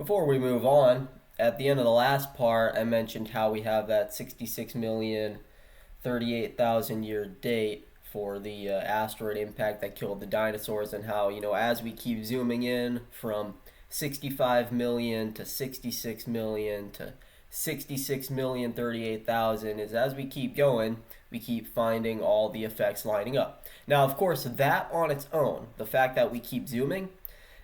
Before we move on, at the end of the last part, I mentioned how we have that 66,038,000 year date for the asteroid impact that killed the dinosaurs, and how, as we keep zooming in from 65 million to 66 million to 66,038,000, is as we keep going, we keep finding all the effects lining up. Now, of course, that on its own, the fact that we keep zooming,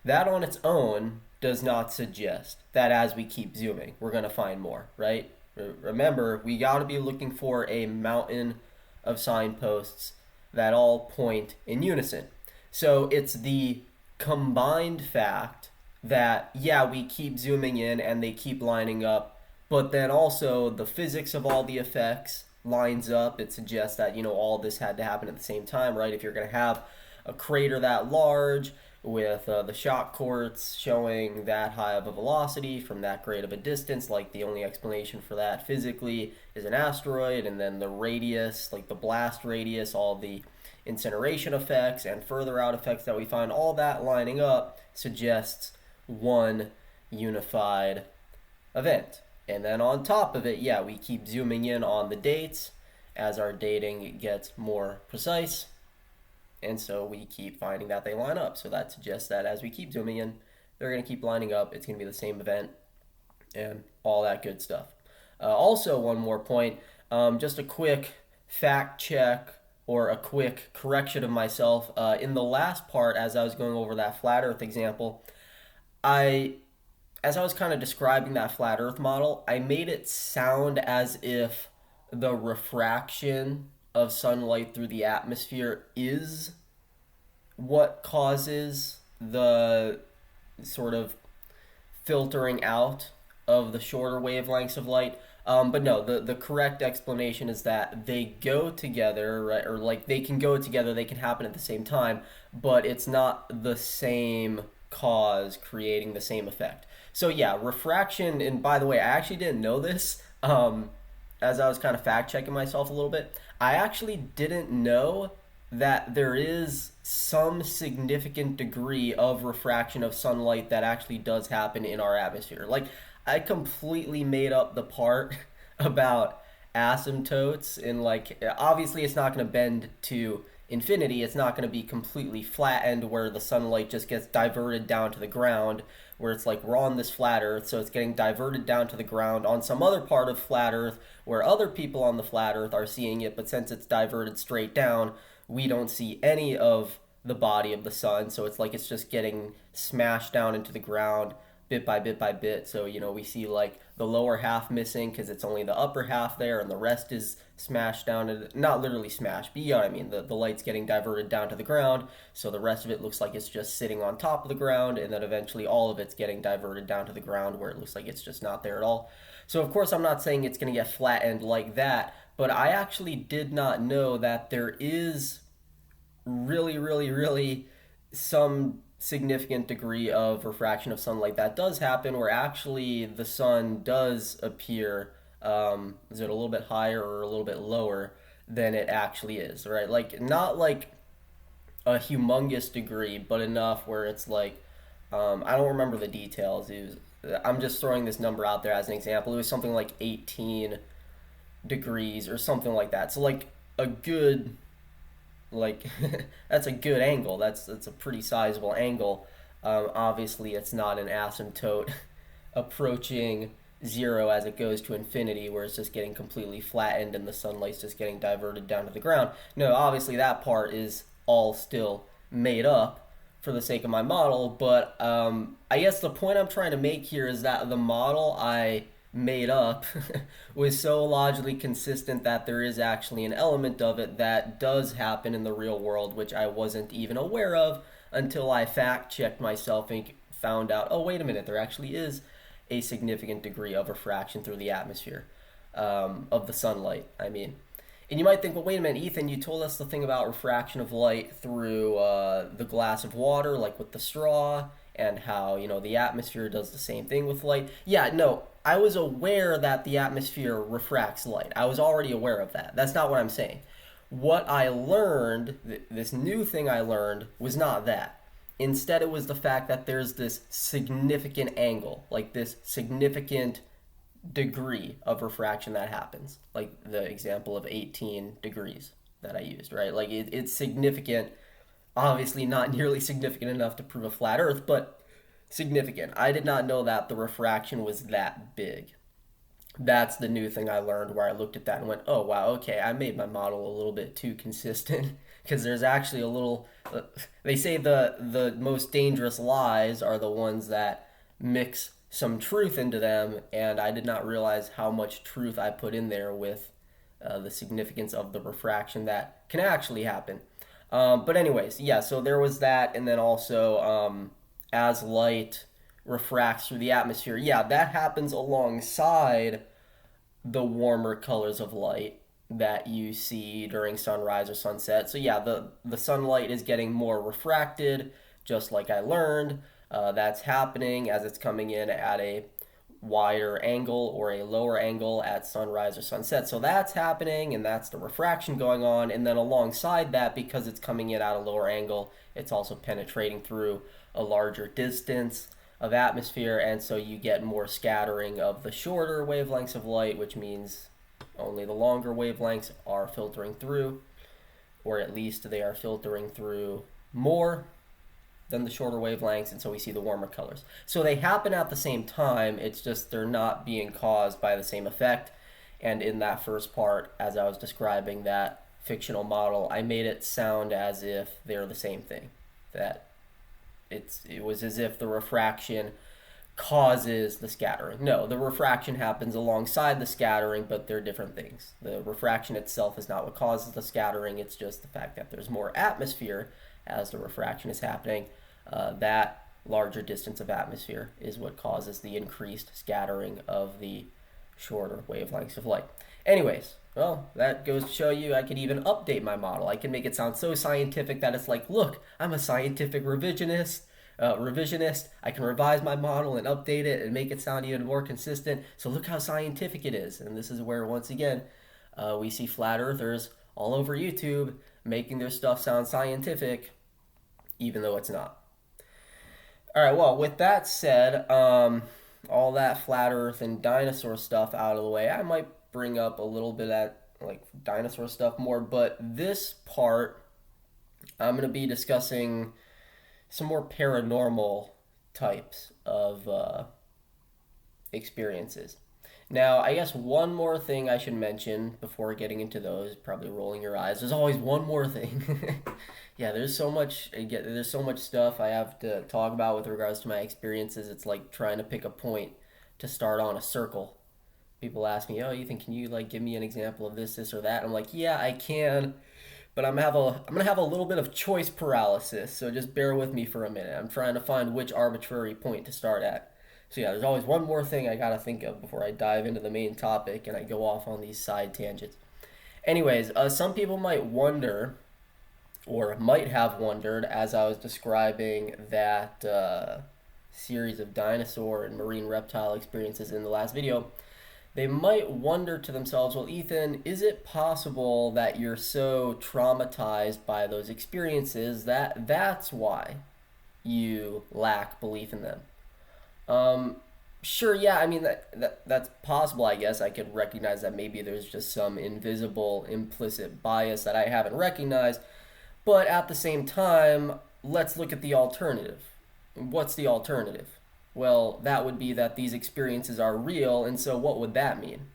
that on its own does not suggest that as we keep zooming, we're going to find more, right? Remember, we got to be looking for a mountain of signposts that all point in unison. So it's the combined fact that, yeah, we keep zooming in and they keep lining up, but then also the physics of all the effects lines up. It suggests that, all this had to happen at the same time, right? If you're going to have a crater that large, with the shock quartz showing that high of a velocity from that great of a distance, like the only explanation for that physically is an asteroid, and then the radius, like the blast radius, all the incineration effects and further out effects that we find, all that lining up suggests one unified event. And then on top of it, yeah, we keep zooming in on the dates as our dating gets more precise. And so we keep finding that they line up. So that suggests that as we keep zooming in, they're going to keep lining up. It's going to be the same event and all that good stuff. Also, one more point, just a quick fact check or a quick correction of myself. In the last part, as I was going over that flat Earth example, as I was kind of describing that flat Earth model, I made it sound as if the refraction of sunlight through the atmosphere is what causes the sort of filtering out of the shorter wavelengths of light. But no, the correct explanation is that they go together, right? Or like they can go together, they can happen at the same time, but it's not the same cause creating the same effect. So yeah, refraction, and by the way, I actually didn't know this. As I was kind of fact checking myself a little bit, I actually didn't know that there is some significant degree of refraction of sunlight that actually does happen in our atmosphere. Like, I completely made up the part about asymptotes, and like, obviously, it's not going to bend to infinity. It's not going to be completely flattened where the sunlight just gets diverted down to the ground, where it's like we're on this flat Earth, so it's getting diverted down to the ground on some other part of flat Earth where other people on the flat Earth are seeing it, but since it's diverted straight down, we don't see any of the body of the sun, so it's like it's just getting smashed down into the ground bit by bit by bit. So, we see like the lower half missing because it's only the upper half there, and the rest is smashed down. And not literally smashed, but you know what I mean. The light's getting diverted down to the ground, so the rest of it looks like it's just sitting on top of the ground, and then eventually all of it's getting diverted down to the ground where it looks like it's just not there at all. So, of course, I'm not saying it's going to get flattened like that, but I actually did not know that there is really, really, really some significant degree of refraction of sunlight that does happen, where actually the sun does appear, is it a little bit higher or a little bit lower than it actually is, right? Like, not like a humongous degree, but enough where it's like, I don't remember the details. I'm just throwing this number out there as an example. It was something like 18 degrees or something like that. So like a good, like that's a good angle. That's a pretty sizable angle. Obviously, it's not an asymptote approaching zero as it goes to infinity, where it's just getting completely flattened and the sunlight's just getting diverted down to the ground. No, obviously that part is all still made up for the sake of my model, but I guess the point I'm trying to make here is that the model I made up was so logically consistent that there is actually an element of it that does happen in the real world, which I wasn't even aware of until I fact checked myself and found out, oh, wait a minute, there actually is a significant degree of refraction through the atmosphere, of the sunlight, I mean. And you might think, well, wait a minute, Ethan, you told us the thing about refraction of light through the glass of water, like with the straw, and how, the atmosphere does the same thing with light. Yeah, no, I was aware that the atmosphere refracts light. I was already aware of that. That's not what I'm saying. What I learned, this new thing I learned, was not that. Instead, it was the fact that there's this significant angle, like this significant degree of refraction that happens, like the example of 18 degrees that I used, right? Like it's significant, obviously not nearly significant enough to prove a flat Earth, but significant. I did not know that the refraction was that big. That's the new thing I learned where I looked at that and went, oh, wow, okay, I made my model a little bit too consistent because there's actually a little. They say the most dangerous lies are the ones that mix some truth into them, and I did not realize how much truth I put in there with the significance of the refraction that can actually happen. But anyways, yeah. So there was that, and then also as light refracts through the atmosphere, yeah, that happens alongside the warmer colors of light that you see during sunrise or sunset. So yeah, the sunlight is getting more refracted, just like I learned. That's happening as it's coming in at a wider angle or a lower angle at sunrise or sunset. So that's happening, and that's the refraction going on. And then alongside that, because it's coming in at a lower angle, it's also penetrating through a larger distance of atmosphere, and so you get more scattering of the shorter wavelengths of light, which means only the longer wavelengths are filtering through, or at least they are filtering through more than the shorter wavelengths, and so we see the warmer colors. So they happen at the same time, it's just they're not being caused by the same effect. And in that first part, as I was describing that fictional model, I made it sound as if they're the same thing. That it was as if the refraction causes the scattering. No, the refraction happens alongside the scattering, but they're different things. The refraction itself is not what causes the scattering, it's just the fact that there's more atmosphere as the refraction is happening. That larger distance of atmosphere is what causes the increased scattering of the shorter wavelengths of light. Anyways, well, that goes to show you I could even update my model. I can make it sound so scientific that it's like, look, I'm a scientific revisionist. I can revise my model and update it and make it sound even more consistent. So look how scientific it is. And this is where, once again, we see flat earthers all over YouTube making their stuff sound scientific, even though it's not. All right, well, with that said, all that flat earth and dinosaur stuff out of the way, I might bring up a little bit of like dinosaur stuff more, but this part I'm going to be discussing some more paranormal types of experiences. Now, I guess one more thing I should mention before getting into those, probably rolling your eyes. There's always one more thing. Yeah, there's so much stuff I have to talk about with regards to my experiences. It's like trying to pick a point to start on a circle. People ask me, "Oh, Ethan, can you like give me an example of this, or that?" I'm like, "Yeah, I can, but I'm gonna have a little bit of choice paralysis. So just bear with me for a minute. I'm trying to find which arbitrary point to start at." So yeah, there's always one more thing I gotta think of before I dive into the main topic and I go off on these side tangents. Anyways, some people might wonder, or might have wondered, as I was describing that series of dinosaur and marine reptile experiences in the last video, they might wonder to themselves, well, Ethan, is it possible that you're so traumatized by those experiences that that's why you lack belief in them? Um, sure, yeah, I mean, that's possible, I guess. I could recognize that maybe there's just some invisible, implicit bias that I haven't recognized. But at the same time, let's look at the alternative. What's the alternative? Well, that would be that these experiences are real, and so what would that mean?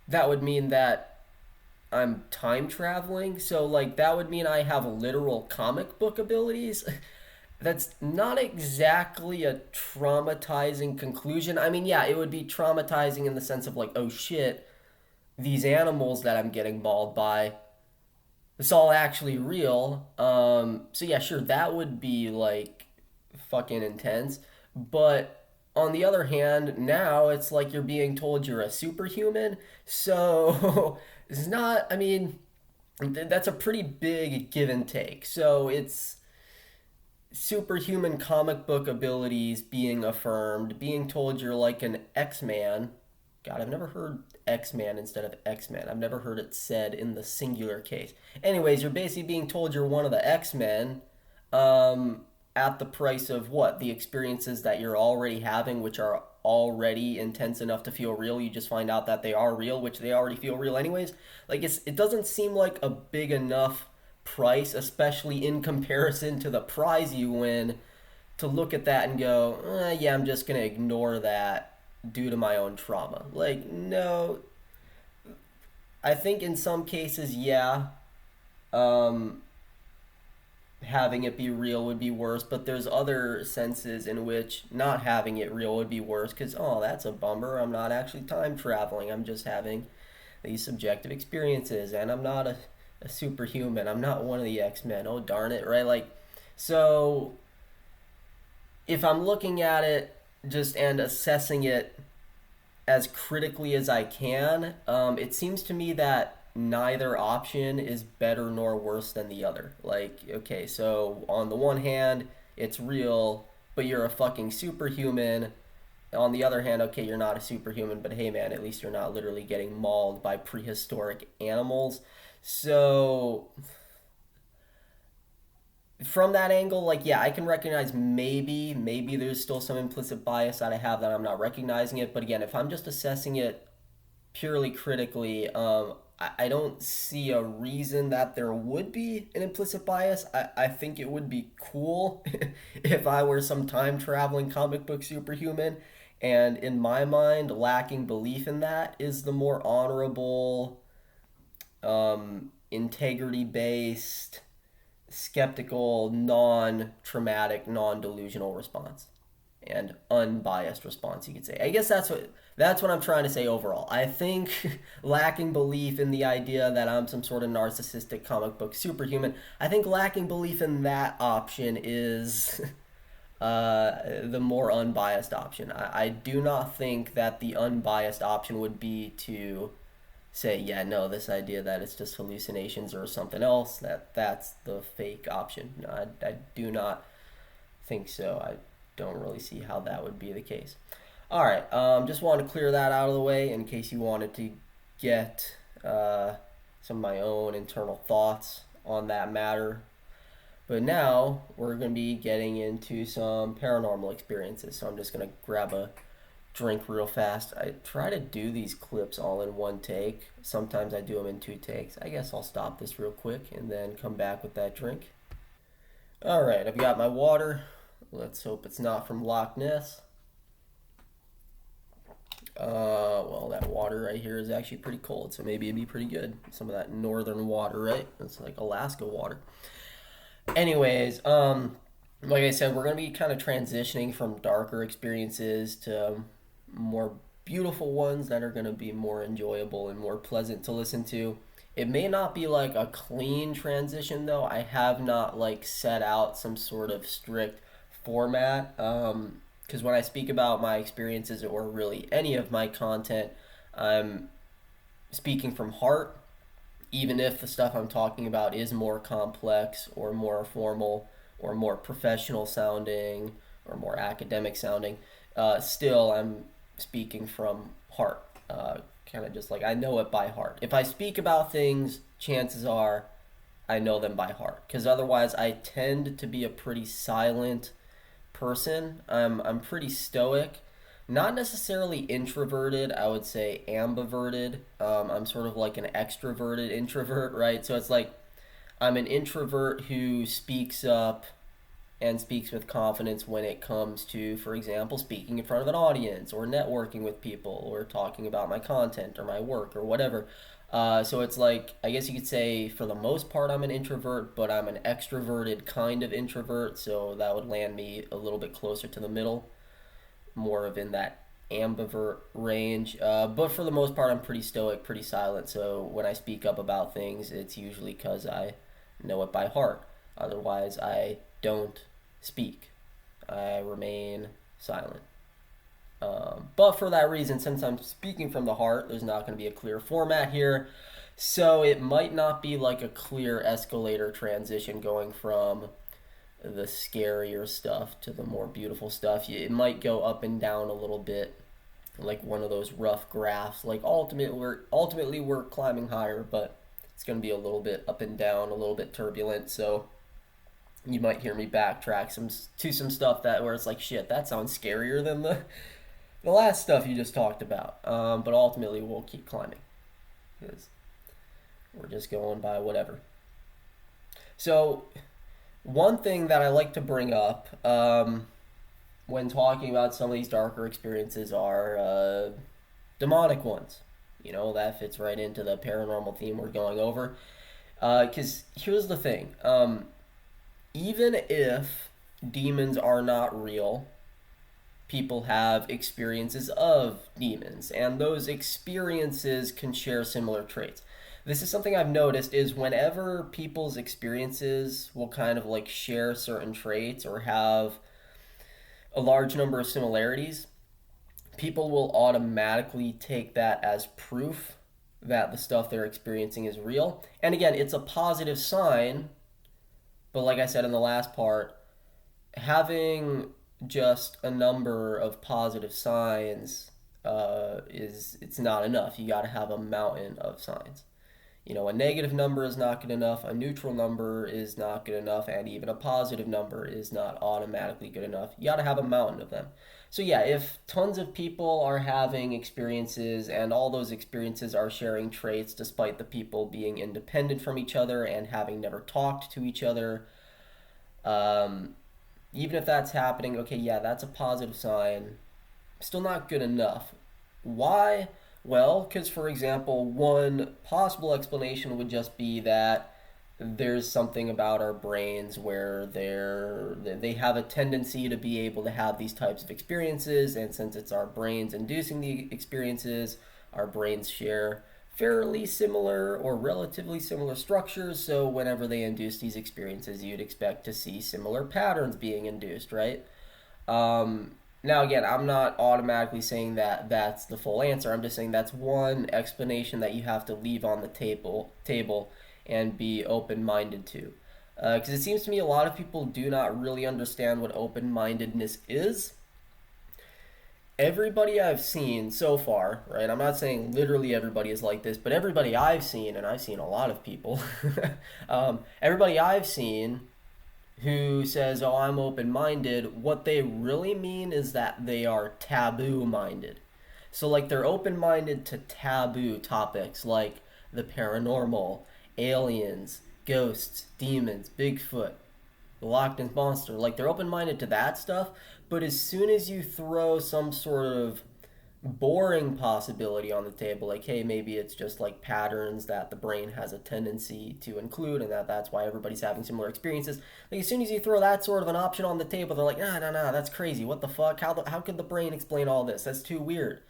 That would mean that I'm time traveling, so like that would mean I have literal comic book abilities. That's not exactly a traumatizing conclusion. I mean, yeah, it would be traumatizing in the sense of like, oh shit, these animals that I'm getting mauled by, it's all actually real. So yeah, sure, that would be like fucking intense. But on the other hand, now it's like you're being told you're a superhuman. So it's not, I mean, that's a pretty big give and take. So it's superhuman comic book abilities being affirmed, being told you're like an X-Man. God, I've never heard X-Man instead of X-Men. I've never heard it said in the singular case. Anyways, you're basically being told you're one of the X-Men. at the price of what? The experiences that you're already having, which are already intense enough to feel real. You just find out that they are real, which they already feel real anyways. Like it doesn't seem like a big enough price, especially in comparison to the prize you win, to look at that and go, yeah, I'm just gonna ignore that due to my own trauma. Like, no, I think in some cases, yeah, um, having it be real would be worse, but there's other senses in which not having it real would be worse because, oh, that's a bummer. I'm not actually time traveling. I'm just having these subjective experiences, and I'm not a superhuman. I'm not one of the X-Men. Oh, darn it, right? Like, so if I'm looking at it just and assessing it as critically as I can, it seems to me that neither option is better nor worse than the other. Like, okay, so on the one hand, it's real, but you're a fucking superhuman. On the other hand, okay, you're not a superhuman, but hey, man, at least you're not literally getting mauled by prehistoric animals. So, from that angle, like, yeah, I can recognize maybe there's still some implicit bias that I have that I'm not recognizing it. But again, if I'm just assessing it purely critically, I don't see a reason that there would be an implicit bias. I think it would be cool if I were some time traveling comic book superhuman. And in my mind, lacking belief in that is the more honorable, integrity based, skeptical, non traumatic, non delusional response and unbiased response, you could say. I guess that's what I'm trying to say overall. I think lacking belief in the idea that I'm some sort of narcissistic comic book superhuman, I think lacking belief in that option is the more unbiased option. I do not think that the unbiased option would be to say, yeah, no, this idea that it's just hallucinations or something else, that's the fake option. No, I do not think so. I don't really see how that would be the case. All right, just wanted to clear that out of the way in case you wanted to get some of my own internal thoughts on that matter. But now we're going to be getting into some paranormal experiences. So I'm just going to grab a drink real fast. I try to do these clips all in one take. Sometimes I do them in two takes. I guess I'll stop this real quick and then come back with that drink. All right, I've got my water. Let's hope it's not from Loch Ness. Well, that water right here is actually pretty cold, so maybe it'd be pretty good. Some of that northern water, right? It's like Alaska water. Anyways, like I said, we're gonna be kind of transitioning from darker experiences to more beautiful ones that are gonna be more enjoyable and more pleasant to listen to. It may not be like a clean transition though. I have not like set out some sort of strict format. Because when I speak about my experiences or really any of my content, I'm speaking from heart, even if the stuff I'm talking about is more complex or more formal or more professional sounding or more academic sounding. Still, I'm speaking from heart. Kind of just like I know it by heart. If I speak about things, chances are I know them by heart. Because otherwise, I tend to be a pretty silent person. I'm pretty stoic. Not necessarily introverted, I would say ambiverted. I'm sort of like an extroverted introvert, right? So it's like I'm an introvert who speaks up and speaks with confidence when it comes to, for example, speaking in front of an audience or networking with people or talking about my content or my work or whatever. So it's like, I guess you could say for the most part I'm an introvert, but I'm an extroverted kind of introvert, so that would land me a little bit closer to the middle, more of in that ambivert range. But for the most part, I'm pretty stoic, pretty silent, so when I speak up about things, it's usually because I know it by heart. Otherwise, I don't speak. I remain silent. But for that reason, since I'm speaking from the heart, there's not going to be a clear format here. So it might not be like a clear escalator transition going from the scarier stuff to the more beautiful stuff. It might go up and down a little bit, like one of those rough graphs. Like ultimately we're climbing higher, but it's going to be a little bit up and down, a little bit turbulent. So You might hear me backtrack some stuff that where it's like, shit, that sounds scarier than the last stuff you just talked about. But ultimately, we'll keep climbing because we're just going by whatever. So, one thing that I like to bring up when talking about some of these darker experiences are demonic ones. You know, that fits right into the paranormal theme we're going over. Because here's the thing, even if demons are not real, people have experiences of demons, and those experiences can share similar traits. This is something I've noticed is whenever people's experiences will kind of like share certain traits or have a large number of similarities, people will automatically take that as proof that the stuff they're experiencing is real. And again, it's a positive sign, but like I said in the last part, having just a number of positive signs is it's not enough. You got to have a mountain of signs. You know, a negative number is not good enough, a neutral number is not good enough, and even a positive number is not automatically good enough. You got to have a mountain of them. So, yeah, if tons of people are having experiences and all those experiences are sharing traits despite the people being independent from each other and having never talked to each other, um, even if that's happening, okay, yeah, that's a positive sign. Still not good enough. Why? Well, because for example, one possible explanation would just be that there's something about our brains where they have a tendency to be able to have these types of experiences, and since it's our brains inducing the experiences, our brains share fairly similar or relatively similar structures, so whenever they induce these experiences, you'd expect to see similar patterns being induced, right? Now, again, I'm not automatically saying that that's the full answer. I'm just saying that's one explanation that you have to leave on the table and be open minded to. Because it seems to me a lot of people do not really understand what open mindedness is. Everybody I've seen so far, right? I'm not saying literally everybody is like this, but everybody I've seen, and I've seen a lot of people, everybody I've seen who says, "Oh, I'm open minded," what they really mean is that they are taboo minded. So, like, they're open minded to taboo topics like the paranormal, aliens, ghosts, demons, Bigfoot, the Loch Ness Monster. Like, they're open minded to that stuff, but as soon as you throw some sort of boring possibility on the table, like, hey, maybe it's just like patterns that the brain has a tendency to include and that's why everybody's having similar experiences, like as soon as you throw that sort of an option on the table, they're like, nah, nah, nah, that's crazy, what the fuck, how could the brain explain all this, that's too weird.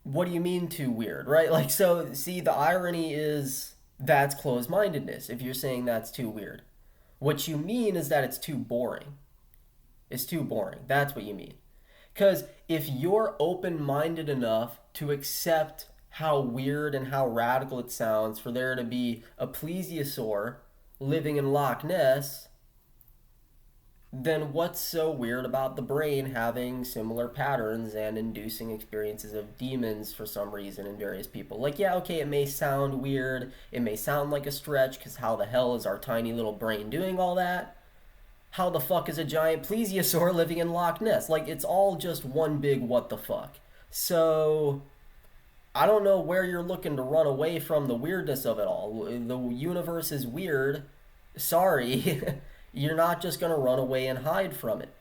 What do you mean too weird, right? Like, so see, the irony is that's closed-mindedness if you're saying that's too weird. What you mean is that it's too boring. It's too boring, that's what you mean. Because if you're open minded enough to accept how weird and how radical it sounds for there to be a plesiosaur living in Loch Ness, then what's so weird about the brain having similar patterns and inducing experiences of demons for some reason in various people? Like, yeah, okay, it may sound weird, it may sound like a stretch, because how the hell is our tiny little brain doing all that? How the fuck is a giant plesiosaur living in Loch Ness? Like, it's all just one big what the fuck. So, I don't know where you're looking to run away from the weirdness of it all. The universe is weird. Sorry. You're not just going to run away and hide from it.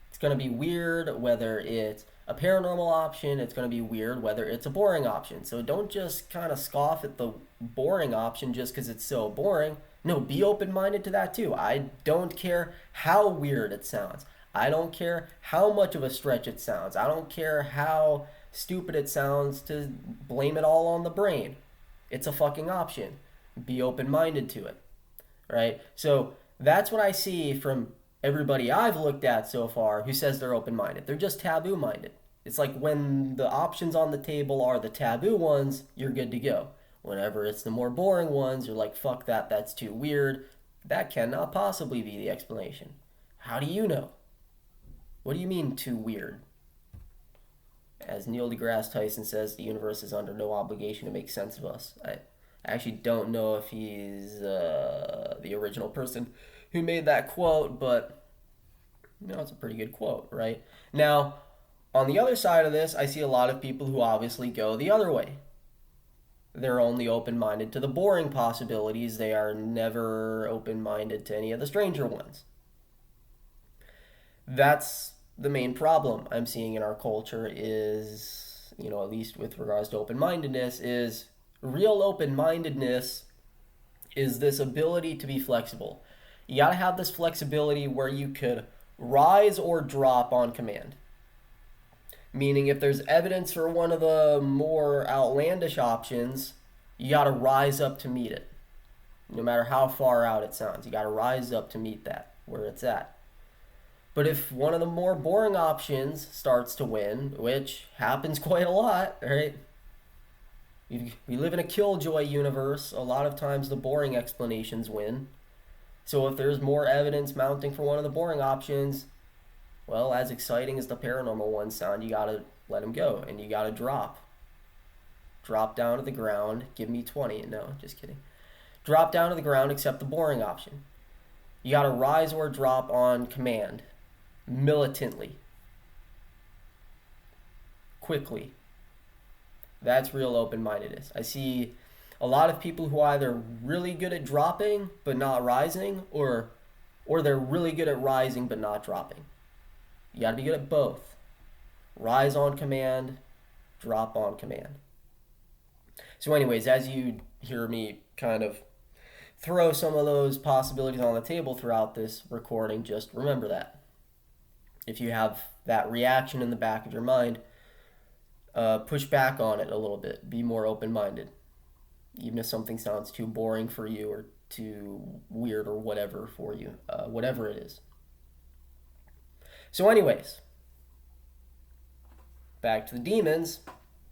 It's going to be weird whether it's a paranormal option, it's going to be weird whether it's a boring option. So don't just kind of scoff at the boring option just because it's so boring. No, be open minded to that too. I don't care how weird it sounds. I don't care how much of a stretch it sounds. I don't care how stupid it sounds to blame it all on the brain. It's a fucking option. Be open minded to it, right? So that's what I see from everybody I've looked at so far who says they're open minded. They're just taboo minded. It's like when the options on the table are the taboo ones, you're good to go. Whenever it's the more boring ones, you're like, fuck that, that's too weird. That cannot possibly be the explanation. How do you know? What do you mean, too weird? As Neil deGrasse Tyson says, the universe is under no obligation to make sense of us. I actually don't know if he's the original person who made that quote, but it's a pretty good quote, right? Now, on the other side of this, I see a lot of people who obviously go the other way. They're only open minded to the boring possibilities, they are never open minded to any of the stranger ones. That's the main problem I'm seeing in our culture is, at least with regards to open mindedness, is real open mindedness is this ability to be flexible. You got to have this flexibility where you could rise or drop on command. Meaning, if there's evidence for one of the more outlandish options, you got to rise up to meet it. No matter how far out it sounds, you got to rise up to meet that, where it's at. But if one of the more boring options starts to win, which happens quite a lot, right? We live in a killjoy universe. A lot of times the boring explanations win. So if there's more evidence mounting for one of the boring options, well, as exciting as the paranormal ones sound, you gotta let them go and you gotta drop. Drop down to the ground, give me 20. No, just kidding. Drop down to the ground, accept the boring option. You gotta rise or drop on command, militantly, quickly. That's real open-mindedness. I see a lot of people who are either really good at dropping but not rising, or they're really good at rising but not dropping. You got to be good at both. Rise on command, drop on command. So anyways, as you hear me kind of throw some of those possibilities on the table throughout this recording, just remember that. If you have that reaction in the back of your mind, push back on it a little bit. Be more open-minded. Even if something sounds too boring for you or too weird or whatever for you, whatever it is. So anyways, back to the demons.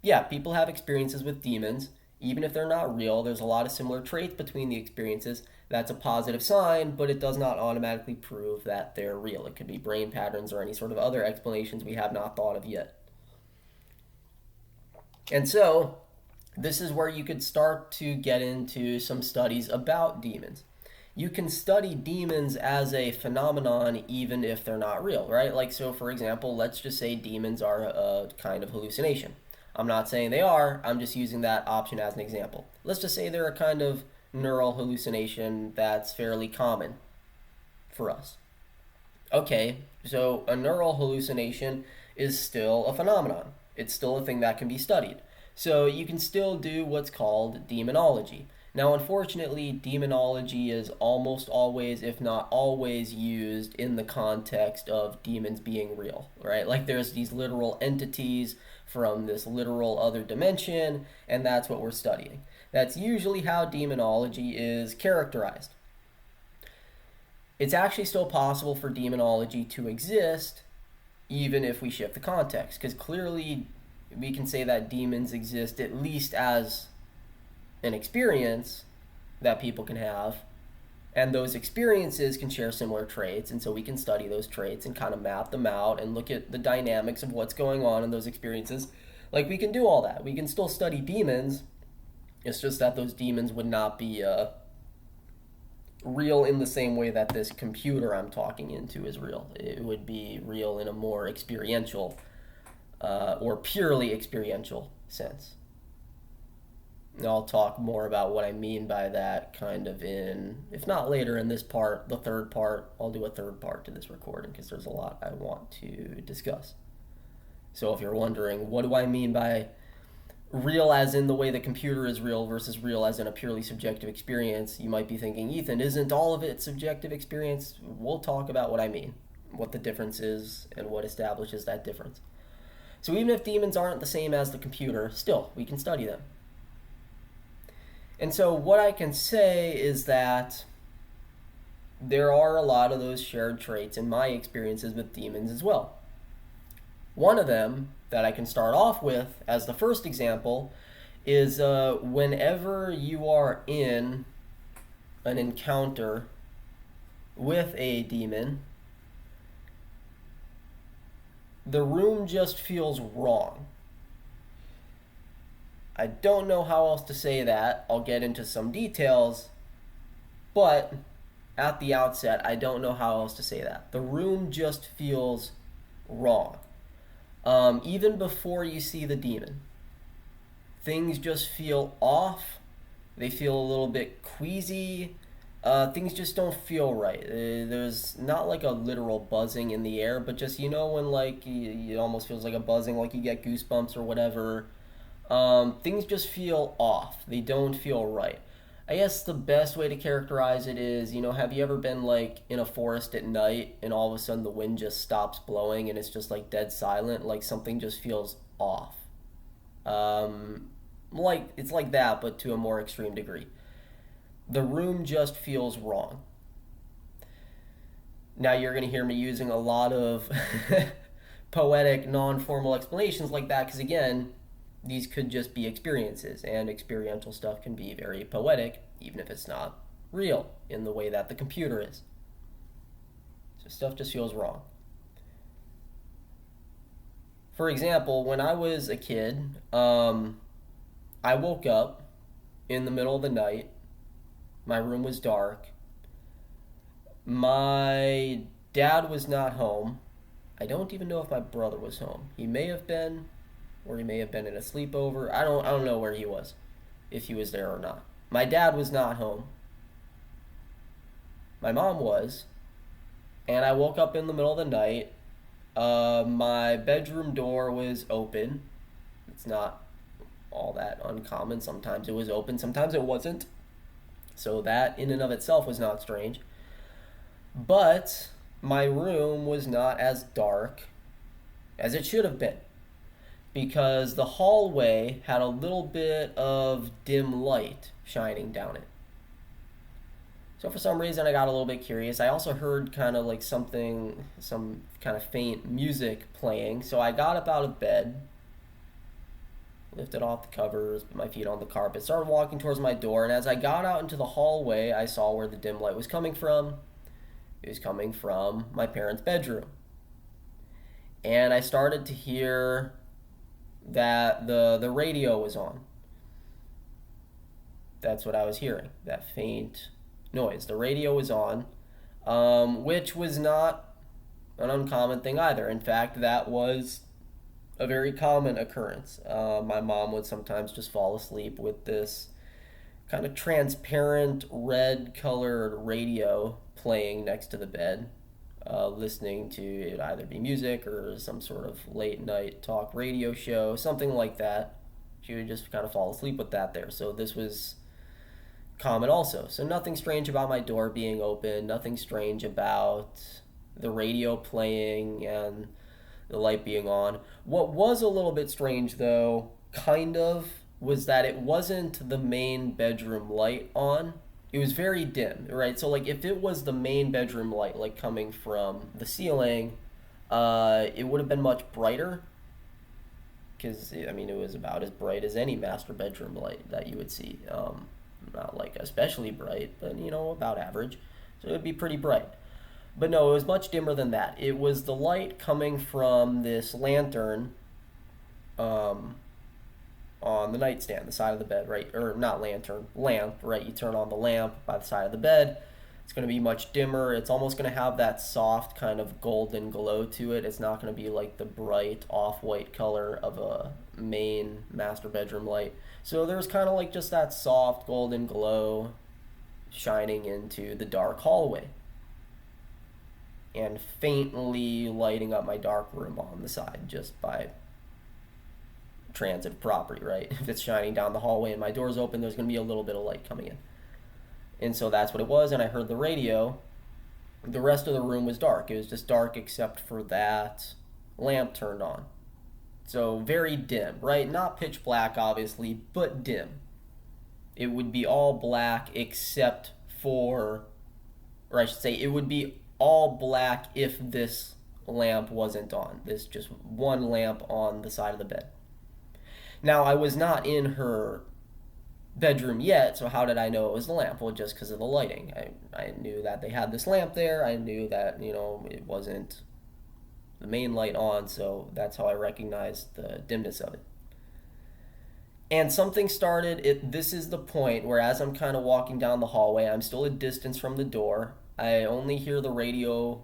Yeah, people have experiences with demons. Even if they're not real, there's a lot of similar traits between the experiences. That's a positive sign, but it does not automatically prove that they're real. It could be brain patterns or any sort of other explanations we have not thought of yet. And so, this is where you could start to get into some studies about demons. You can study demons as a phenomenon even if they're not real, right? Like, so for example, let's just say demons are a kind of hallucination. I'm not saying they are, I'm just using that option as an example. Let's just say they're a kind of neural hallucination that's fairly common for us. Okay, so a neural hallucination is still a phenomenon. It's still a thing that can be studied. So you can still do what's called demonology. Now, unfortunately, demonology is almost always, if not always, used in the context of demons being real, right? Like there's these literal entities from this literal other dimension, and that's what we're studying. That's usually how demonology is characterized. It's actually still possible for demonology to exist, even if we shift the context, because clearly we can say that demons exist at least as an experience that people can have, and those experiences can share similar traits, and so we can study those traits and kind of map them out and look at the dynamics of what's going on in those experiences. Like, we can do all that. We can still study demons. It's just that those demons would not be real in the same way that this computer I'm talking into is real. It would be real in a more experiential or purely experiential sense. And I'll talk more about what I mean by that kind of in, if not later in this part, the third part. I'll do a third part to this recording because there's a lot I want to discuss. So if you're wondering, what do I mean by real as in the way the computer is real versus real as in a purely subjective experience, you might be thinking, Ethan, isn't all of it subjective experience? We'll talk about what I mean, what the difference is, and what establishes that difference. So even if demons aren't the same as the computer, still, we can study them. And so what I can say is that there are a lot of those shared traits in my experiences with demons as well. One of them that I can start off with as the first example is whenever you are in an encounter with a demon, the room just feels wrong. I don't know how else to say that. I'll get into some details, but at the outset, I don't know how else to say that. The room just feels wrong. Even before you see the demon, things just feel off. They feel a little bit queasy. Things just don't feel right. There's not like a literal buzzing in the air, but just, when like it almost feels like a buzzing, like you get goosebumps or whatever. Things just feel off. They don't feel right. I guess the best way to characterize it is, have you ever been like in a forest at night and all of a sudden the wind just stops blowing and it's just like dead silent, like something just feels off. Like it's like that, but to a more extreme degree. The room just feels wrong. Now you're going to hear me using a lot of poetic, non-formal explanations like that because again, these could just be experiences, and experiential stuff can be very poetic, even if it's not real in the way that the computer is. So stuff just feels wrong. For example, when I was a kid, I woke up in the middle of the night. My room was dark. My dad was not home. I don't even know if my brother was home. He may have been, or he may have been in a sleepover. I don't know where he was, if he was there or not. My dad was not home. My mom was, and I woke up in the middle of the night. My bedroom door was open. It's not all that uncommon. Sometimes it was open, sometimes it wasn't. So that in and of itself was not strange. But my room was not as dark as it should have been because the hallway had a little bit of dim light shining down it. So for some reason I got a little bit curious. I also heard kind of like some kind of faint music playing. So I got up out of bed, lifted off the covers, put my feet on the carpet, started walking towards my door, and as I got out into the hallway, I saw where the dim light was coming from. It was coming from my parents' bedroom. And I started to hear that the radio was on. That's what I was hearing, that faint noise. The radio was on, which was not an uncommon thing either. In fact, that was a very common occurrence. My mom would sometimes just fall asleep with this kind of transparent red colored radio playing next to the bed, listening to it either be music or some sort of late night talk radio show, something like that. She would just kind of fall asleep with that there. So this was common also. So nothing strange about my door being open, nothing strange about the radio playing and the light being on. What was a little bit strange though, kind of, was that it wasn't the main bedroom light on. It was very dim, right? So like if it was the main bedroom light like coming from the ceiling, it would have been much brighter because I mean it was about as bright as any master bedroom light that you would see. Not like especially bright, but about average. So it would be pretty bright. But no, it was much dimmer than that. It was the light coming from this lantern on the nightstand, the side of the bed, right? Or not lantern, lamp, right? You turn on the lamp by the side of the bed. It's going to be much dimmer. It's almost going to have that soft kind of golden glow to it. It's not going to be like the bright off-white color of a main master bedroom light. So there's kind of like just that soft golden glow shining into the dark hallway and faintly lighting up my dark room on the side just by transitive property, right? If it's shining down the hallway and my door's open, there's going to be a little bit of light coming in. And so that's what it was, and I heard the radio. The rest of the room was dark. It was just dark except for that lamp turned on. So very dim, right? Not pitch black, obviously, but dim. It would be all black except for, or I should say, it would be all black if this lamp wasn't on. This just one lamp on the side of the bed. Now, I was not in her bedroom yet, so how did I know it was the lamp? Well, just because of the lighting. I knew that they had this lamp there. I knew that, it wasn't the main light on, so that's how I recognized the dimness of it. And something started. This is the point where, as I'm kind of walking down the hallway, I'm still a distance from the door. I only hear the radio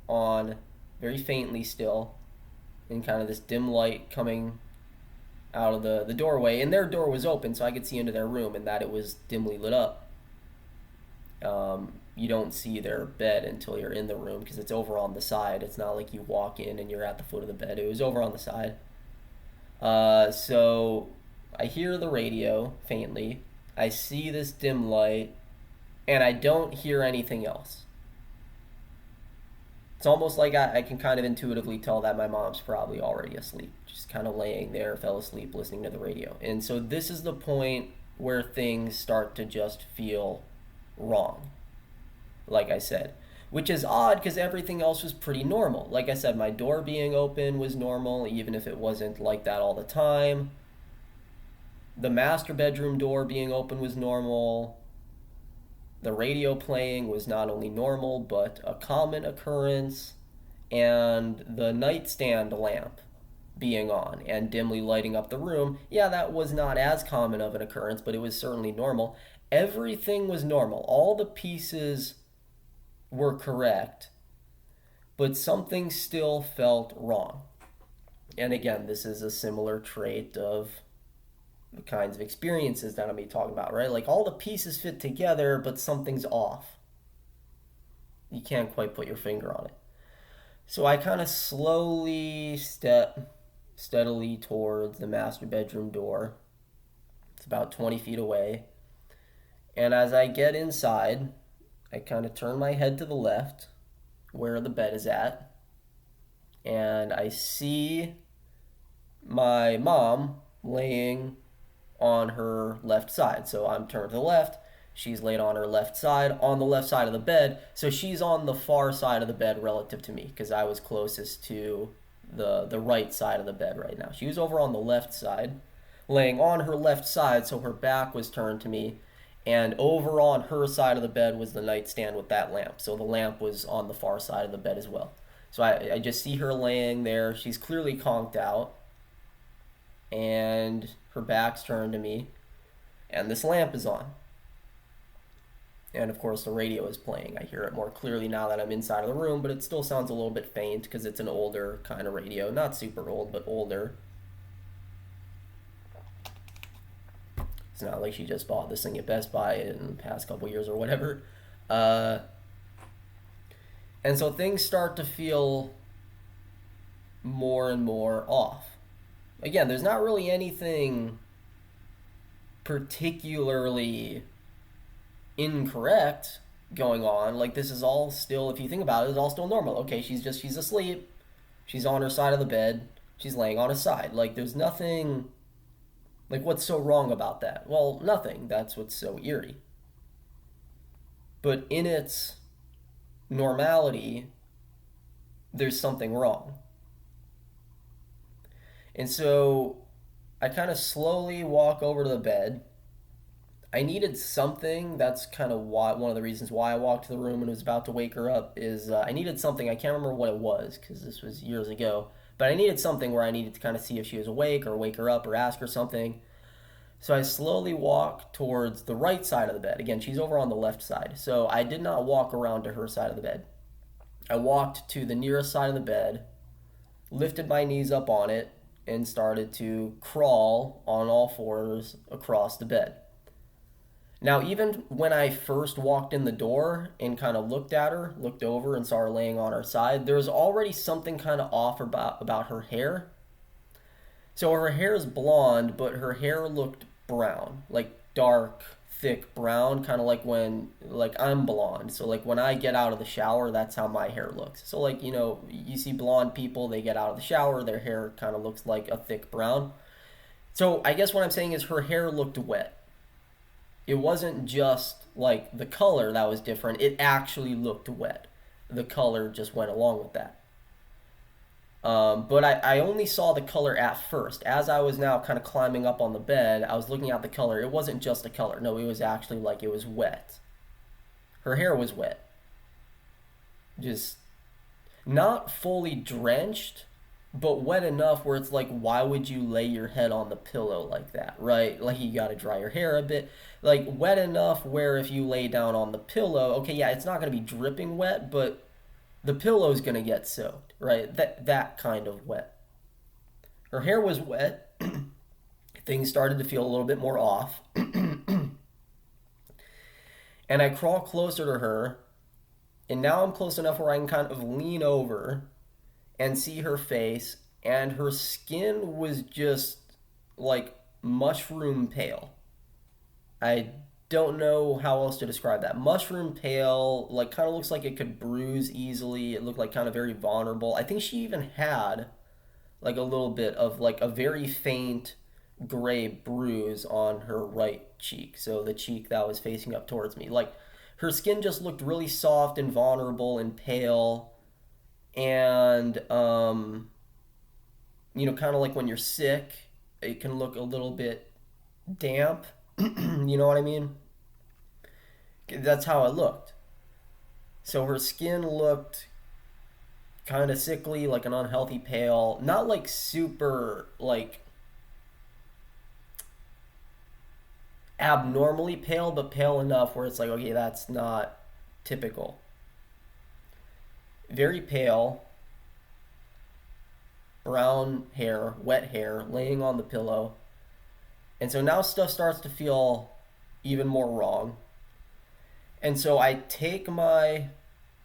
on very faintly still, in kind of this dim light coming out of the doorway. And their door was open, so I could see into their room, and that it was dimly lit up. You don't see their bed until you're in the room because it's over on the side. It's not like you walk in and you're at the foot of the bed. It was over on the side. So I hear the radio faintly. I see this dim light, and I don't hear anything else. It's almost like I can kind of intuitively tell that my mom's probably already asleep, just kind of laying there, fell asleep, listening to the radio. And so this is the point where things start to just feel wrong, like I said. Which is odd because everything else was pretty normal. Like I said, my door being open was normal, even if it wasn't like that all the time. The master bedroom door being open was normal. The radio playing was not only normal, but a common occurrence. And the nightstand lamp being on and dimly lighting up the room, yeah, that was not as common of an occurrence, but it was certainly normal. Everything was normal. All the pieces were correct, but something still felt wrong. And again, this is a similar trait of the kinds of experiences that I'm be talking about, right? Like all the pieces fit together, but something's off. You can't quite put your finger on it. So I kind of slowly step steadily towards the master bedroom door. It's about 20 feet away. And as I get inside, I kind of turn my head to the left where the bed is at. And I see my mom laying on her left side. So I'm turned to the left. She's laid on her left side, on the left side of the bed. So she's on the far side of the bed relative to me because I was closest to the right side of the bed right now. She was over on the left side, laying on her left side, so her back was turned to me. And over on her side of the bed was the nightstand with that lamp. So the lamp was on the far side of the bed as well. So I just see her laying there. She's clearly conked out. And her back's turned to me. And this lamp is on. And of course the radio is playing. I hear it more clearly now that I'm inside of the room, but it still sounds a little bit faint because it's an older kind of radio. Not super old, but older. It's not like she just bought this thing at Best Buy in the past couple years or whatever. And so things start to feel more and more off. Again, there's not really anything particularly incorrect going on. Like this is all still, if you think about it, it's all still normal. Okay, she's asleep. She's on her side of the bed. She's laying on her side. Like there's nothing, like what's so wrong about that? Well, nothing. That's what's so eerie. But in its normality, there's something wrong. And so I kind of slowly walk over to the bed. I needed something. That's kind of why, one of the reasons why I walked to the room and was about to wake her up is I needed something. I can't remember what it was because this was years ago. But I needed something where I needed to kind of see if she was awake or wake her up or ask her something. So I slowly walk towards the right side of the bed. Again, she's over on the left side. So I did not walk around to her side of the bed. I walked to the nearest side of the bed, lifted my knees up on it, and started to crawl on all fours across the bed. Now, even when I first walked in the door and kind of looked at her, looked over and saw her laying on her side, there was already something kind of off about her hair. So her hair is blonde, but her hair looked brown, like dark, thick brown, kind of like I'm blonde. So like when I get out of the shower, that's how my hair looks. So like, you see blonde people, they get out of the shower, their hair kind of looks like a thick brown. So I guess what I'm saying is her hair looked wet. It wasn't just like the color that was different, it actually looked wet. The color just went along with that. But I only saw the color at first. As I was now kind of climbing up on the bed, I was looking at the color. It wasn't just a color. No, it was actually like it was wet. Her hair was wet. Just not fully drenched, but wet enough where it's like, why would you lay your head on the pillow like that, right? Like, you gotta dry your hair a bit. Like, wet enough where if you lay down on the pillow, okay, yeah, it's not gonna be dripping wet, but the pillow's gonna get soaked, right? That kind of wet. Her hair was wet. Things started to feel a little bit more off. And I crawl closer to her, and now I'm close enough where I can kind of lean over and see her face, and her skin was just like mushroom pale. I don't know how else to describe that. Mushroom pale, like kind of looks like it could bruise easily. It looked like kind of very vulnerable. I think she even had like a little bit of like a very faint gray bruise on her right cheek. So the cheek that was facing up towards me. Like her skin just looked really soft and vulnerable and pale. And kind of like when you're sick, it can look a little bit damp. You know what I mean? That's how it looked. So her skin looked kind of sickly, like an unhealthy pale. Not like super, like abnormally pale, but pale enough where it's like, okay, that's not typical. Very pale, brown hair, wet hair, laying on the pillow. And so now stuff starts to feel even more wrong. And so I take my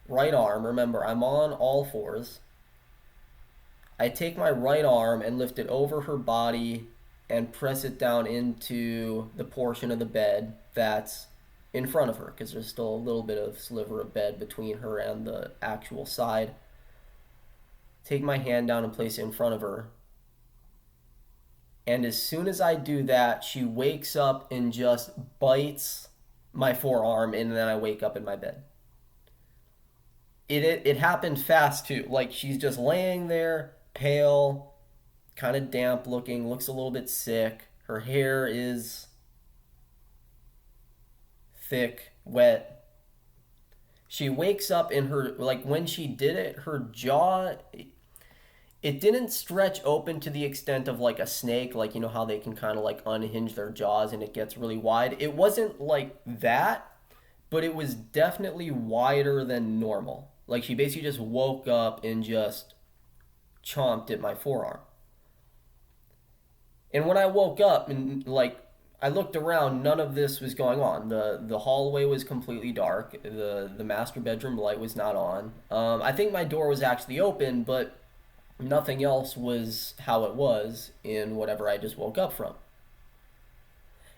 right arm, remember, I'm on all fours. I take my right arm and lift it over her body and press it down into the portion of the bed that's in front of her, because there's still a little bit of sliver of bed between her and the actual side. Take my hand down and place it in front of her. And as soon as I do that, she wakes up and just bites my forearm, and then I wake up in my bed. It happened fast too. Like, she's just laying there, pale, kind of damp looking, looks a little bit sick. Her hair is thick, wet. She wakes up in her, like, when she did it, her jaw, it didn't stretch open to the extent of like a snake, like, you know how they can kind of like unhinge their jaws and it gets really wide. It wasn't like that, but it was definitely wider than normal. Like, she basically just woke up and just chomped at my forearm. And when I woke up and like I looked around, none of this was going on. The hallway was completely dark. The master bedroom light was not on. I think my door was actually open, but nothing else was how it was in whatever I just woke up from.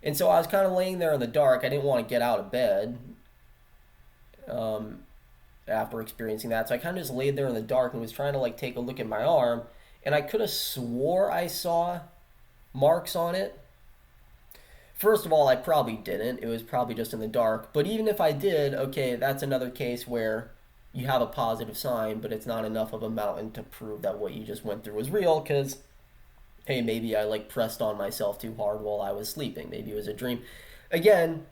And so I was kind of laying there in the dark. I didn't want to get out of bed um, after experiencing that. So I kind of just laid there in the dark and was trying to like take a look at my arm. And I could have swore I saw marks on it. First of all, I probably didn't. It was probably just in the dark. But even if I did, okay, that's another case where you have a positive sign, but it's not enough of a mountain to prove that what you just went through was real, because, hey, maybe I like pressed on myself too hard while I was sleeping. Maybe it was a dream. Again,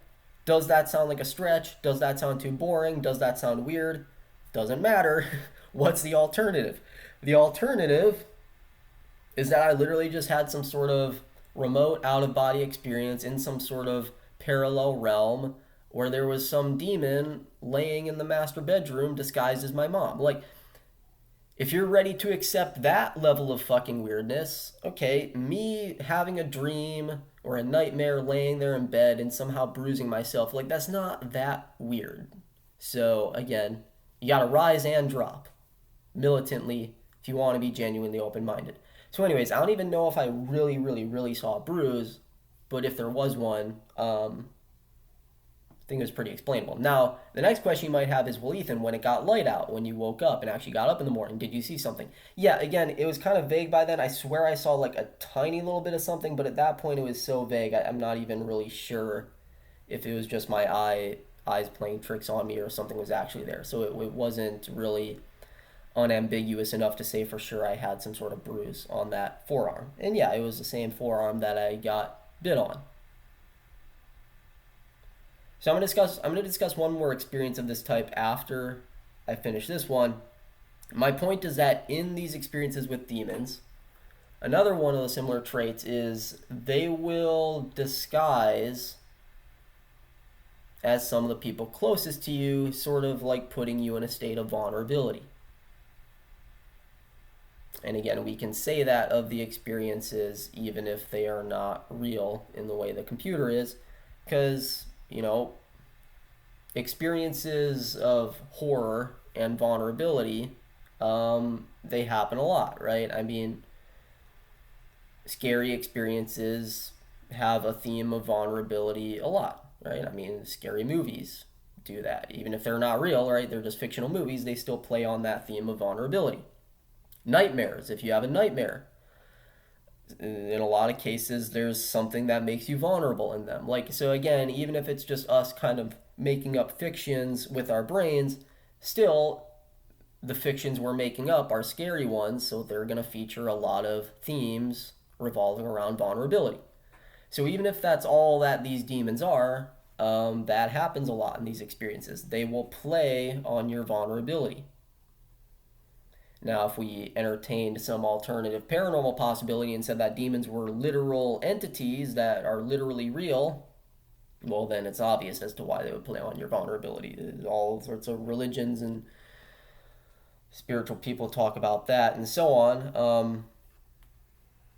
does that sound like a stretch? Does that sound too boring? Does that sound weird? Doesn't matter. What's the alternative? The alternative is that I literally just had some sort of remote out of body experience in some sort of parallel realm where there was some demon laying in the master bedroom disguised as my mom. Like, if you're ready to accept that level of fucking weirdness, okay, me having a dream or a nightmare laying there in bed and somehow bruising myself, like, that's not that weird. So, again, you gotta rise and drop militantly if you want to be genuinely open minded. So, anyways, I don't even know if I really, really, really saw a bruise, but if there was one, I think it was pretty explainable. Now, the next question you might have is, well, Ethan, when it got light out, when you woke up and actually got up in the morning, did you see something? Yeah, again, it was kind of vague by then. I swear I saw like a tiny little bit of something, but at that point it was so vague, I'm not even really sure if it was just my eyes playing tricks on me or something was actually there. So it wasn't really unambiguous enough to say for sure I had some sort of bruise on that forearm. And yeah, it was the same forearm that I got bit on. So I'm gonna discuss one more experience of this type after I finish this one. My point is that in these experiences with demons, another one of the similar traits is they will disguise as some of the people closest to you, sort of like putting you in a state of vulnerability. And again, we can say that of the experiences even if they are not real in the way the computer is, because, experiences of horror and vulnerability, they happen a lot, right? I mean, scary experiences have a theme of vulnerability a lot, right? I mean, scary movies do that. Even if they're not real, right? They're just fictional movies, they still play on that theme of vulnerability. Nightmares, if you have a nightmare, in a lot of cases there's something that makes you vulnerable in them. Like, so again, even if it's just us kind of making up fictions with our brains, still the fictions we're making up are scary ones, so they're going to feature a lot of themes revolving around vulnerability. So even if that's all that these demons are, that happens a lot in these experiences. They will play on your vulnerability. Now, if we entertained some alternative paranormal possibility and said that demons were literal entities that are literally real, well, then it's obvious as to why they would play on your vulnerability. All sorts of religions and spiritual people talk about that and so on.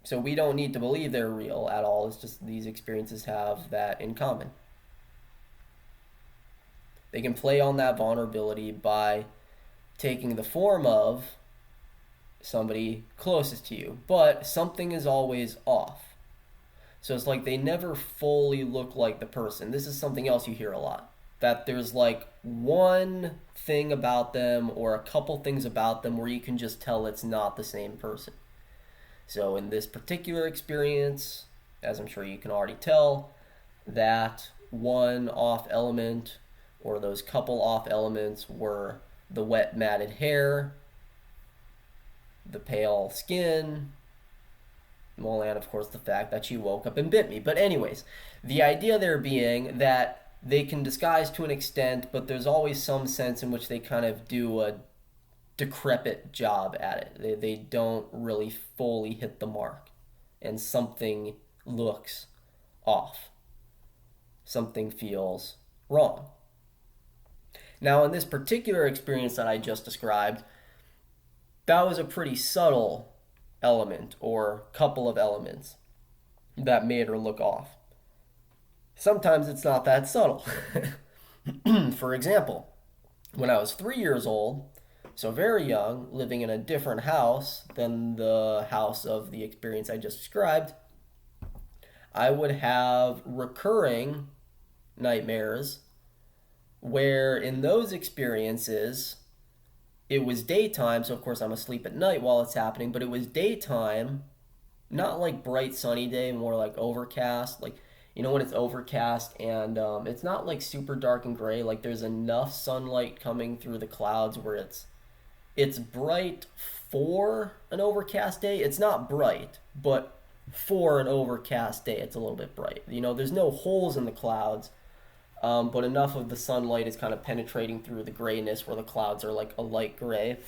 So we don't need to believe they're real at all. It's just these experiences have that in common. They can play on that vulnerability by taking the form of somebody closest to you, but something is always off. So it's like they never fully look like the person. This is something else you hear a lot. That there's like one thing about them or a couple things about them where you can just tell it's not the same person. So in this particular experience, as I'm sure you can already tell, that one off element or those couple off elements were the wet matted hair, the pale skin, well, and of course the fact that she woke up and bit me. But anyways, the idea there being that they can disguise to an extent, but there's always some sense in which they kind of do a decrepit job at it. They don't really fully hit the mark, and something looks off. Something feels wrong. Now, in this particular experience that I just described, that was a pretty subtle element or couple of elements that made her look off. Sometimes it's not that subtle. For example, when I was 3 years old, so very young, living in a different house than the house of the experience I just described, I would have recurring nightmares where in those experiences it was daytime, so of course I'm asleep at night while it's happening, but it was daytime, not like bright sunny day, more like overcast. Like, when it's overcast and it's not like super dark and gray, like there's enough sunlight coming through the clouds where it's bright for an overcast day. It's not bright, but for an overcast day, it's a little bit bright. There's no holes in the clouds, but enough of the sunlight is kind of penetrating through the grayness where the clouds are like a light gray.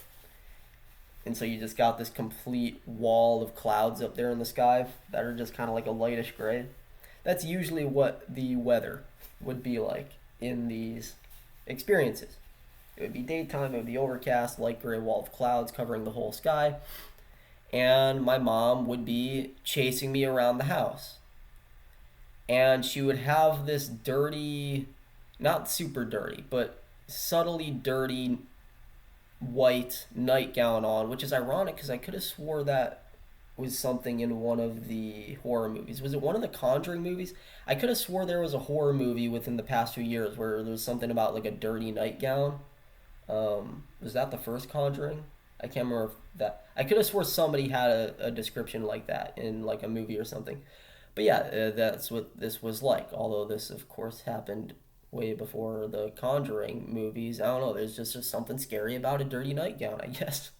And so you just got this complete wall of clouds up there in the sky that are just kind of like a lightish gray. That's usually what the weather would be like in these experiences. It would be daytime, it would be overcast, light gray wall of clouds covering the whole sky. And my mom would be chasing me around the house. And she would have this dirty, not super dirty, but subtly dirty white nightgown on, which is ironic because I could have swore that was something in one of the horror movies. Was it one of the Conjuring movies? I could have swore there was a horror movie within the past few years where there was something about like a dirty nightgown. Was that the first Conjuring? I can't remember if that. I could have swore somebody had a description like that in like a movie or something. But yeah, that's what this was like. Although this, of course, happened way before the Conjuring movies. I don't know. There's just something scary about a dirty nightgown, I guess.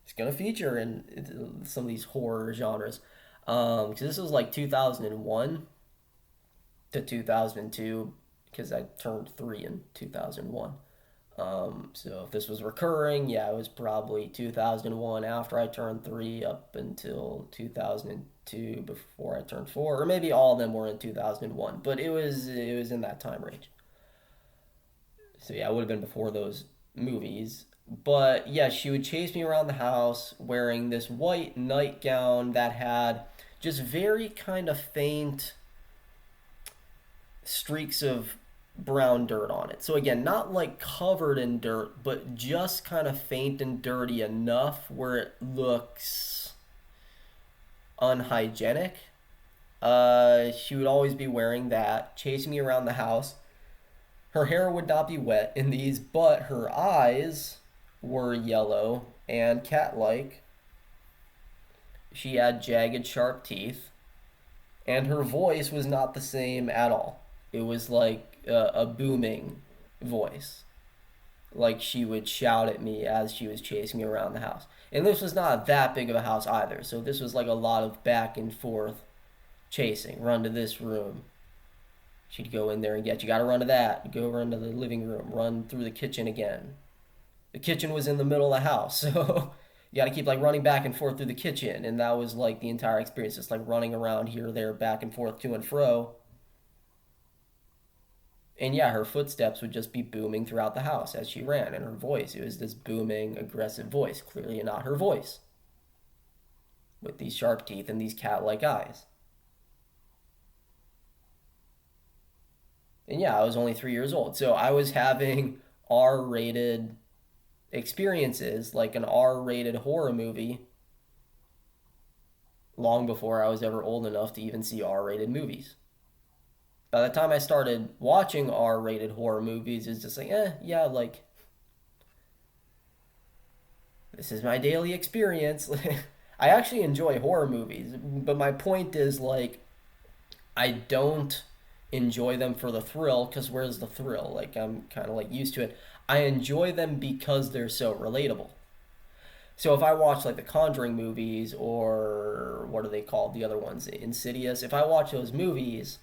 It's going to feature in some of these horror genres. Because this was like 2001 to 2002, because I turned 3 in 2001. So if this was recurring, yeah, it was probably 2001 after I turned 3 up until 2002 before I turned 4, or maybe all of them were in 2001, but it was in that time range. So yeah, it would have been before those movies. But yeah, she would chase me around the house wearing this white nightgown that had just very kind of faint streaks of brown dirt on it. So again, not like covered in dirt, but just kind of faint and dirty enough where it looks unhygienic. She would always be wearing that, chasing me around the house. Her hair would not be wet in these, but her eyes were yellow and cat like. She had jagged, sharp teeth, and her voice was not the same at all. It was like a booming voice. Like she would shout at me as she was chasing me around the house. And this was not that big of a house either, so this was like a lot of back and forth chasing. Run to this room. She'd go in there and get you. Gotta run to that. Go run to the living room. Run through the kitchen again. The kitchen was in the middle of the house, so you got to keep like running back and forth through the kitchen, and that was like the entire experience, just like running around here, there, back and forth, to and fro. And yeah, her footsteps would just be booming throughout the house as she ran, and her voice, it was this booming, aggressive voice, clearly not her voice, with these sharp teeth and these cat-like eyes. And yeah, I was only 3 years old, so I was having R-rated experiences, like an R-rated horror movie, long before I was ever old enough to even see R-rated movies. By the time I started watching R-rated horror movies, it's just like, yeah, like this is my daily experience. I actually enjoy horror movies, but my point is like I don't enjoy them for the thrill because where's the thrill? Like I'm kind of like used to it. I enjoy them because they're so relatable. So if I watch like the Conjuring movies or what are they called? The other ones, Insidious. If I watch those movies,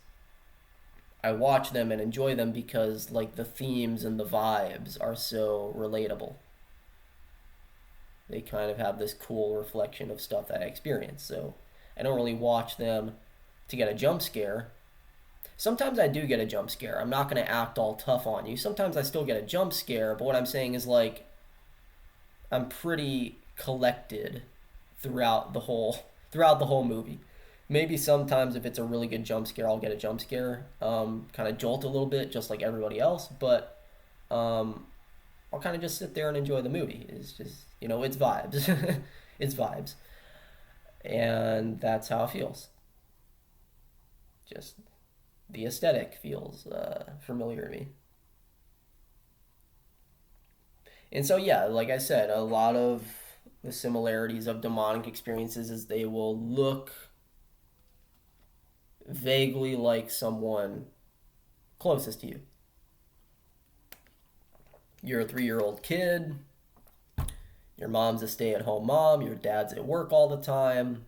I watch them and enjoy them because like the themes and the vibes are so relatable. They kind of have this cool reflection of stuff that I experience. So I don't really watch them to get a jump scare. Sometimes I do get a jump scare. I'm not going to act all tough on you. Sometimes I still get a jump scare, but what I'm saying is like I'm pretty collected throughout the whole movie. Maybe sometimes if it's a really good jump scare, I'll get a jump scare, kind of jolt a little bit, just like everybody else. But um, I'll kind of just sit there and enjoy the movie. It's just it's vibes, it's vibes, and that's how it feels. Just the aesthetic feels familiar to me. And so yeah, like I said, a lot of the similarities of demonic experiences is they will look vaguely like someone closest to you. You're a 3 year old kid, your mom's a stay at home mom, your dad's at work all the time.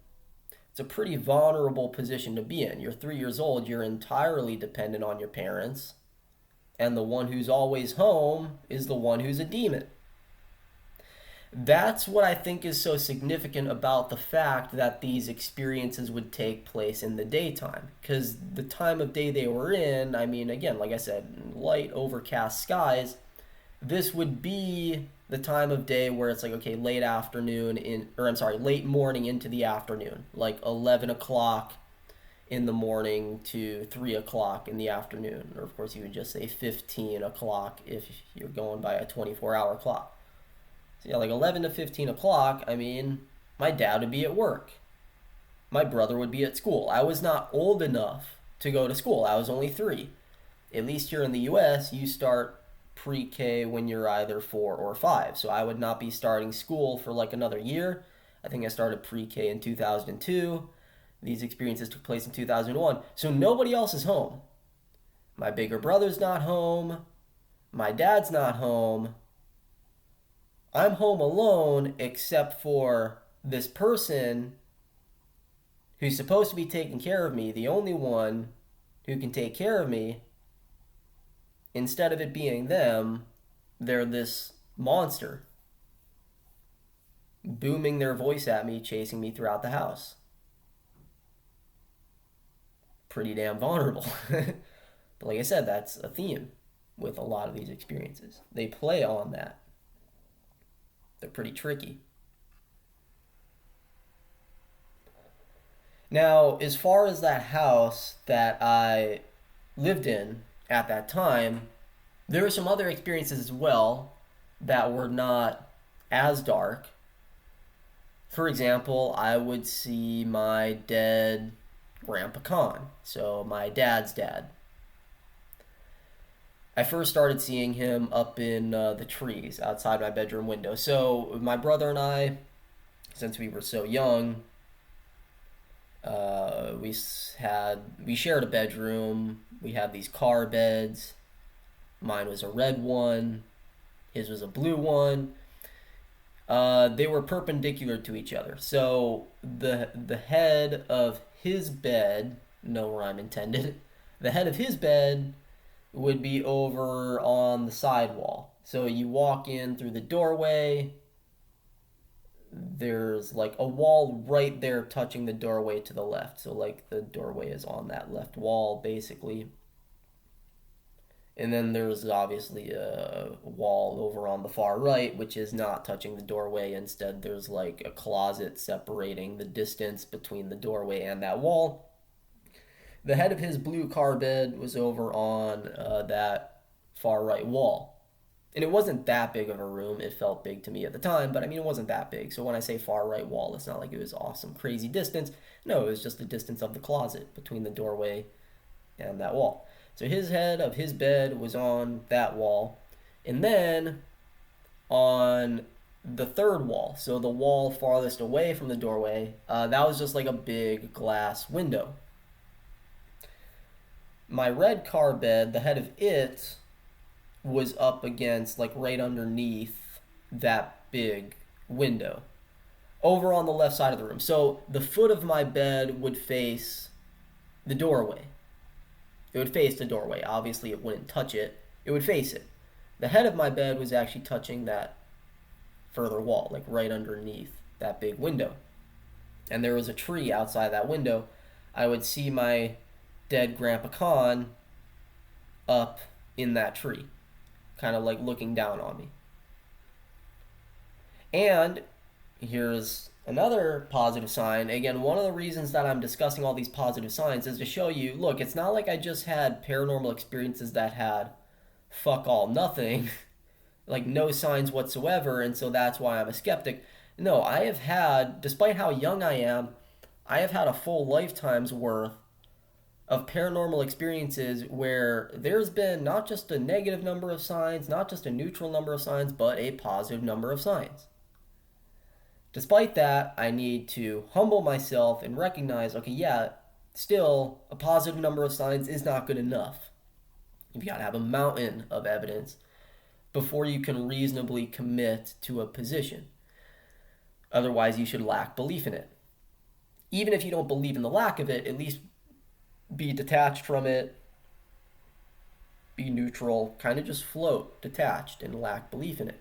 It's a pretty vulnerable position to be in. You're 3 years old, you're entirely dependent on your parents, and the one who's always home is the one who's a demon. That's what I think is so significant about the fact that these experiences would take place in the daytime. Because the time of day they were in, I mean, again, like I said, light, overcast skies, this would be the time of day where it's like, okay, late afternoon, or I'm sorry, late morning into the afternoon, like 11 o'clock in the morning to 3 o'clock in the afternoon. Or, of course, you would just say 15 o'clock if you're going by a 24-hour clock. So yeah, like 11 to 15 o'clock, I mean, my dad would be at work. My brother would be at school. I was not old enough to go to school. I was only 3. At least here in the US, you start pre-K when you're either 4 or 5. So I would not be starting school for like another year. I think I started pre-K in 2002. These experiences took place in 2001. So nobody else is home. My bigger brother's not home. My dad's not home. I'm home alone except for this person who's supposed to be taking care of me, the only one who can take care of me. Instead of it being them, they're this monster booming their voice at me, chasing me throughout the house. Pretty damn vulnerable. But like I said, that's a theme with a lot of these experiences. They play on that. They're pretty tricky. Now, as far as that house that I lived in at that time, there were some other experiences as well that were not as dark. For example, I would see my dead Grandpa Con, so my dad's dad. I first started seeing him up in the trees outside my bedroom window. So my brother and I, since we were so young, we shared a bedroom. We had these car beds. Mine was a red one. His was a blue one. They were perpendicular to each other. So the head of his bed, no rhyme intended, the head of his bed would be over on the side wall. So you walk in through the doorway. There's like a wall right there touching the doorway to the left. So like the doorway is on that left wall basically. And then there's obviously a wall over on the far right, which is not touching the doorway. Instead, there's like a closet separating the distance between the doorway and that wall. The head of his blue car bed was over on that far right wall. And it wasn't that big of a room. It felt big to me at the time, but I mean, it wasn't that big. So when I say far right wall, it's not like it was awesome, crazy distance. No, it was just the distance of the closet between the doorway and that wall. So his head of his bed was on that wall. And then on the third wall, so the wall farthest away from the doorway, that was just like a big glass window. My red car bed, the head of it was up against, like right underneath that big window, over on the left side of the room. So the foot of my bed would face the doorway. It would face the doorway. Obviously, it wouldn't touch it. It would face it. The head of my bed was actually touching that further wall, like right underneath that big window. And there was a tree outside that window. I would see my dead Grandpa Con up in that tree, kind of like looking down on me. And here's another positive sign. Again, one of the reasons that I'm discussing all these positive signs is to show you, look, it's not like I just had paranormal experiences that had fuck all nothing, like no signs whatsoever, and so that's why I'm a skeptic. No, I have had, despite how young I am, I have had a full lifetime's worth of paranormal experiences where there's been not just a negative number of signs, not just a neutral number of signs, but a positive number of signs. Despite that, I need to humble myself and recognize, okay, yeah, still a positive number of signs is not good enough. You've got to have a mountain of evidence before you can reasonably commit to a position. Otherwise, you should lack belief in it. Even if you don't believe in the lack of it, at least be detached from it, be neutral, kind of just float detached and lack belief in it.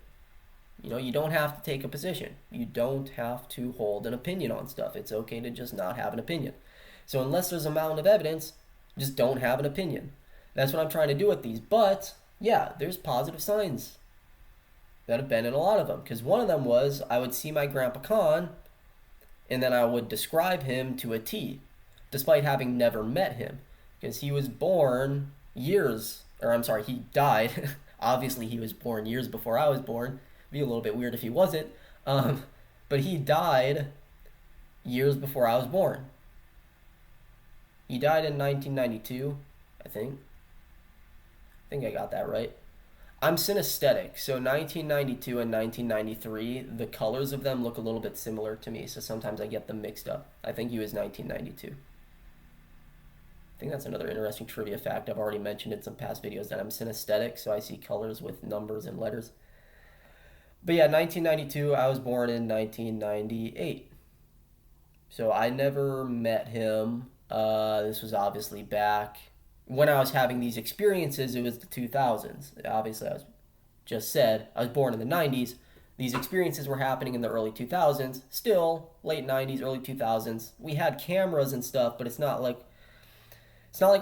You know, you don't have to take a position. You don't have to hold an opinion on stuff. It's okay to just not have an opinion. So unless there's a mountain of evidence, just don't have an opinion. That's what I'm trying to do with these. But, yeah, there's positive signs that have been in a lot of them. Because one of them was I would see my Grandpa Con, and then I would describe him to a T, despite having never met him. Because he was born he died. Obviously, he was born years before I was born. It'd be a little bit weird if he wasn't. But he died years before I was born. He died in 1992, I think. I think I got that right. I'm synesthetic, so 1992 and 1993, the colors of them look a little bit similar to me, so sometimes I get them mixed up. I think he was 1992. I think that's another interesting trivia fact. I've already mentioned in some past videos that I'm synesthetic, so I see colors with numbers and letters. But yeah, 1992, I was born in 1998. So I never met him. This was obviously back when I was having these experiences. It was the 2000s. Obviously, I was just said, I was born in the 90s. These experiences were happening in the early 2000s. Still, late 90s, early 2000s. We had cameras and stuff, but it's not like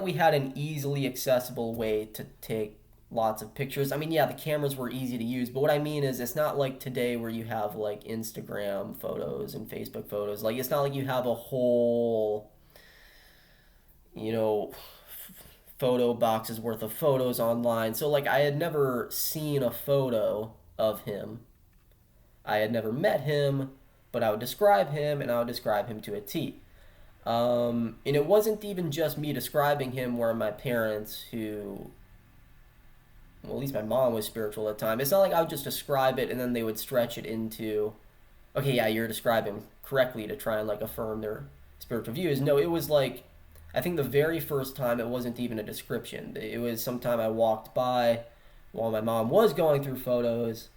we had an easily accessible way to take lots of pictures. I mean, yeah, the cameras were easy to use, but what I mean is it's not like today where you have like Instagram photos and Facebook photos. Like it's not like you have a whole, you know, photo boxes worth of photos online. So like I had never seen a photo of him. I had never met him, but I would describe him and I would describe him to a T. And it wasn't even just me describing him where my parents, who, well, at least my mom was spiritual at the time. It's not like I would just describe it and then they would stretch it into, okay, yeah, you're describing correctly to try and like affirm their spiritual views. No, it was like, I think the very first time it wasn't even a description. It was sometime I walked by while my mom was going through photos,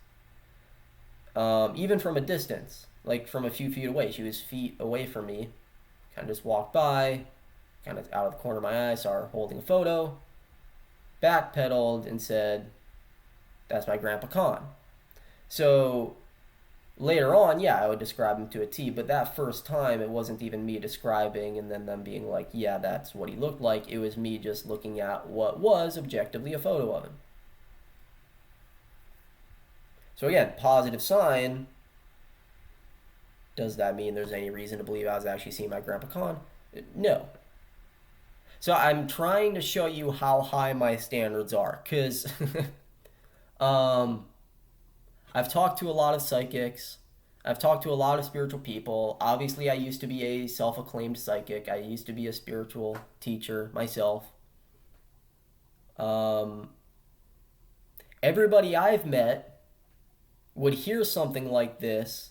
even from a distance, like from a few feet away. She was feet away from me. Kind of just walked by, kind of out of the corner of my eye, saw her holding a photo, backpedaled and said, "That's my Grandpa Con." So later on, yeah, I would describe him to a T, but that first time it wasn't even me describing and then them being like, yeah, that's what he looked like. It was me just looking at what was objectively a photo of him. So again, positive sign. Does that mean there's any reason to believe I was actually seeing my Grandpa Con? No. So I'm trying to show you how high my standards are, because um, I've talked to a lot of psychics. I've talked to a lot of spiritual people. Obviously, I used to be a self-acclaimed psychic. I used to be a spiritual teacher myself. Um, Everybody I've met would hear something like this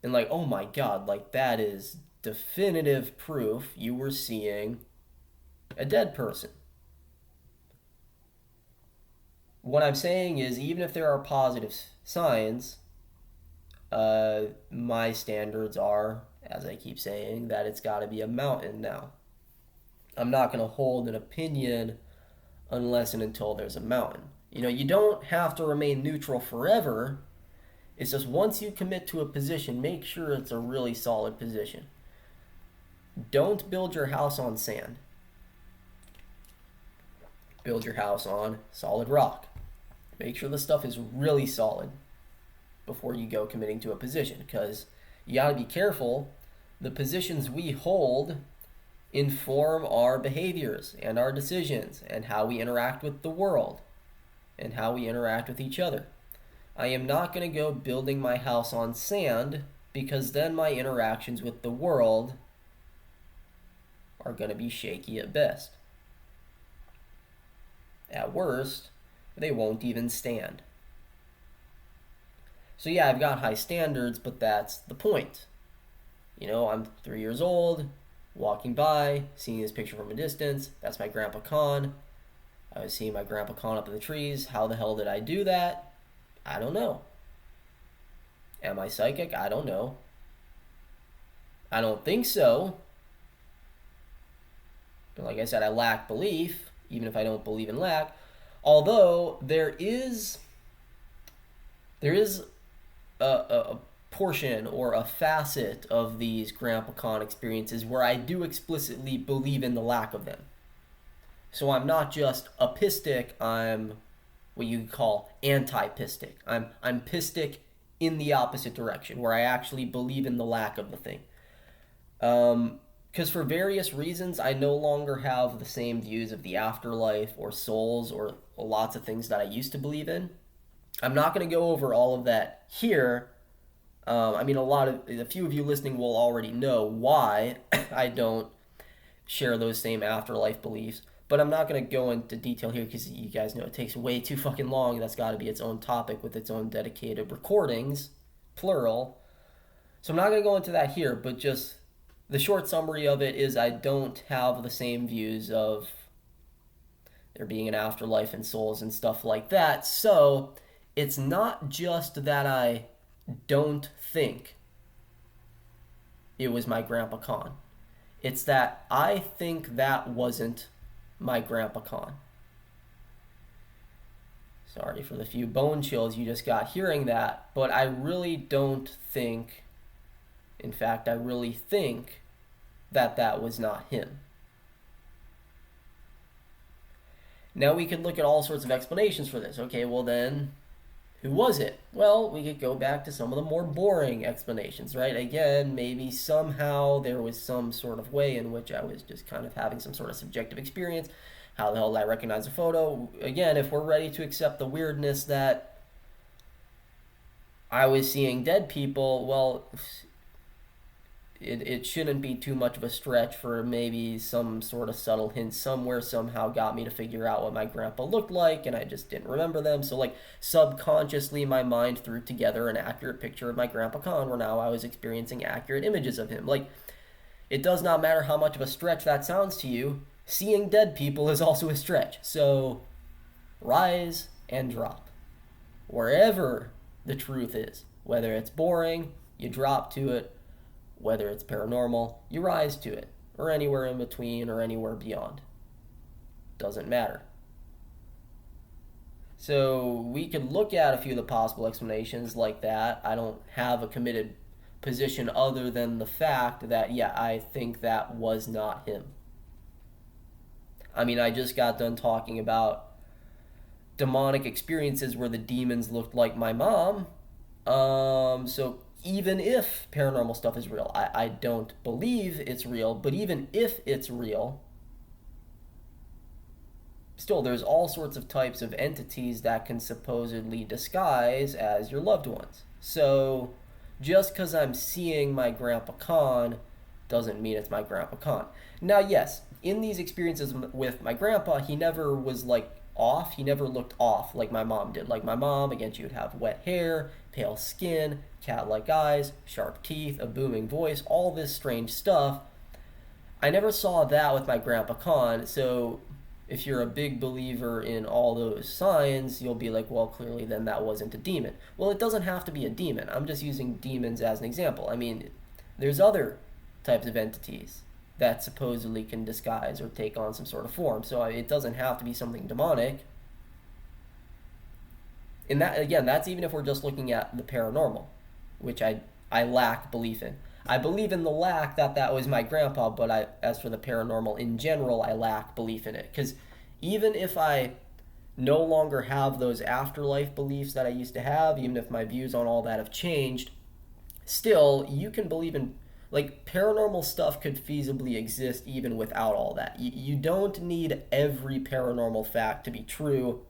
and like, oh my God, like that is definitive proof you were seeing a dead person. What I'm saying is, even if there are positive signs, my standards are, as I keep saying, that it's got to be a mountain now. I'm not going to hold an opinion unless and until there's a mountain. You know, you don't have to remain neutral forever. It's just once you commit to a position, make sure it's a really solid position. Don't build your house on sand. Build your house on solid rock. Make sure the stuff is really solid before you go committing to a position, because you got to be careful. The positions we hold inform our behaviors and our decisions and how we interact with the world and how we interact with each other. I am not going to go building my house on sand, because then my interactions with the world are going to be shaky at best. At worst, they won't even stand. So yeah, I've got high standards, but that's the point. You know, I'm 3 years old, walking by, seeing this picture from a distance. That's my Grandpa Con. I was seeing my Grandpa Con up in the trees. How the hell did I do that? I don't know. Am I psychic? I don't know. I don't think so. But like I said, I lack belief, even if I don't believe in lack. Although there is a portion or a facet of these Grandpa Con experiences where I do explicitly believe in the lack of them. So I'm not just apistic, I'm what you could call anti-pistic. I'm pistic in the opposite direction, where I actually believe in the lack of the thing. Because for various reasons, I no longer have the same views of the afterlife or souls or lots of things that I used to believe in. I'm not going to go over all of that here. I mean, a few of you listening will already know why I don't share those same afterlife beliefs. But I'm not going to go into detail here, because you guys know it takes way too fucking long. That's got to be its own topic with its own dedicated recordings, plural. So I'm not going to go into that here, but just the short summary of it is I don't have the same views of there being an afterlife and souls and stuff like that. So it's not just that I don't think it was my Grandpa Con. It's that I think that wasn't my Grandpa Con. Sorry for the few bone chills you just got hearing that, but I really don't think, in fact, I really think that that was not him. Now we could look at all sorts of explanations for this. Okay, well then, who was it? Well, we could go back to some of the more boring explanations, right? Again, maybe somehow there was some sort of way in which I was just kind of having some sort of subjective experience. How the hell did I recognize a photo? Again, if we're ready to accept the weirdness that I was seeing dead people, well, it shouldn't be too much of a stretch for maybe some sort of subtle hint somewhere somehow got me to figure out what my grandpa looked like, and I just didn't remember them. So, like, subconsciously, my mind threw together an accurate picture of my Grandpa Con, where now I was experiencing accurate images of him. Like, it does not matter how much of a stretch that sounds to you, seeing dead people is also a stretch. So, rise and drop. Wherever the truth is, whether it's boring, you drop to it. Whether it's paranormal, you rise to it, or anywhere in between, or anywhere beyond. Doesn't matter. So we could look at a few of the possible explanations like that. I don't have a committed position other than the fact that, yeah, I think that was not him. I mean, I just got done talking about demonic experiences where the demons looked like my mom. So even if paranormal stuff is real, I don't believe it's real, but even if it's real, still there's all sorts of types of entities that can supposedly disguise as your loved ones. So just because I'm seeing my Grandpa Con doesn't mean it's my Grandpa Con. Now, yes, in these experiences with my grandpa, he never was like off. He never looked off like my mom did. Like my mom, again, she would have wet hair, pale skin, cat-like eyes, sharp teeth, a booming voice, all this strange stuff. I never saw that with my Grandpa Con, so if you're a big believer in all those signs, you'll be like, well, clearly then that wasn't a demon. Well, it doesn't have to be a demon. I'm just using demons as an example. I mean, there's other types of entities that supposedly can disguise or take on some sort of form, so it doesn't have to be something demonic. And that, again, that's even if we're just looking at the paranormal, which I lack belief in. I believe in the lack that was my grandpa, but as for the paranormal in general, I lack belief in it. Because even if I no longer have those afterlife beliefs that I used to have, even if my views on all that have changed, still, you can believe in, like, paranormal stuff could feasibly exist even without all that. You don't need every paranormal fact to be true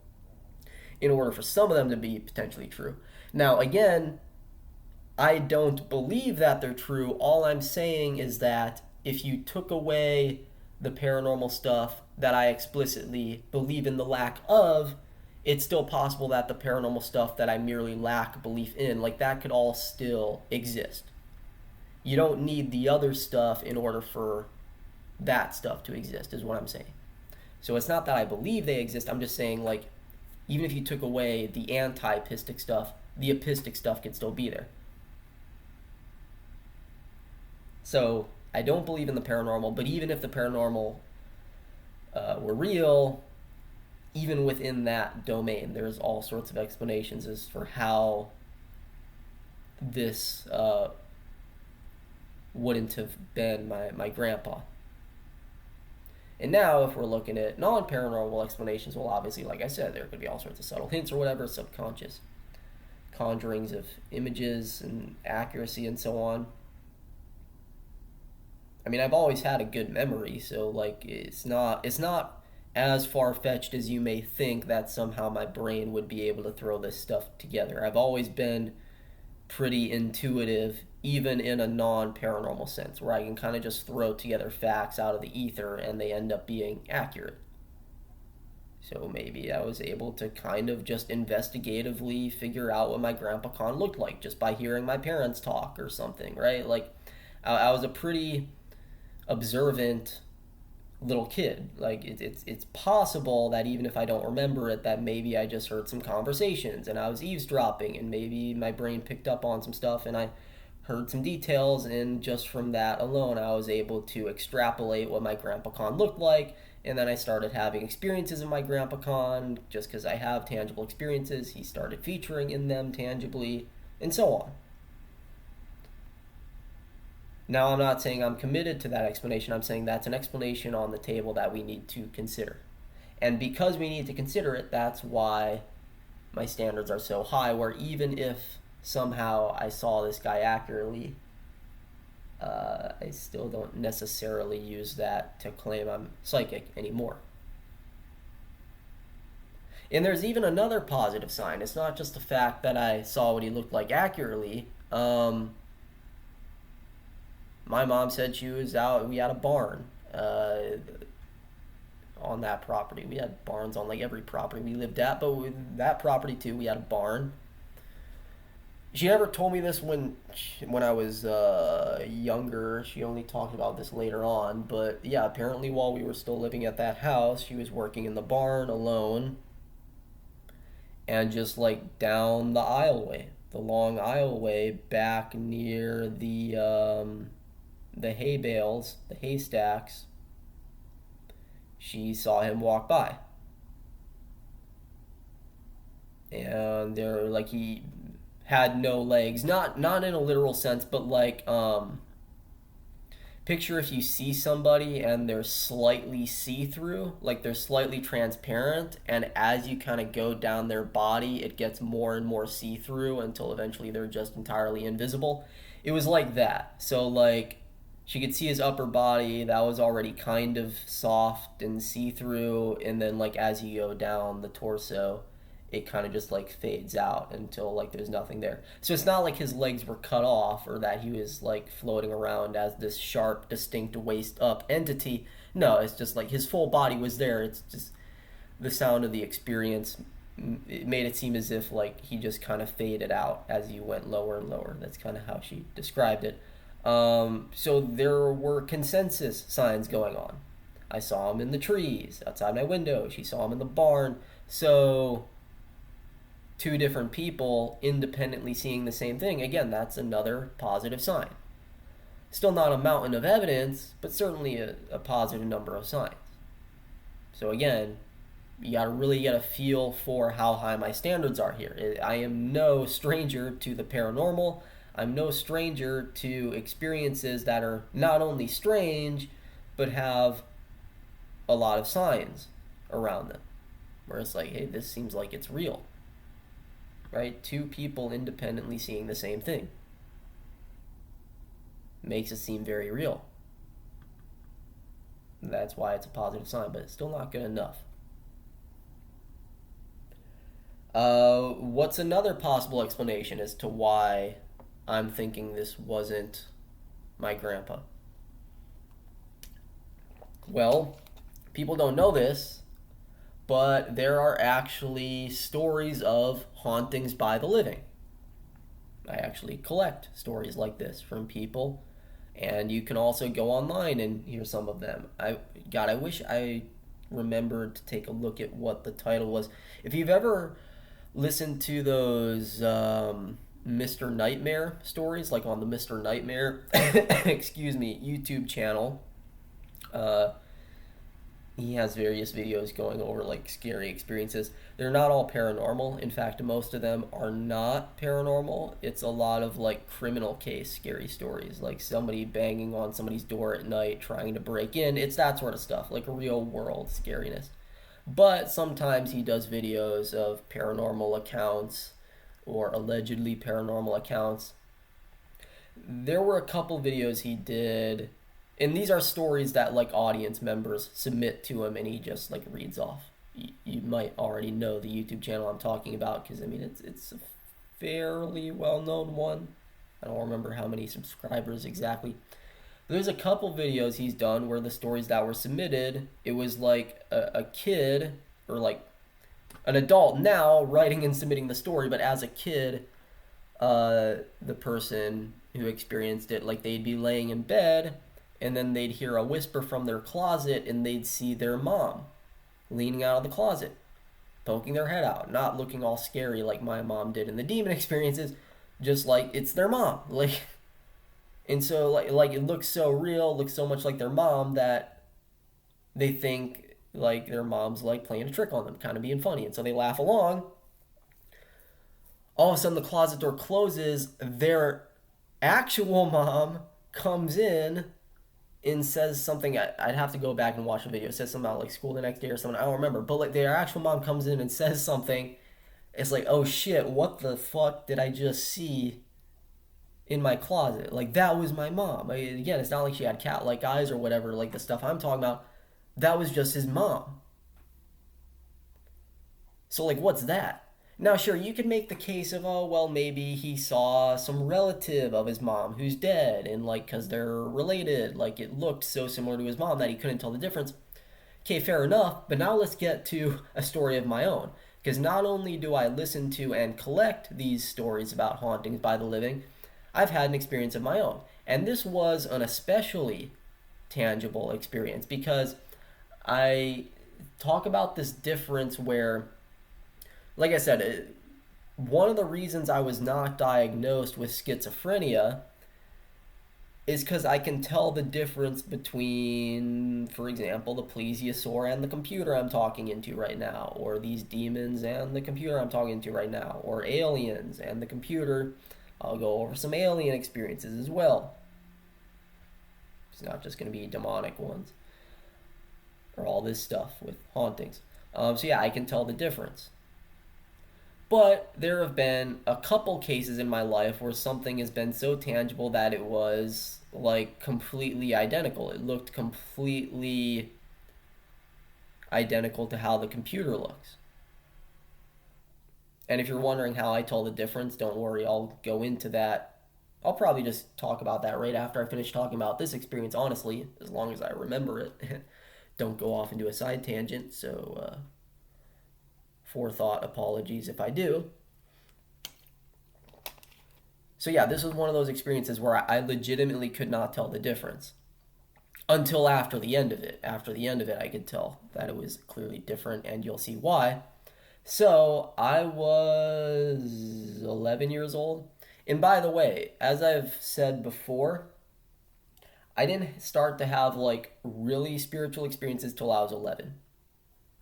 in order for some of them to be potentially true. Now, again, I don't believe that they're true. All I'm saying is that if you took away the paranormal stuff that I explicitly believe in the lack of, it's still possible that the paranormal stuff that I merely lack belief in, like, that could all still exist. You don't need the other stuff in order for that stuff to exist, is what I'm saying. So it's not that I believe they exist, I'm just saying, like, even if you took away the anti-pistic stuff, the apistic stuff could still be there. So I don't believe in the paranormal, but even if the paranormal were real, even within that domain, there's all sorts of explanations as for how this wouldn't have been my grandpa. And now, if we're looking at non-paranormal explanations, well, obviously, like I said, there could be all sorts of subtle hints or whatever, subconscious conjurings of images and accuracy and so on. I mean, I've always had a good memory, so, like, it's not as far-fetched as you may think that somehow my brain would be able to throw this stuff together. I've always been pretty intuitive, even in a non-paranormal sense, where I can kind of just throw together facts out of the ether and they end up being accurate. So maybe I was able to kind of just investigatively figure out what my Grandpa Con looked like just by hearing my parents talk or something, right? Like, I was a pretty observant little kid. Like, it's possible that even if I don't remember it, that maybe I just heard some conversations and I was eavesdropping and maybe my brain picked up on some stuff and I heard some details, and just from that alone, I was able to extrapolate what my Grandpa Con looked like. And then I started having experiences in my Grandpa Con. Just because I have tangible experiences, he started featuring in them tangibly, and so on. Now, I'm not saying I'm committed to that explanation. I'm saying that's an explanation on the table that we need to consider. And because we need to consider it, that's why my standards are so high, where even if somehow I saw this guy accurately, I still don't necessarily use that to claim I'm psychic anymore. And there's even another positive sign. It's not just the fact that I saw what he looked like accurately. My mom said she was out. We had a barn on that property. We had barns on like every property we lived at, but with that property too, we had a barn. She never told me this when I was younger. She only talked about this later on. But yeah, apparently while we were still living at that house, she was working in the barn alone, and just like down the aisleway, the long aisleway back near the hay bales, the haystacks, she saw him walk by. And they're like he had no legs. Not in a literal sense, but like picture if you see somebody and they're slightly see-through, like they're slightly transparent, and as you kind of go down their body, it gets more and more see-through until eventually they're just entirely invisible. It was like that. So like she could see his upper body that was already kind of soft and see-through, and then like as you go down the torso, it kind of just like fades out until like there's nothing there. So it's not like his legs were cut off or that he was like floating around as this sharp, distinct waist up entity. No, it's just like his full body was there. It's just the sound of the experience. It made it seem as if like he just kind of faded out as you went lower and lower. That's kind of how she described it. So there were consensus signs going on. I saw him in the trees outside my window. She saw him in the barn. So two different people independently seeing the same thing. Again, that's another positive sign. Still not a mountain of evidence, but certainly a positive number of signs. So again, you gotta really get a feel for how high my standards are here. I am no stranger to the paranormal. I'm no stranger to experiences that are not only strange, but have a lot of signs around them. Where it's like, hey, this seems like it's real. Right? Two people independently seeing the same thing makes it seem very real. That's why it's a positive sign, but it's still not good enough. What's another possible explanation as to why I'm thinking this wasn't my grandpa? Well, people don't know this, but there are actually stories of hauntings by the living. I actually collect stories like this from people, and you can also go online and hear some of them. I wish I remembered to take a look at what the title was. If you've ever listened to those Mr. Nightmare stories, like on the Mr. Nightmare, excuse me, YouTube channel, he has various videos going over like scary experiences. They're not all paranormal. In fact, most of them are not paranormal. It's a lot of like criminal case scary stories, like somebody banging on somebody's door at night trying to break in. It's that sort of stuff, like real world scariness. But sometimes he does videos of paranormal accounts or allegedly paranormal accounts. There were a couple videos he did, and these are stories that like audience members submit to him and he just like reads off. You might already know the YouTube channel I'm talking about, because I mean it's a fairly well-known one. I don't remember how many subscribers exactly. There's a couple videos he's done where the stories that were submitted, it was like a kid or like an adult now writing and submitting the story, but as a kid, the person who experienced it, like they'd be laying in bed and then they'd hear a whisper from their closet and they'd see their mom leaning out of the closet, poking their head out, not looking all scary like my mom did in the demon experiences, just like it's their mom. Like And so like it looks so real, looks so much like their mom that they think like their mom's like playing a trick on them, kind of being funny. And so they laugh along. All of a sudden the closet door closes, their actual mom comes in and says something. Would have to go back and watch the video. It says something about like school the next day or something. I don't remember. But like their actual mom comes in and says something. It's like, oh shit, what the fuck did I just see in my closet? Like that was my mom. Again, it's not like she had cat-like eyes or whatever. Like the stuff I'm talking about, that was just his mom. So like, what's that? Now, sure, you could make the case of, oh, well, maybe he saw some relative of his mom who's dead, and like, because they're related, like it looked so similar to his mom that he couldn't tell the difference. Okay, fair enough, but now let's get to a story of my own. Because not only do I listen to and collect these stories about hauntings by the living, I've had an experience of my own. And this was an especially tangible experience because I talk about this difference where, like I said, one of the reasons I was not diagnosed with schizophrenia is because I can tell the difference between, for example, the plesiosaur and the computer I'm talking into right now, or these demons and the computer I'm talking to right now, or aliens and the computer. I'll go over some alien experiences as well. It's not just going to be demonic ones or all this stuff with hauntings. So yeah, I can tell the difference. But there have been a couple cases in my life where something has been so tangible that it was like completely identical. It looked completely identical to how the computer looks. And if you're wondering how I tell the difference, don't worry, I'll go into that. I'll probably just talk about that right after I finish talking about this experience, honestly, as long as I remember it. Don't go off into a side tangent, so forethought apologies if I do. So yeah, this was one of those experiences where I legitimately could not tell the difference until after the end of it. After the end of it, I could tell that it was clearly different, and you'll see why. So I was 11 years old. And by the way, as I've said before, I didn't start to have like really spiritual experiences till I was 11.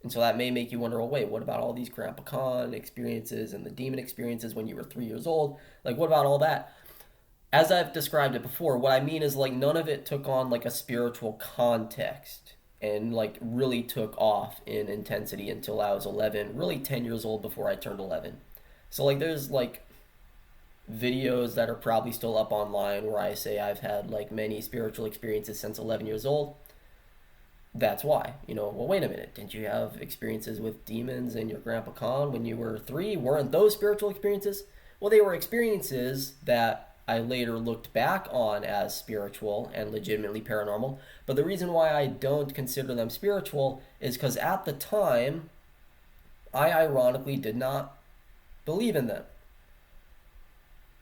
And so that may make you wonder, well, wait, what about all these Grandpa Khan experiences and the demon experiences when you were 3 years old? Like, what about all that? As I've described it before, what I mean is like none of it took on like a spiritual context and like really took off in intensity until I was 11, really 10 years old before I turned 11. So like there's like videos that are probably still up online where I say I've had like many spiritual experiences since 11 years old. That's why. Well, wait a minute. Didn't you have experiences with demons and your Grandpa Khan when you were 3? Weren't those spiritual experiences? Well, they were experiences that I later looked back on as spiritual and legitimately paranormal. But the reason why I don't consider them spiritual is because at the time, I ironically did not believe in them.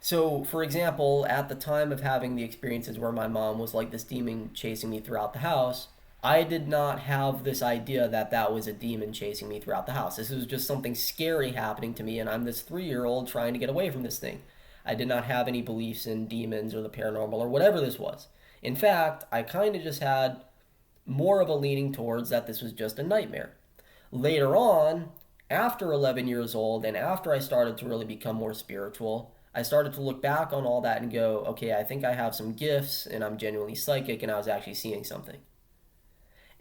So, for example, at the time of having the experiences where my mom was like this demon chasing me throughout the house, I did not have this idea that that was a demon chasing me throughout the house. This was just something scary happening to me, and I'm this 3 year old trying to get away from this thing. I did not have any beliefs in demons or the paranormal or whatever this was. In fact, I kind of just had more of a leaning towards that this was just a nightmare. Later on, after 11 years old, and after I started to really become more spiritual, I started to look back on all that and go, okay, I think I have some gifts, and I'm genuinely psychic, and I was actually seeing something.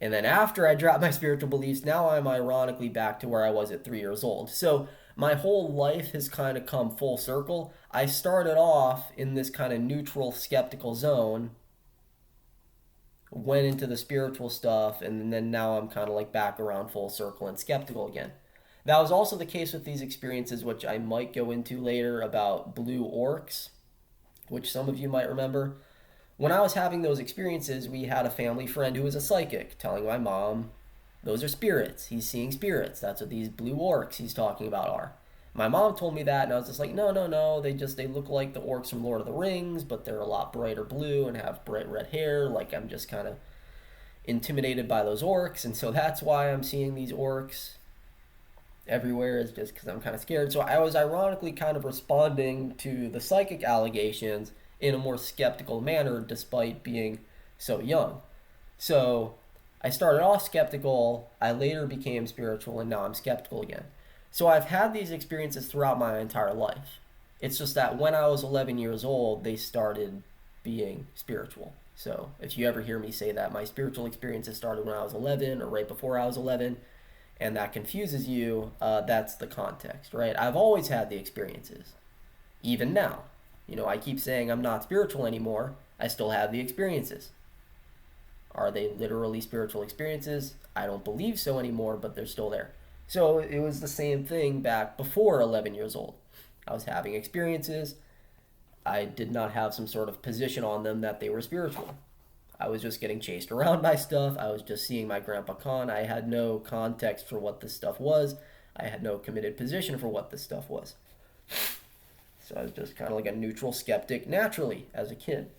And then after I dropped my spiritual beliefs, now I'm ironically back to where I was at 3 years old. So my whole life has kind of come full circle. I started off in this kind of neutral, skeptical zone, went into the spiritual stuff, and then now I'm kind of like back around full circle and skeptical again. That was also the case with these experiences, which I might go into later, about blue orcs, which some of you might remember. When I was having those experiences, we had a family friend who was a psychic telling my mom, those are spirits. He's seeing spirits. That's what these blue orcs he's talking about are. My mom told me that, and I was just like, no, no, no. They look like the orcs from Lord of the Rings, but they're a lot brighter blue and have bright red hair. Like, I'm just kind of intimidated by those orcs, and so that's why I'm seeing these orcs everywhere, is just because I'm kind of scared. So I was ironically kind of responding to the psychic allegations in a more skeptical manner despite being so young. So I started off skeptical, I later became spiritual, and now I'm skeptical again. So I've had these experiences throughout my entire life. It's just that when I was 11 years old, they started being spiritual. So if you ever hear me say that my spiritual experiences started when I was 11 or right before I was 11, and that confuses you, that's the context, right? I've always had the experiences, even now. I keep saying I'm not spiritual anymore. I still have the experiences. Are they literally spiritual experiences? I don't believe so anymore, but they're still there. So it was the same thing back before 11 years old. I was having experiences. I did not have some sort of position on them that they were spiritual. I was just getting chased around by stuff. I was just seeing my grandpa con. I had no context for what this stuff was. I had no committed position for what this stuff was. So I was just kind of like a neutral skeptic naturally as a kid.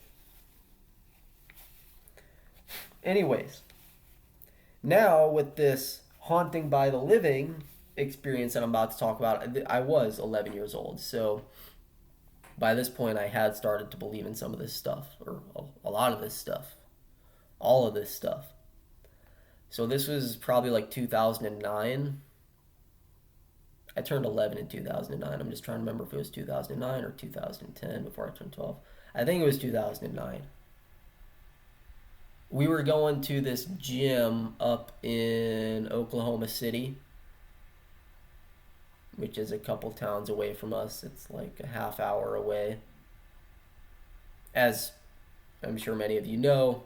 Anyways, now with this haunting by the living experience that I'm about to talk about, I was 11 years old. So by this point, I had started to believe in some of this stuff, or a lot of this stuff, all of this stuff. So this was probably like 2009. I turned 11 in 2009. I'm just trying to remember if it was 2009 or 2010 before I turned 12. I think it was 2009. We were going to this gym up in Oklahoma City, which is a couple towns away from us. It's like a half hour away. As I'm sure many of you know,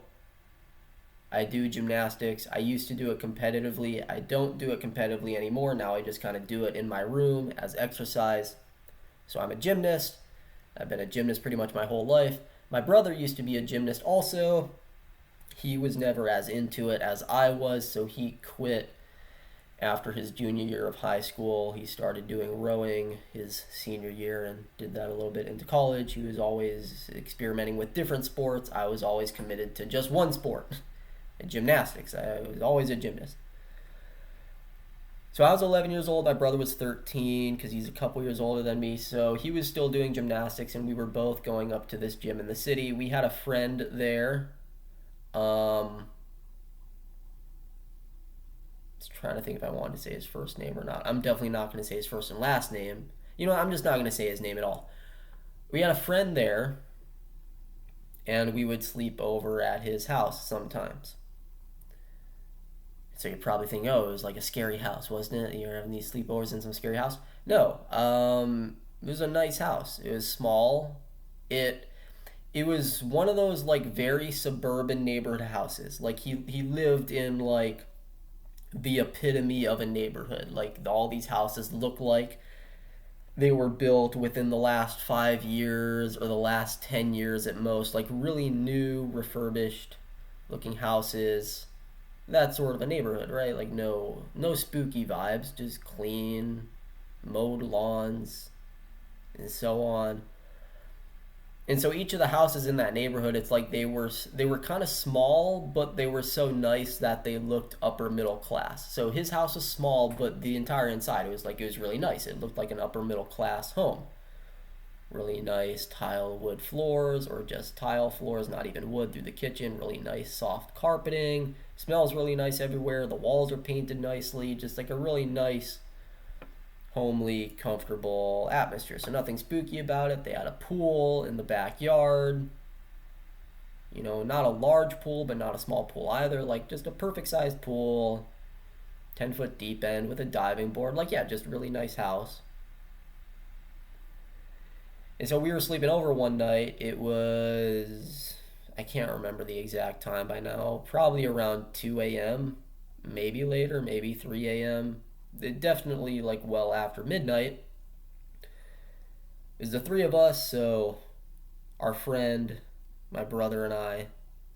I do gymnastics. I used to do it competitively. I don't do it competitively anymore. Now I just kind of do it in my room as exercise. So I'm a gymnast. I've been a gymnast pretty much my whole life. My brother used to be a gymnast also. He was never as into it as I was, so he quit after his junior year of high school. He started doing rowing his senior year and did that a little bit into college. He was always experimenting with different sports. I was always committed to just one sport, gymnastics. I was always a gymnast. So I was 11 years old. My brother was 13 because he's a couple years older than me. So he was still doing gymnastics, and we were both going up to this gym in the city. We had a friend there. Just trying to think if I wanted to say his first name or not. I'm definitely not going to say his first and last name. I'm just not going to say his name at all. We had a friend there, and we would sleep over at his house sometimes. So you're probably thinking, oh, it was like a scary house, wasn't it? You're having these sleepovers in some scary house. No, it was a nice house. It was small. It was one of those like very suburban neighborhood houses. Like he lived in like the epitome of a neighborhood. Like all these houses look like they were built within the last 5 years or the last 10 years at most. Like really new, refurbished looking houses. That sort of a neighborhood, right? Like no spooky vibes, just clean, mowed lawns, and so on. And so each of the houses in that neighborhood, it's like they were kind of small, but they were so nice that they looked upper middle class. So his house was small, but the entire inside, it was really nice. It looked like an upper middle class home. Really nice tile wood floors, or just tile floors, not even wood, through the kitchen. Really nice soft carpeting. Smells really nice everywhere. The walls are painted nicely. Just like a really nice, homely, comfortable atmosphere. So nothing spooky about it. They had a pool in the backyard. Not a large pool, but not a small pool either. Like just a perfect sized pool, 10-foot deep end with a diving board. Like, yeah, just really nice house. And so we were sleeping over one night. It was, I can't remember the exact time by now, probably around 2 a.m., maybe later, maybe 3 a.m., definitely like well after midnight. It was the three of us, so our friend, my brother, and I,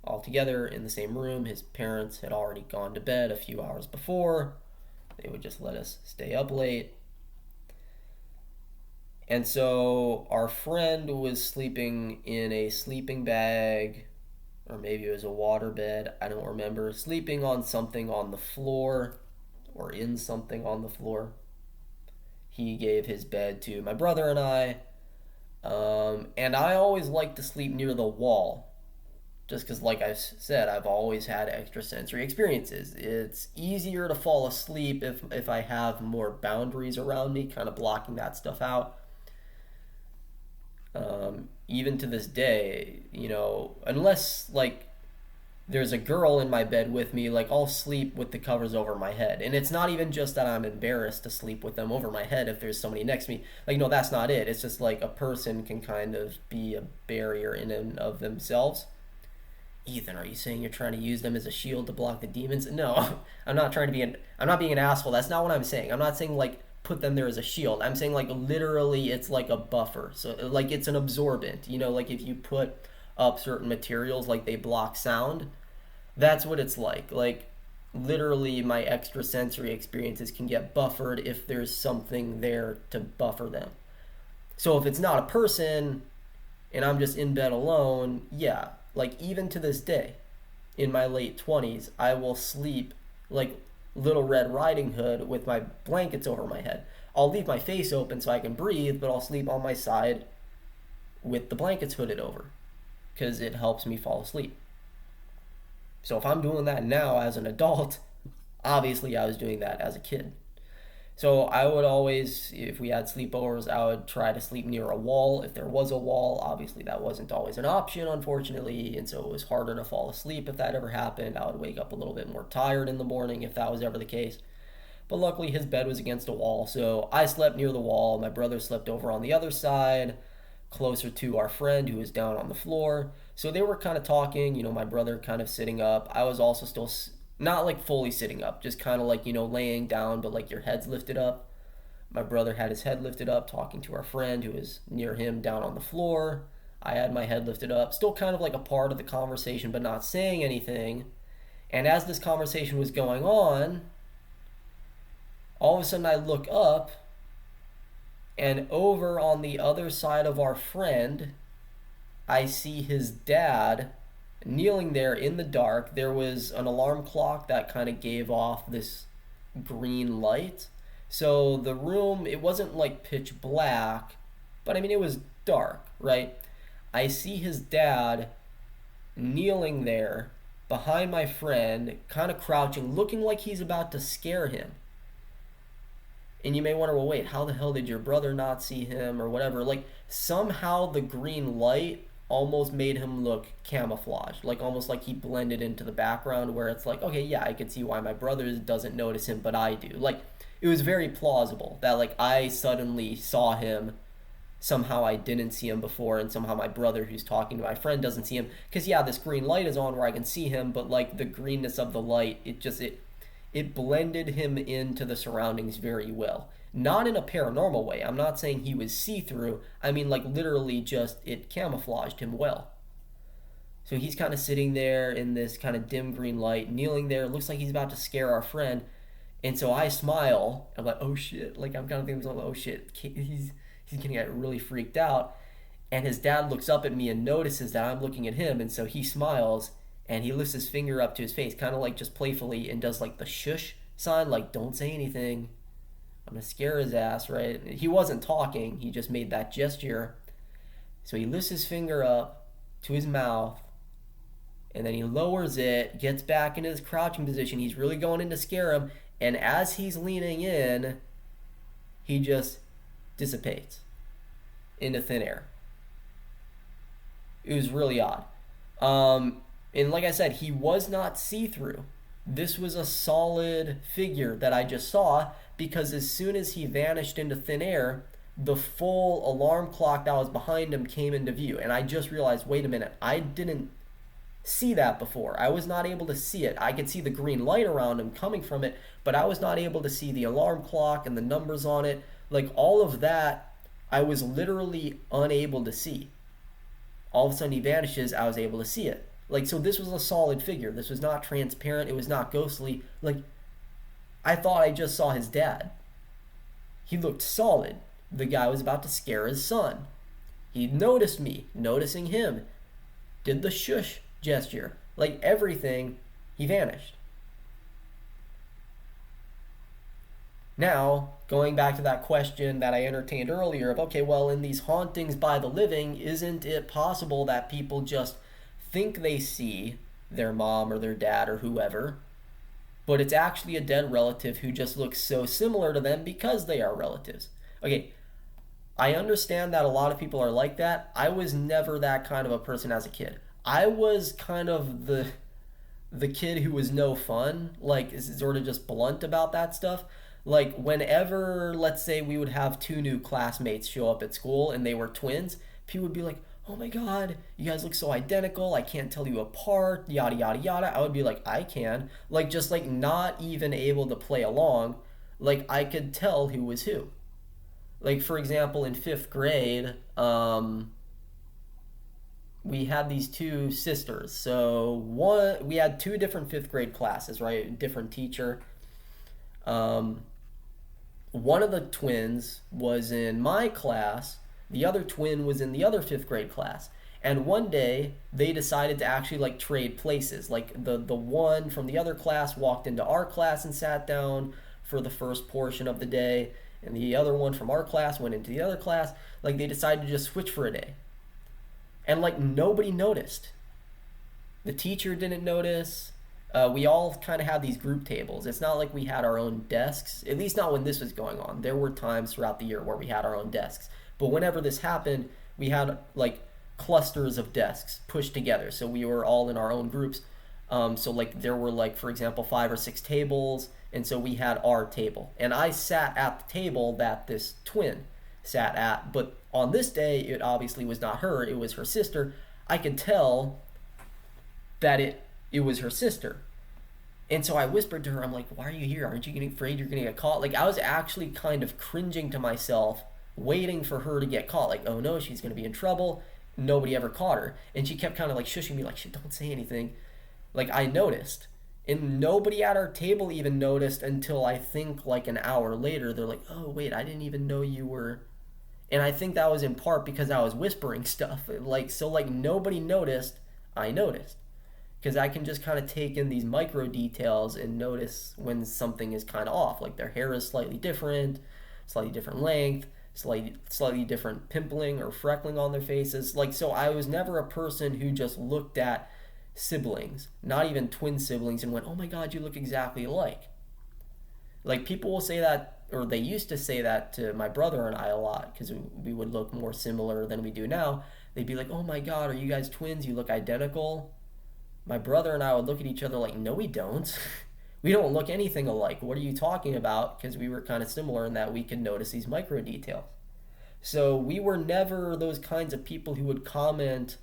all together in the same room. His parents had already gone to bed a few hours before. They would just let us stay up late. And so our friend was sleeping in a sleeping bag, or maybe it was a water bed, I don't remember, sleeping on something on the floor, or in something on the floor. He gave his bed to my brother and I. And I always like to sleep near the wall, just because, like I said, I've always had extrasensory experiences. It's easier to fall asleep if I have more boundaries around me, kind of blocking that stuff out. Even to this day, unless like there's a girl in my bed with me, like I'll sleep with the covers over my head. And it's not even just that I'm embarrassed to sleep with them over my head if there's somebody next to me. Like, no, that's not it. It's just like a person can kind of be a barrier in and of themselves. Ethan, are you saying you're trying to use them as a shield to block the demons? No, I'm not trying to be an. I'm not being an asshole. That's not what I'm saying. I'm not saying like put them there as a shield. I'm saying like literally, it's like a buffer. So like it's an absorbent. Like if you put up certain materials, like they block sound. That's what it's like. Like literally, my extrasensory experiences can get buffered if there's something there to buffer them. So if it's not a person, and I'm just in bed alone, yeah, like even to this day, in my late 20s, I will sleep like Little Red Riding Hood with my blankets over my head. I'll leave my face open so I can breathe, but I'll sleep on my side with the blankets hooded over because it helps me fall asleep. So if I'm doing that now as an adult, obviously I was doing that as a kid. So I would always, if we had sleepovers, I would try to sleep near a wall. If there was a wall, obviously that wasn't always an option, unfortunately, and so it was harder to fall asleep if that ever happened. I would wake up a little bit more tired in the morning if that was ever the case. But luckily, his bed was against a wall, so I slept near the wall. My brother slept over on the other side, closer to our friend who was down on the floor. So they were kind of talking, my brother kind of sitting up. I was also still not like fully sitting up, just kind of like, laying down, but like your head's lifted up. My brother had his head lifted up, talking to our friend who was near him down on the floor. I had my head lifted up, still kind of like a part of the conversation, but not saying anything. And as this conversation was going on, all of a sudden I look up, and over on the other side of our friend, I see his dad kneeling there in the dark. There was an alarm clock that kind of gave off this green light. So the room, it wasn't like pitch black, but I mean, it was dark, right? I see his dad kneeling there behind my friend, kind of crouching, looking like he's about to scare him. And you may wonder, well, wait, how the hell did your brother not see him or whatever? Like, somehow the green light almost made him look camouflaged, like almost like he blended into the background where it's like, okay, yeah, I could see why my brother doesn't notice him, but I do. Like, it was very plausible that, like, I suddenly saw him. Somehow I didn't see him before, and somehow my brother who's talking to my friend doesn't see him. Because, yeah, this green light is on where I can see him, but, like, the greenness of the light, it blended him into the surroundings very well. Not in a paranormal way. I'm not saying he was see-through. I mean, like, literally just it camouflaged him well. So he's kind of sitting there in this kind of dim green light, kneeling there. It looks like he's about to scare our friend. And so I smile. I'm like, oh shit. Like, I'm kind of thinking, oh shit. He's going to get really freaked out. And his dad looks up at me and notices that I'm looking at him. And so he smiles and he lifts his finger up to his face, kind of like just playfully, and does like the shush sign, like don't say anything. I'm gonna scare his ass, right? He wasn't talking, he just made that gesture. So he lifts his finger up to his mouth, and then he lowers it, gets back into his crouching position. He's really going in to scare him, and as he's leaning in, he just dissipates into thin air. It was really odd. And like I said, he was not see-through. This was a solid figure that I just saw, because as soon as he vanished into thin air, the full alarm clock that was behind him came into view. And I just realized, wait a minute, I didn't see that before. I was not able to see it. I could see the green light around him coming from it, but I was not able to see the alarm clock and the numbers on it. Like, all of that, I was literally unable to see. All of a sudden he vanishes, I was able to see it. Like, so this was a solid figure. This was not transparent. It was not ghostly. Like, I thought I just saw his dad. He looked solid. The guy was about to scare his son. He noticed me, noticing him. Did the shush gesture. Like, everything, he vanished. Now, going back to that question that I entertained earlier of, okay, well, in these hauntings by the living, isn't it possible that people just think they see their mom or their dad or whoever, but it's actually a dead relative who just looks so similar to them because they are relatives? Okay, I understand that a lot of people are like that. I was never that kind of a person as a kid. I was kind of the kid who was no fun, like is sort of just blunt about that stuff. Like whenever, let's say, we would have two new classmates show up at school and they were twins, people would be like, "Oh my god, you guys look so identical. I can't tell you apart." Yada yada yada. I would be like, "I can." Like just like not even able to play along. Like I could tell who was who. Like for example, in fifth grade, we had these two sisters. So one, we had two different fifth grade classes, right? Different teacher. Um, One of the twins was in my class. The other twin was in the other fifth grade class. And one day they decided to actually like trade places. Like the one from the other class walked into our class and sat down for the first portion of the day, and the other one from our class went into the other class. Like they decided to just switch for a day, and like nobody noticed. The teacher didn't notice. We all kind of had these group tables. It's not like we had our own desks, at least not when this was going on. There were times throughout the year where we had our own desks. But whenever this happened, we had like clusters of desks pushed together. So we were all in our own groups. So like there were like, for example, 5 or 6 tables. And so we had our table. And I sat at the table that this twin sat at. But on this day, it obviously was not her, it was her sister. I could tell that it was her sister. And so I whispered to her, I'm like, "Why are you here? Aren't you getting afraid you're going to get caught?" Like I was actually kind of cringing to myself, waiting for her to get caught. Like, oh no, she's going to be in trouble. Nobody ever caught her. And she kept kind of like shushing me, like, "Shit, don't say anything." Like I noticed. And nobody at our table even noticed until I think like an hour later. They're like, "Oh, wait, I didn't even know you were." And I think that was in part because I was whispering stuff. Like, so like nobody noticed. I noticed because I can just kind of take in these micro details and notice when something is kind of off. Like their hair is slightly different length, slightly different pimpling or freckling on their faces. Like so, I was never a person who just looked at siblings, not even twin siblings, and went, "Oh my God, you look exactly alike." Like people will say that, or they used to say that to my brother and I a lot because we would look more similar than we do now. They'd be like, "Oh my God, are you guys twins? You look identical." My brother and I would look at each other like, "No, we don't." We don't look anything alike. What are you talking about? Because we were kind of similar in that we could notice these micro details. So we were never those kinds of people who would comment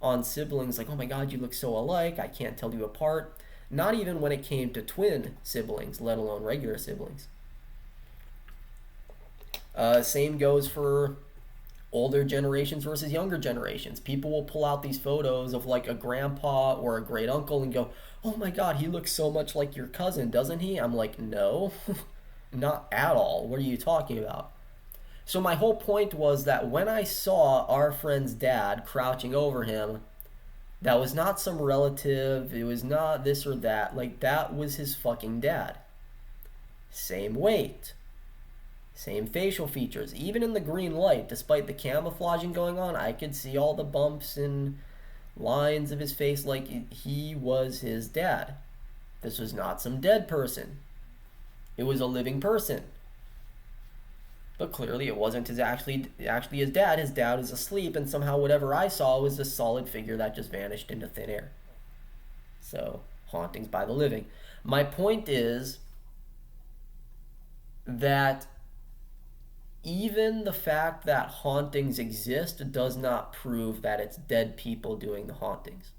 on siblings like, "Oh my God, you look so alike. I can't tell you apart." Not even when it came to twin siblings, let alone regular siblings. Same goes for older generations versus younger generations. People will pull out these photos of like a grandpa or a great uncle and go, "Oh my God, he looks so much like your cousin, doesn't he?" I'm like, "No, not at all. What are you talking about?" So my whole point was that when I saw our friend's dad crouching over him, that was not some relative, it was not this or that. Like, that was his fucking dad. Same weight, same facial features. Even in the green light, despite the camouflaging going on, I could see all the bumps and lines of his face like he was his dad. This was not some dead person. It was a living person. But clearly it wasn't actually his dad. His dad was asleep, and somehow whatever I saw was a solid figure that just vanished into thin air. So, hauntings by the living. My point is that even the fact that hauntings exist does not prove that it's dead people doing the hauntings.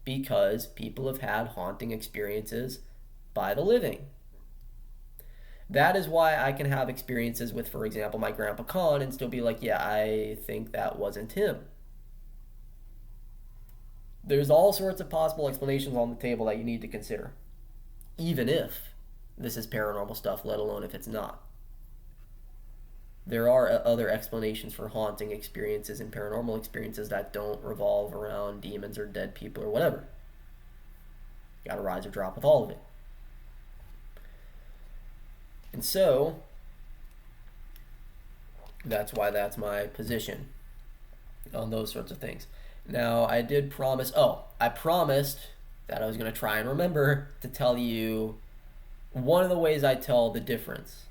Because people have had haunting experiences by the living. That is why I can have experiences with, for example, my Grandpa Con and still be like, "Yeah, I think that wasn't him." There's all sorts of possible explanations on the table that you need to consider, even if this is paranormal stuff, let alone if it's not. There are other explanations for haunting experiences and paranormal experiences that don't revolve around demons or dead people or whatever. You gotta rise or drop with all of it. And so that's why that's my position on those sorts of things. Now, I did promise, I promised that I was going to try and remember to tell you one of the ways I tell the difference.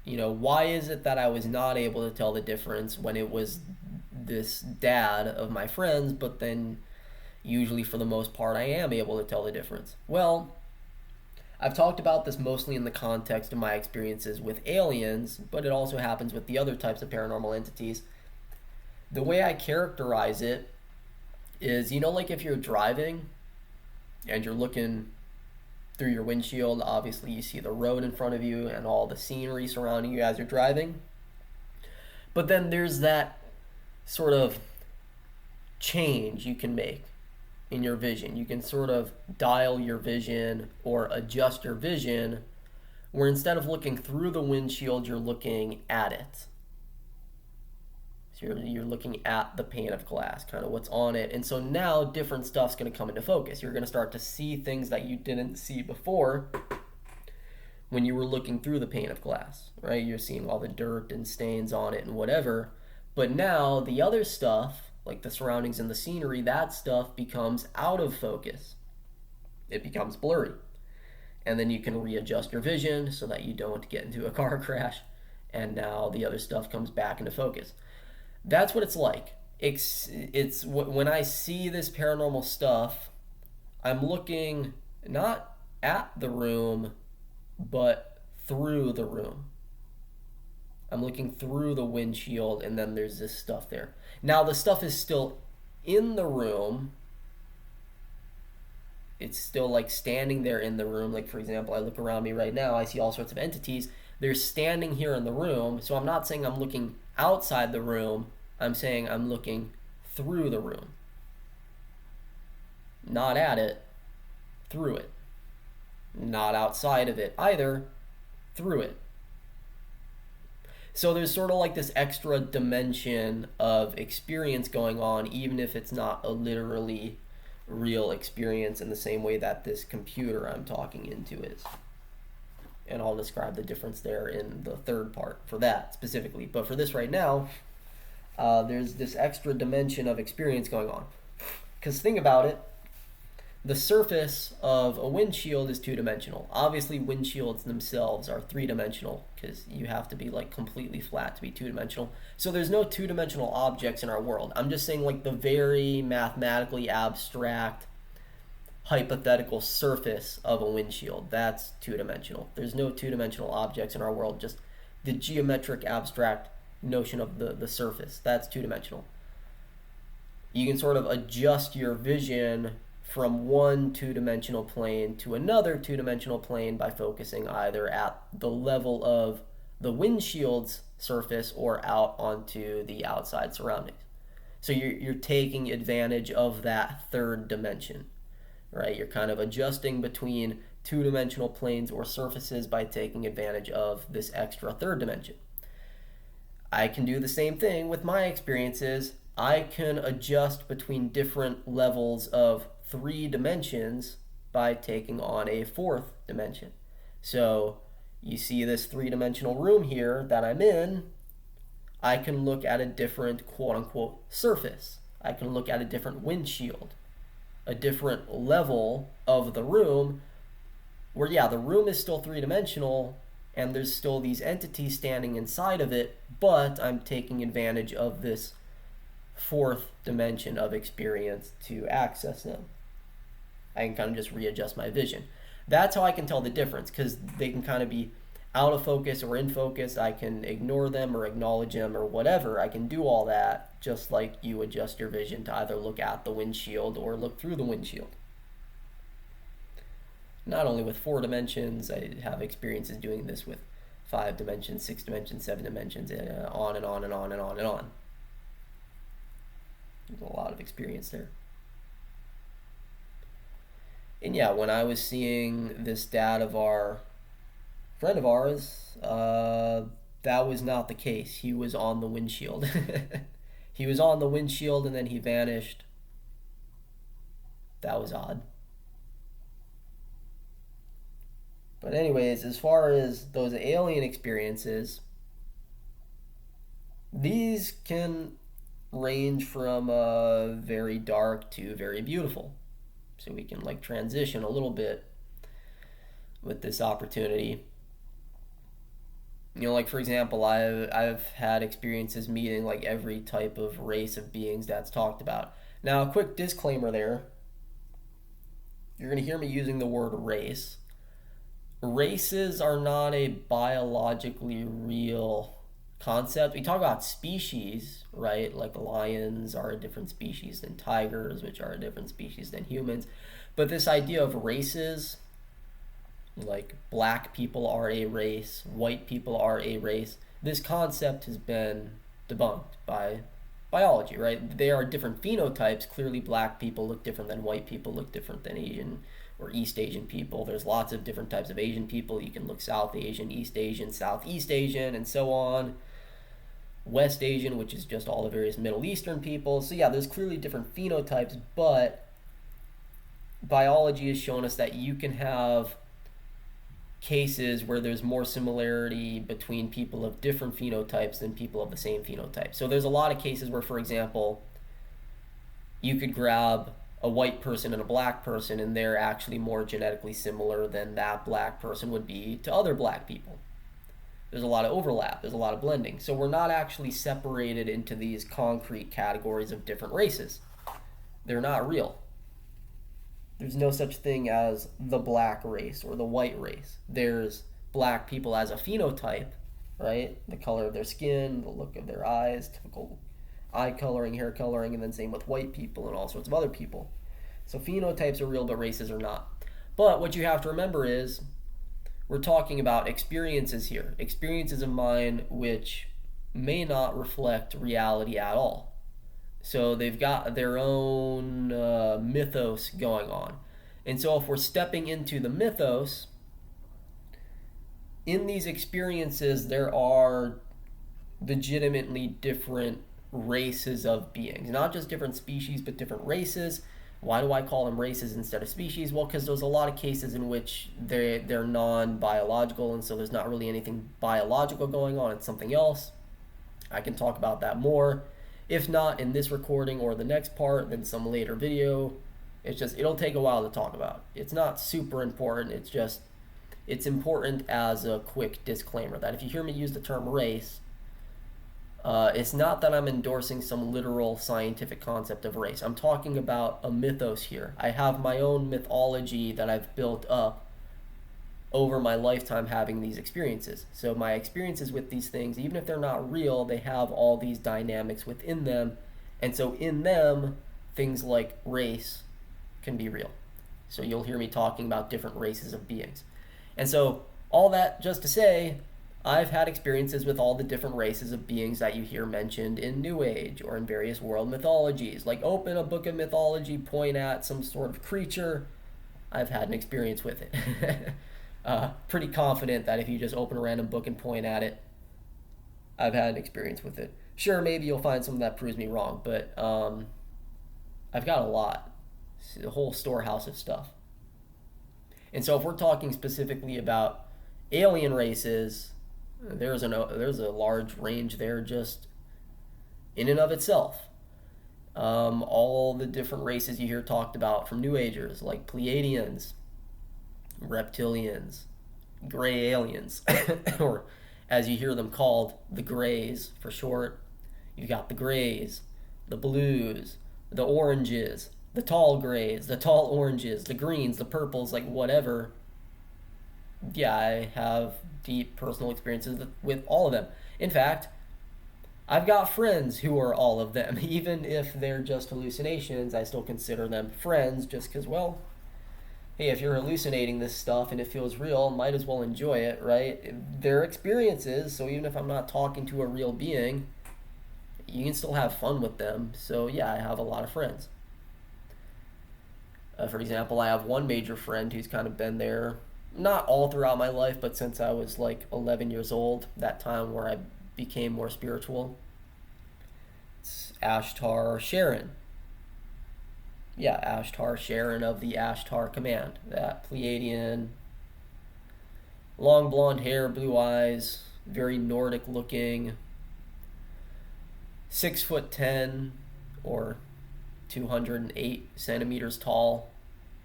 Why is it that I was not able to tell the difference when it was this dad of my friends, but then usually for the most part I am able to tell the difference? Well, I've talked about this mostly in the context of my experiences with aliens, but it also happens with the other types of paranormal entities. The way I characterize it is, like if you're driving and you're looking through your windshield, obviously you see the road in front of you and all the scenery surrounding you as you're driving. But then there's that sort of change you can make in your vision. You can sort of dial your vision or adjust your vision where instead of looking through the windshield, you're looking at it. So you're looking at the pane of glass, kind of what's on it. And so now different stuff's going to come into focus. You're going to start to see things that you didn't see before when you were looking through the pane of glass, right? You're seeing all the dirt and stains on it and whatever. But now the other stuff, like the surroundings and the scenery, that stuff becomes out of focus. It becomes blurry. And then you can readjust your vision so that you don't get into a car crash. And now the other stuff comes back into focus. That's what it's like. It's when I see this paranormal stuff, I'm looking not at the room, but through the room. I'm looking through the windshield, and then there's this stuff there. Now, the stuff is still in the room. It's still like standing there in the room. Like, for example, I look around me right now, I see all sorts of entities. They're standing here in the room. So I'm not saying I'm looking outside the room. I'm saying I'm looking through the room. Not at it, through it. Not outside of it either, through it. So there's sort of like this extra dimension of experience going on, even if it's not a literally real experience in the same way that this computer I'm talking into is. And I'll describe the difference there in the third part for that specifically. But for this right now, there's this extra dimension of experience going on. Because think about it, the surface of a windshield is two-dimensional. Obviously, windshields themselves are three-dimensional because you have to be like completely flat to be two-dimensional. So there's no two-dimensional objects in our world. I'm just saying like the very mathematically abstract hypothetical surface of a windshield. That's two-dimensional. There's no two-dimensional objects in our world, just the geometric abstract notion of the surface. That's two-dimensional. You can sort of adjust your vision from one two-dimensional plane to another two-dimensional plane by focusing either at the level of the windshield's surface or out onto the outside surroundings. So you're taking advantage of that third dimension, right? You're kind of adjusting between two-dimensional planes or surfaces by taking advantage of this extra third dimension. I can do the same thing with my experiences. I can adjust between different levels of three dimensions by taking on a fourth dimension. So you see this three-dimensional room here that I'm in, I can look at a different quote-unquote surface. I can look at a different windshield, a different level of the room where, yeah, the room is still three-dimensional and there's still these entities standing inside of it, but I'm taking advantage of this fourth dimension of experience to access them. I can kind of just readjust my vision. That's how I can tell the difference, because they can kind of be out of focus or in focus. I can ignore them or acknowledge them or whatever. I can do all that just like you adjust your vision to either look at the windshield or look through the windshield. Not only with 4 dimensions, I have experiences doing this with 5 dimensions, 6 dimensions, 7 dimensions, on and on and on and on and on. There's a lot of experience there. And yeah, when I was seeing this dad of our friend of ours, that was not the case. He was on the windshield. He was on the windshield and then he vanished. That was odd. But anyways, as far as those alien experiences, these can range from very dark to very beautiful. So we can like transition a little bit with this opportunity. Like for example, I've had experiences meeting like every type of race of beings that's talked about. Now, a quick disclaimer there. You're going to hear me using the word race. Races are not a biologically real concept. We talk about species, right? Like lions are a different species than tigers, which are a different species than humans. But this idea of races, like black people are a race, white people are a race, this concept has been debunked by biology, right? They are different phenotypes. Clearly, black people look different than white people, look different than Asian or East Asian people. There's lots of different types of Asian people. You can look South Asian, East Asian, Southeast Asian, and so on. West Asian, which is just all the various Middle Eastern people. So, yeah, there's clearly different phenotypes, but biology has shown us that you can have cases where there's more similarity between people of different phenotypes than people of the same phenotype. So there's a lot of cases where, for example, you could grab a white person and a black person and they're actually more genetically similar than that black person would be to other black people. There's a lot of overlap, there's a lot of blending. So we're not actually separated into these concrete categories of different races. They're not real. There's no such thing as the black race or the white race. There's black people as a phenotype, right? The color of their skin, the look of their eyes, typical eye coloring, hair coloring, and then same with white people and all sorts of other people. So phenotypes are real, but races are not. But what you have to remember is we're talking about experiences here, experiences of mine which may not reflect reality at all. So they've got their own mythos going on. And so if we're stepping into the mythos, in these experiences, there are legitimately different races of beings. Not just different species, but different races. Why do I call them races instead of species? Well, because there's a lot of cases in which they're non-biological, and so there's not really anything biological going on. It's something else. I can talk about that more. If not in this recording or the next part, then some later video. It'll take a while to talk about. It's not super important. It's important as a quick disclaimer that if you hear me use the term race, it's not that I'm endorsing some literal scientific concept of race. I'm talking about a mythos here. I have my own mythology that I've built up over my lifetime having these experiences. So my experiences with these things, even if they're not real, they have all these dynamics within them. And so in them, things like race can be real. So you'll hear me talking about different races of beings. And so all that just to say, I've had experiences with all the different races of beings that you hear mentioned in New Age or in various world mythologies. Like open a book of mythology, point at some sort of creature. I've had an experience with it. Pretty confident that if you just open a random book and point at it, I've had an experience with it. Sure, maybe you'll find something that proves me wrong, but I've got a lot. It's a whole storehouse of stuff. And so if we're talking specifically about alien races, there's a large range there just in and of itself. All the different races you hear talked about from New Agers, like Pleiadians, reptilians, gray aliens, or as you hear them called, the grays for short. You've got the grays, the blues, the oranges, the tall grays, the tall oranges, the greens, the purples, like whatever. Yeah, I have deep personal experiences with all of them. In fact, I've got friends who are all of them. Even if they're just hallucinations, I still consider them friends just because, well, hey, if you're hallucinating this stuff and it feels real, might as well enjoy it, right? They're experiences, so even if I'm not talking to a real being, you can still have fun with them. So yeah, I have a lot of friends. For example, I have one major friend who's kind of been there, not all throughout my life, but since I was like 11 years old, that time where I became more spiritual. It's Ashtar Sharon. Yeah, Ashtar Sharon of the Ashtar Command, that Pleiadian Long blonde hair, blue eyes, very Nordic looking. 6'10" or 208 centimeters tall.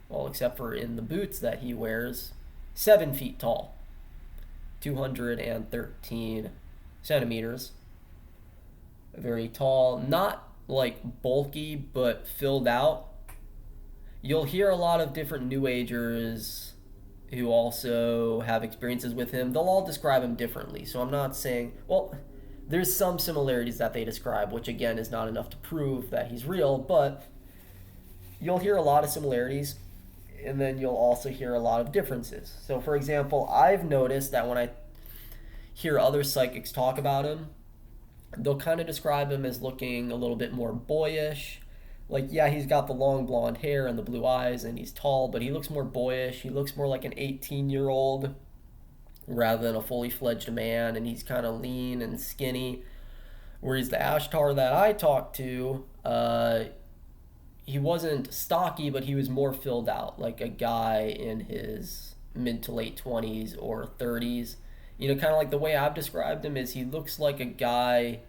Well, except for in the boots that he wears, 7 feet tall, 213 centimeters. Very tall, not like bulky, but filled out. You'll hear a lot of different New Agers who also have experiences with him. They'll all describe him differently. So I'm not saying, well, there's some similarities that they describe, which again is not enough to prove that he's real, but you'll hear a lot of similarities, and then you'll also hear a lot of differences. So, for example, I've noticed that when I hear other psychics talk about him, they'll kind of describe him as looking a little bit more boyish. Like, yeah, he's got the long blonde hair and the blue eyes, and he's tall, but he looks more boyish. He looks more like an 18-year-old rather than a fully fledged man, and he's kind of lean and skinny. Whereas the Ashtar that I talked to, he wasn't stocky, but he was more filled out, like a guy in his mid to late 20s or 30s. You know, kind of like the way I've described him is he looks like a guy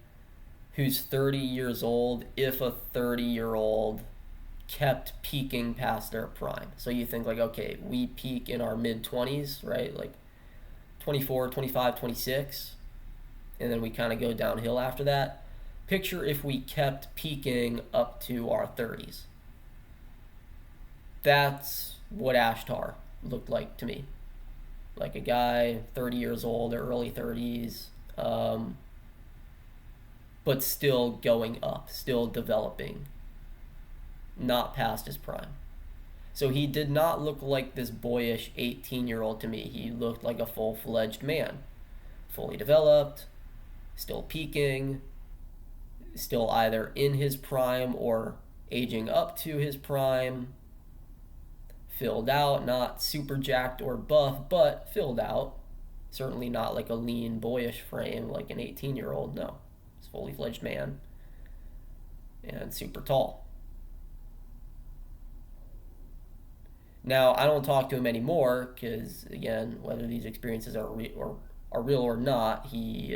who's 30 years old if a 30-year-old kept peaking past their prime. So you think like, okay, we peak in our mid 20s, right? Like 24, 25, 26, and then we kind of go downhill after that. Picture if we kept peaking up to our 30s. That's what Ashtar looked like to me. Like a guy 30 years old or early 30s, but still going up, still developing, not past his prime. So he did not look like this boyish 18-year-old to me. He looked like a full-fledged man, fully developed, still peaking, still either in his prime or aging up to his prime, filled out, not super jacked or buff, but filled out. Certainly not like a lean, boyish frame like an 18-year-old, no. He's a fully fledged man and super tall. Now, I don't talk to him anymore because, again, whether these experiences are real or not, he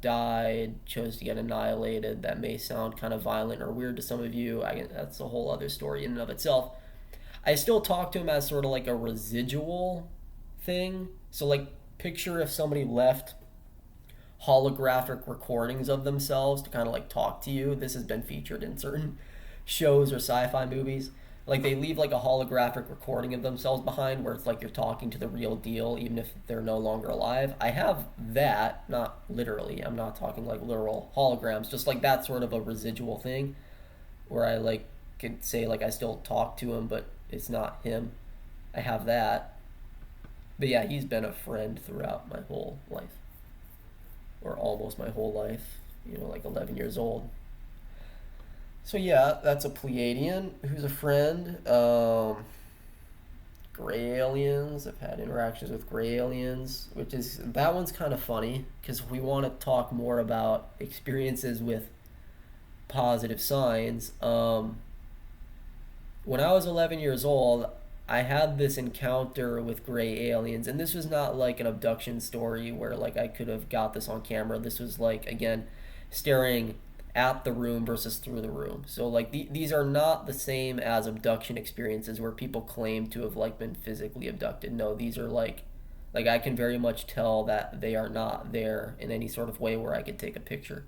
died, chose to get annihilated. That may sound kind of violent or weird to some of you. That's a whole other story in and of itself. I still talk to him as sort of like a residual thing. So, like, picture if somebody left holographic recordings of themselves to kind of like talk to you. This has been featured in certain shows or sci-fi movies. Like, they leave like a holographic recording of themselves behind where it's like you're talking to the real deal even if they're no longer alive. I have that, not literally. I'm not talking like literal holograms, just like that sort of a residual thing where I like could say like I still talk to him but it's not him. I have that. But yeah, he's been a friend throughout my whole life. Or almost my whole life. You know, like 11 years old. So yeah, that's a Pleiadian who's a friend. Gray aliens. I've had interactions with gray aliens, that one's kind of funny because we want to talk more about experiences with positive signs. When I was 11 years old, I had this encounter with gray aliens, and this was not like an abduction story where like I could have got this on camera. This was like, again, staring at the room versus through the room. So like these are not the same as abduction experiences where people claim to have like been physically abducted. No, these are like I can very much tell that they are not there in any sort of way where I could take a picture.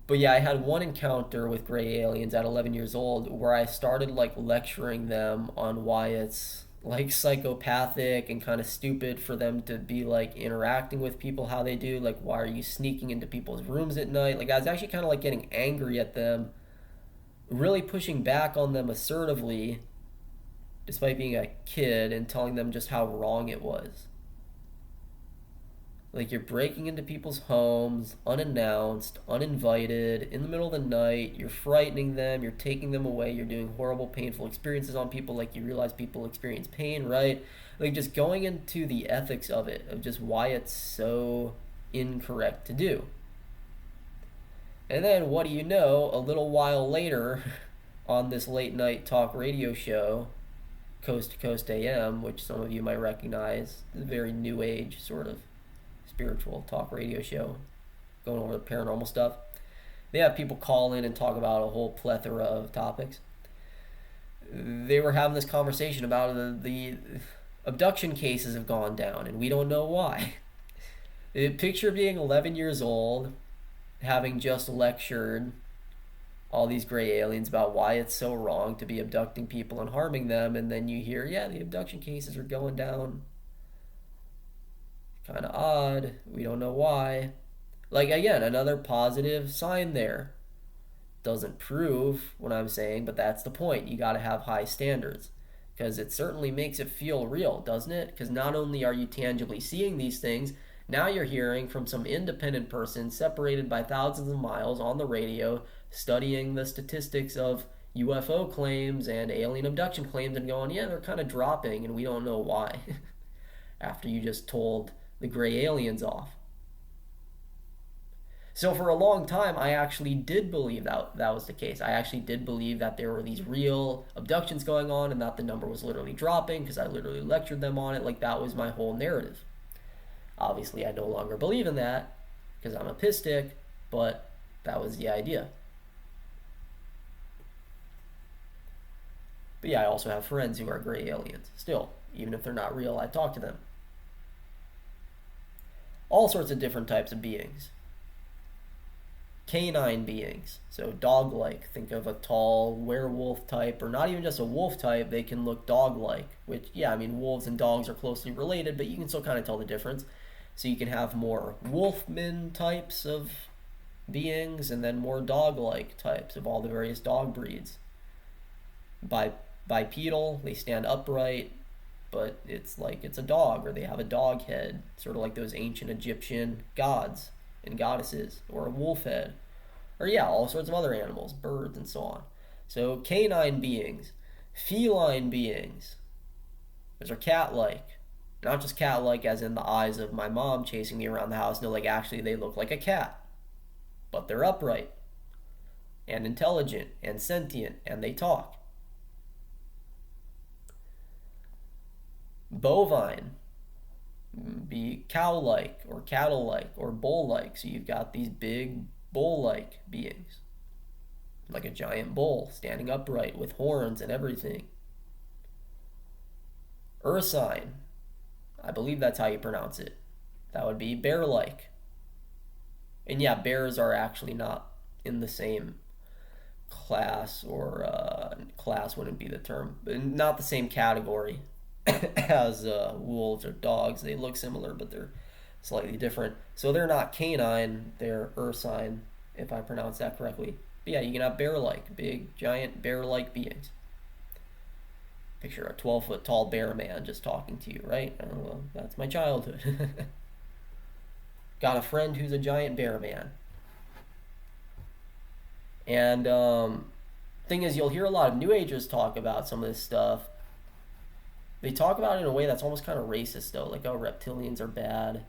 But yeah, I had one encounter with gray aliens at 11 years old where I started like lecturing them on why it's like psychopathic and kind of stupid for them to be like interacting with people how they do. Like, why are you sneaking into people's rooms at night? Like, I was actually kind of like getting angry at them, really pushing back on them assertively, despite being a kid, and telling them just how wrong it was. Like, you're breaking into people's homes unannounced, uninvited, in the middle of the night. You're frightening them. You're taking them away. You're doing horrible, painful experiences on people. Like, you realize people experience pain, right? Like, just going into the ethics of it, of just why it's so incorrect to do. And then, what do you know, a little while later, on this late night talk radio show, Coast to Coast AM, which some of you might recognize, a very new age sort of spiritual talk radio show going over the paranormal stuff. They have people call in and talk about a whole plethora of topics. They were having this conversation about the abduction cases have gone down, and we don't know why. Picture being 11 years old, having just lectured all these gray aliens about why it's so wrong to be abducting people and harming them, and then you hear, yeah, the abduction cases are going down. Kind of odd. We don't know why. Like, again, another positive sign there. Doesn't prove what I'm saying, but that's the point. You got to have high standards, because it certainly makes it feel real, doesn't it? Because not only are you tangibly seeing these things, now you're hearing from some independent person separated by thousands of miles on the radio, studying the statistics of UFO claims and alien abduction claims and going, yeah, they're kind of dropping and we don't know why. After you just told the gray aliens off. So for a long time, I actually did believe that was the case. I actually did believe that there were these real abductions going on and that the number was literally dropping because I literally lectured them on it. Like, that was my whole narrative. Obviously, I no longer believe in that because I'm a piss stick, but that was the idea. But yeah, I also have friends who are gray aliens. Still, even if they're not real, I talk to them. All sorts of different types of beings. Canine beings, so dog-like. Think of a tall werewolf type, or not even just a wolf type, they can look dog-like, which, yeah, I mean, wolves and dogs are closely related, but you can still kind of tell the difference. So you can have more wolfman types of beings, and then more dog-like types of all the various dog breeds. Bipedal, they stand upright, but it's like it's a dog, or they have a dog head, sort of like those ancient Egyptian gods and goddesses, or a wolf head, or yeah, all sorts of other animals, birds and so on. So canine beings, feline beings, those are cat-like. Not just cat-like as in the eyes of my mom chasing me around the house. No, like actually they look like a cat, but they're upright and intelligent and sentient and they talk. Bovine, be cow-like or cattle-like or bull-like. So you've got these big bull-like beings, like a giant bull standing upright with horns and everything. Ursine, I believe that's how you pronounce it. That would be bear-like. And yeah, bears are actually not in the same class, or class wouldn't be the term, but not the same category as wolves or dogs. They look similar, but they're slightly different. So they're not canine, they're ursine, if I pronounce that correctly. But yeah, you can have bear-like, big, giant bear-like beings. Picture a 12-foot tall bear man just talking to you, right? Oh, well, that's my childhood. Got a friend who's a giant bear man. And thing is, you'll hear a lot of New Agers talk about some of this stuff. They talk about it in a way that's almost kind of racist, though. Like, oh, reptilians are bad,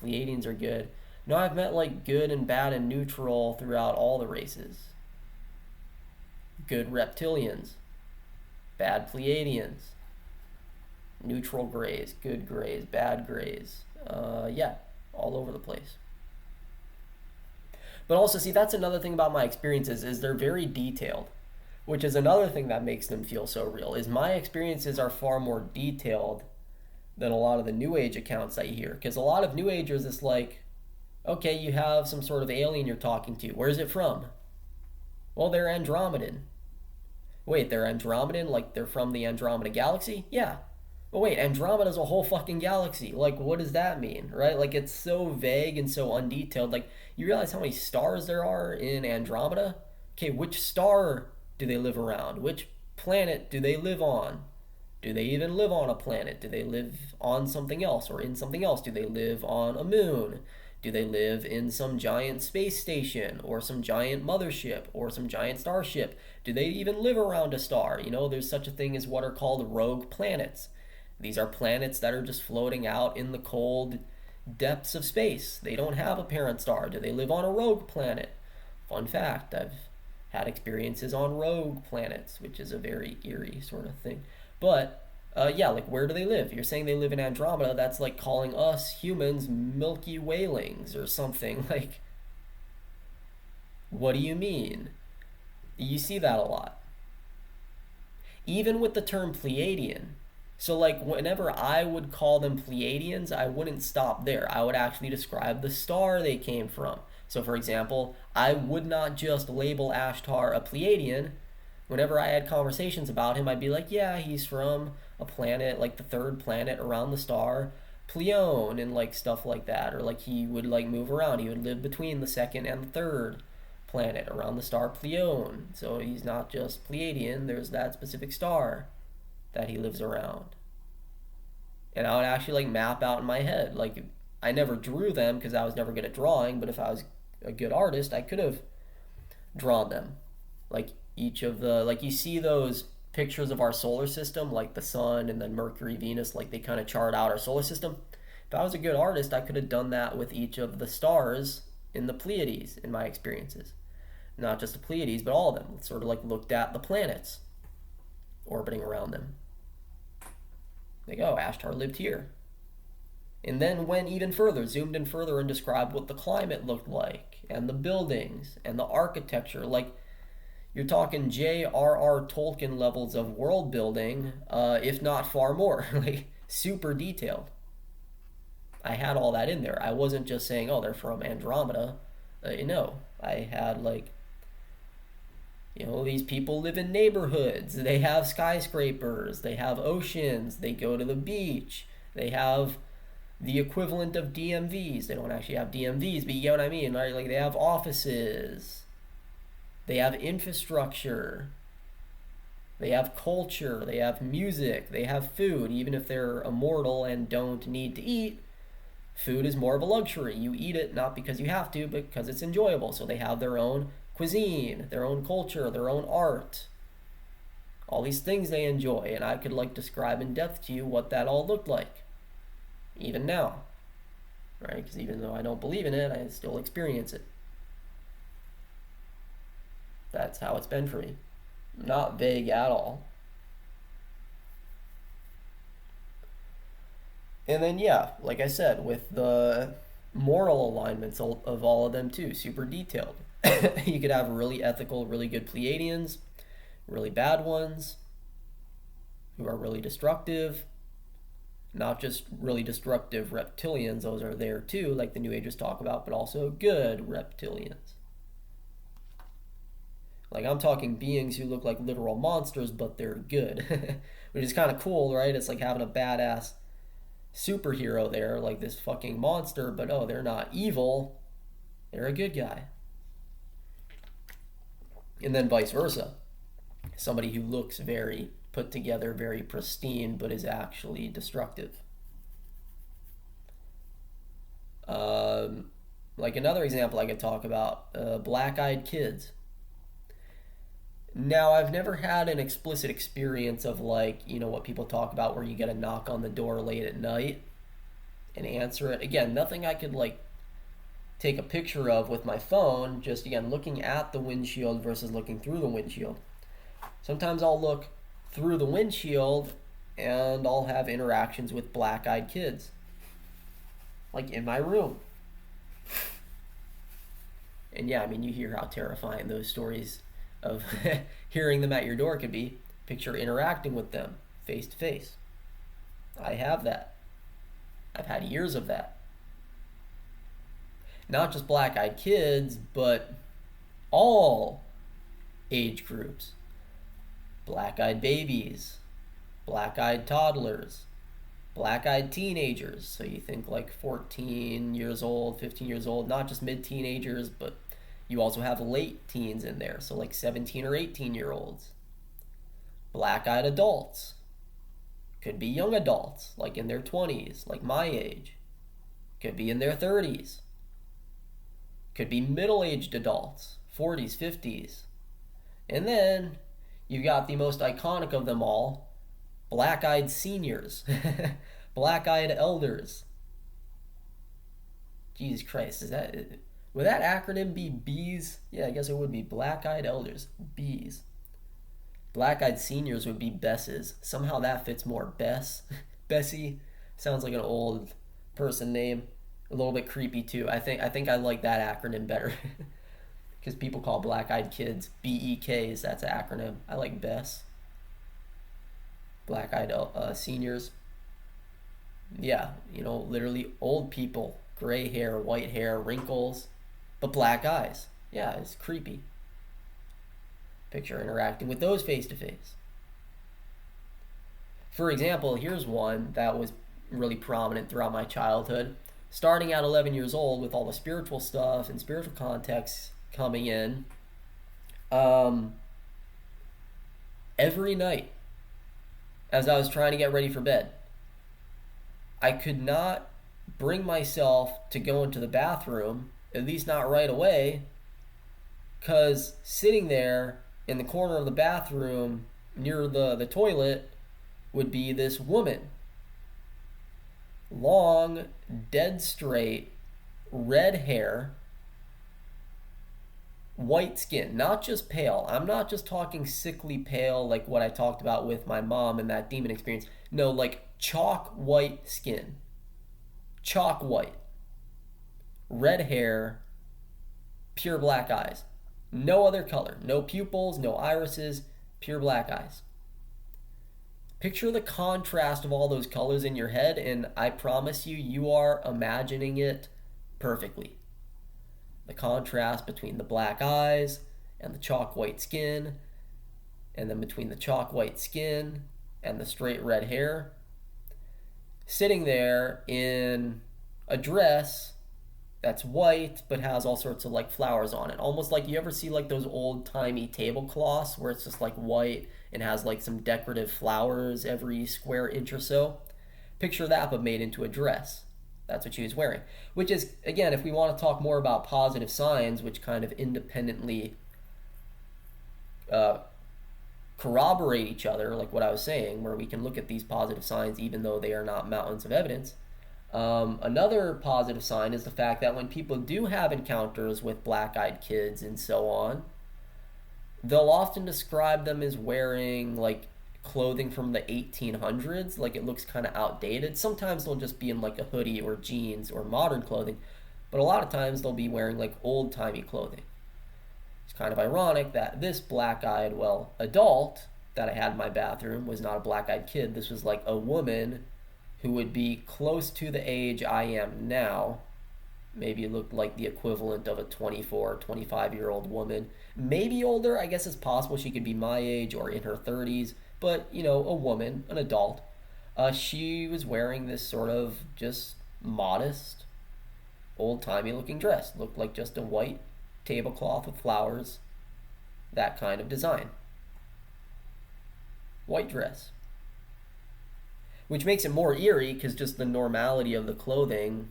Pleiadians are good. No, I've met, like, good and bad and neutral throughout all the races. Good reptilians, bad Pleiadians, neutral grays, good grays, bad grays. Yeah, all over the place. But also, see, that's another thing about my experiences, is they're very detailed, which is another thing that makes them feel so real, is my experiences are far more detailed than a lot of the New Age accounts that you hear. Because a lot of New Agers, it's like, okay, you have some sort of alien you're talking to. Where's it from? Well, they're Andromedan. Wait, they're Andromedan? Like they're from the Andromeda Galaxy? Yeah. But wait, Andromeda's a whole fucking galaxy. Like, what does that mean, right? Like, it's so vague and so undetailed. Like, you realize how many stars there are in Andromeda? Okay, which star do they live around? Which planet do they live on? Do they even live on a planet? Do they live on something else or in something else? Do they live on a moon? Do they live in some giant space station or some giant mothership or some giant starship? Do they even live around a star? You know, there's such a thing as what are called rogue planets. These are planets that are just floating out in the cold depths of space. They don't have a parent star. Do they live on a rogue planet? Fun fact, I've had experiences on rogue planets, which is a very eerie sort of thing. But Yeah, like where do they live? You're saying they live in Andromeda. That's like calling us humans Milky Waylings or something. Like, what do you mean? You see that a lot. Even with the term Pleiadian. So, like, whenever I would call them Pleiadians, I wouldn't stop there. I would actually describe the star they came from. So, for example, I would not just label Ashtar a Pleiadian. Whenever I had conversations about him, I'd be like, yeah, he's from a planet, like the third planet around the star, Pleione, and like stuff like that. Or like he would like move around. He would live between the second and the third planet around the star Pleione. So he's not just Pleiadian, there's that specific star that he lives around. And I would actually like map out in my head. Like I never drew them because I was never good at drawing, but if I was a good artist, I could have drawn them. Like each of the like you see those pictures of our solar system, like the sun and then Mercury, Venus, like they kind of chart out our solar system. If I was a good artist, I could have done that with each of the stars in the Pleiades in my experiences. Not just the Pleiades, but all of them. Sort of like looked at the planets orbiting around them. Like, oh, Ashtar lived here. And then went even further, zoomed in further and described what the climate looked like, and the buildings, and the architecture. Like, you're talking J.R.R. Tolkien levels of world building, if not far more. Like, super detailed. I had all that in there. I wasn't just saying, oh, they're from Andromeda. No, I had, like, these people live in neighborhoods. They have skyscrapers. They have oceans. They go to the beach. They have the equivalent of DMVs. They don't actually have DMVs, but you get what I mean, right? Like they have offices. They have infrastructure. They have culture. They have music. They have food. Even if they're immortal and don't need to eat, food is more of a luxury. You eat it not because you have to, but because it's enjoyable. So they have their own cuisine, their own culture, their own art, all these things they enjoy, and I could like describe in depth to you what that all looked like, even now, right? Because even though I don't believe in it, I still experience it. That's how it's been for me. Not vague at all. And then yeah, like I said, with the moral alignments of all of them too, super detailed. You could have really ethical, really good Pleiadians, really bad ones who are really destructive. Not just really destructive reptilians, those are there too, like the New Agers talk about, but also good reptilians. Like I'm talking beings who look like literal monsters, but they're good. Which is kind of cool, right? It's like having a badass superhero there, like this fucking monster, but oh, they're not evil. They're a good guy. And then vice versa. Somebody who looks very put together, very pristine, but is actually destructive. Like another example I could talk about, black-eyed kids. Now, I've never had an explicit experience of like, what people talk about where you get a knock on the door late at night and answer it. Again, nothing I could like take a picture of with my phone, just again looking at the windshield versus looking through the windshield. Sometimes I'll look through the windshield and I'll have interactions with black-eyed kids, like in my room. And yeah, I mean, you hear how terrifying those stories of hearing them at your door could be. Picture interacting with them face to face. I have that. I've had years of that. Not just black-eyed kids, but all age groups. Black-eyed babies, black-eyed toddlers, black-eyed teenagers. So you think like 14 years old, 15 years old, not just mid-teenagers, but you also have late teens in there. So like 17 or 18-year-olds. Black-eyed adults. Could be young adults, like in their 20s, like my age. Could be in their 30s. Could be middle-aged adults, 40s, 50s. And then you've got the most iconic of them all, black-eyed seniors, black-eyed elders. Jesus Christ, would that acronym be BEES? Yeah, I guess it would be black-eyed elders, BEES. Black-eyed seniors would be Besses. Somehow that fits more. Bess. Bessie. Sounds like an old person name. A little bit creepy too. I think I like that acronym better. Because people call black-eyed kids BEKs. That's an acronym. I like Bess. Black-eyed seniors. Yeah, literally old people, gray hair, wrinkles, but black eyes. Yeah, it's creepy. Picture interacting with those face to face. For example, here's one that was really prominent throughout my childhood. Starting at 11 years old with all the spiritual stuff and spiritual context coming in, um, every night as I was trying to get ready for bed, I could not bring myself to go into the bathroom, at least not right away, because sitting there in the corner of the bathroom near the toilet would be this woman. Long, dead straight, red hair, white skin, not just pale. I'm not just talking sickly pale like what I talked about with my mom and that demon experience. No, like chalk white skin. Chalk white. Red hair, pure black eyes. No other color. No pupils, no irises, pure black eyes. Picture the contrast of all those colors in your head, and I promise you, you are imagining it perfectly. The contrast between the black eyes and the chalk white skin, and then between the chalk white skin and the straight red hair. Sitting there in a dress that's white but has all sorts of like flowers on it. Almost like you ever see like those old timey tablecloths where it's just like white and has like some decorative flowers every square inch or so. Picture that but made into a dress. That's what she was wearing. Which is, again, if we want to talk more about positive signs, which kind of independently corroborate each other, like what I was saying, where we can look at these positive signs even though they are not mountains of evidence. Another positive sign is the fact that when people do have encounters with black-eyed kids and so on, they'll often describe them as wearing like clothing from the 1800s, like it looks kind of outdated. Sometimes they'll just be in like a hoodie or jeans or modern clothing, but a lot of times they'll be wearing like old-timey clothing. It's kind of ironic that this black-eyed, adult that I had in my bathroom was not a black-eyed kid. This was like a woman who would be close to the age I am now. Maybe it looked like the equivalent of a 24, 25-year-old woman. Maybe older. I guess it's possible she could be my age or in her 30s. But, a woman, an adult. She was wearing this sort of just modest, old-timey looking dress. Looked like just a white tablecloth with flowers. That kind of design. White dress. Which makes it more eerie because just the normality of the clothing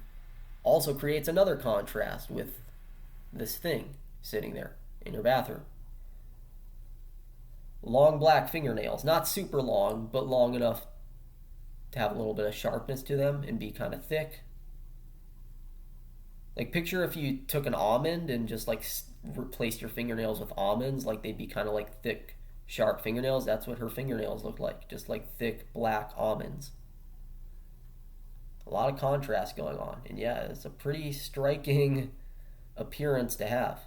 also creates another contrast with this thing sitting there in your bathroom. Long black fingernails, not super long, but long enough to have a little bit of sharpness to them and be kind of thick. Like picture if you took an almond and just like replaced your fingernails with almonds, like they'd be kind of like thick, sharp fingernails. That's what her fingernails look like, just like thick black almonds. A lot of contrast going on, and yeah, it's a pretty striking appearance to have.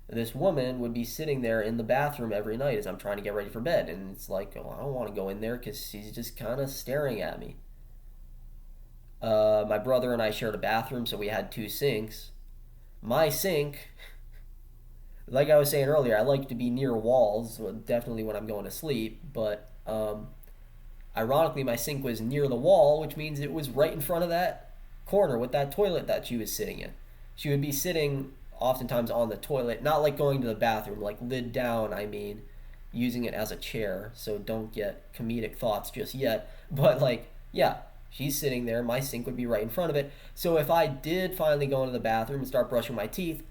This woman would be sitting there in the bathroom every night as I'm trying to get ready for bed, and it's like, oh, I don't want to go in there because she's just kind of staring at me. My brother and I shared a bathroom, so we had two sinks. My sink, like I was saying earlier, I like to be near walls, definitely when I'm going to sleep, but ironically, my sink was near the wall, which means it was right in front of that corner with that toilet that she was sitting in. She would be sitting oftentimes on the toilet, not like going to the bathroom, like lid down, using it as a chair, so don't get comedic thoughts just yet. But like, yeah, she's sitting there, my sink would be right in front of it. So if I did finally go into the bathroom and start brushing my teeth,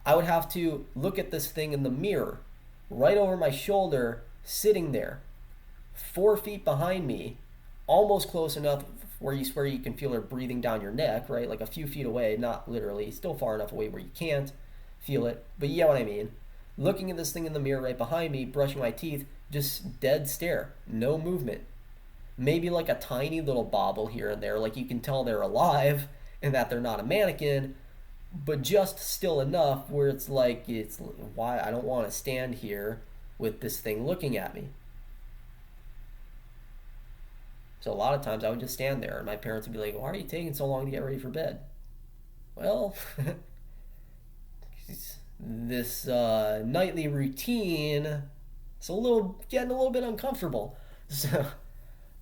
I would have to look at this thing in the mirror, right over my shoulder, sitting there, 4 feet behind me, almost close enough where you swear you can feel her breathing down your neck, right? Like a few feet away, not literally, still far enough away where you can't feel it, but you get what I mean. Looking at this thing in the mirror right behind me, brushing my teeth, just dead stare, no movement. Maybe like a tiny little bobble here and there, like you can tell they're alive and that they're not a mannequin, but just still enough where it's like, it's why I don't want to stand here with this thing looking at me. So a lot of times I would just stand there and my parents would be like, why are you taking so long to get ready for bed? Well, this nightly routine is getting a little bit uncomfortable. So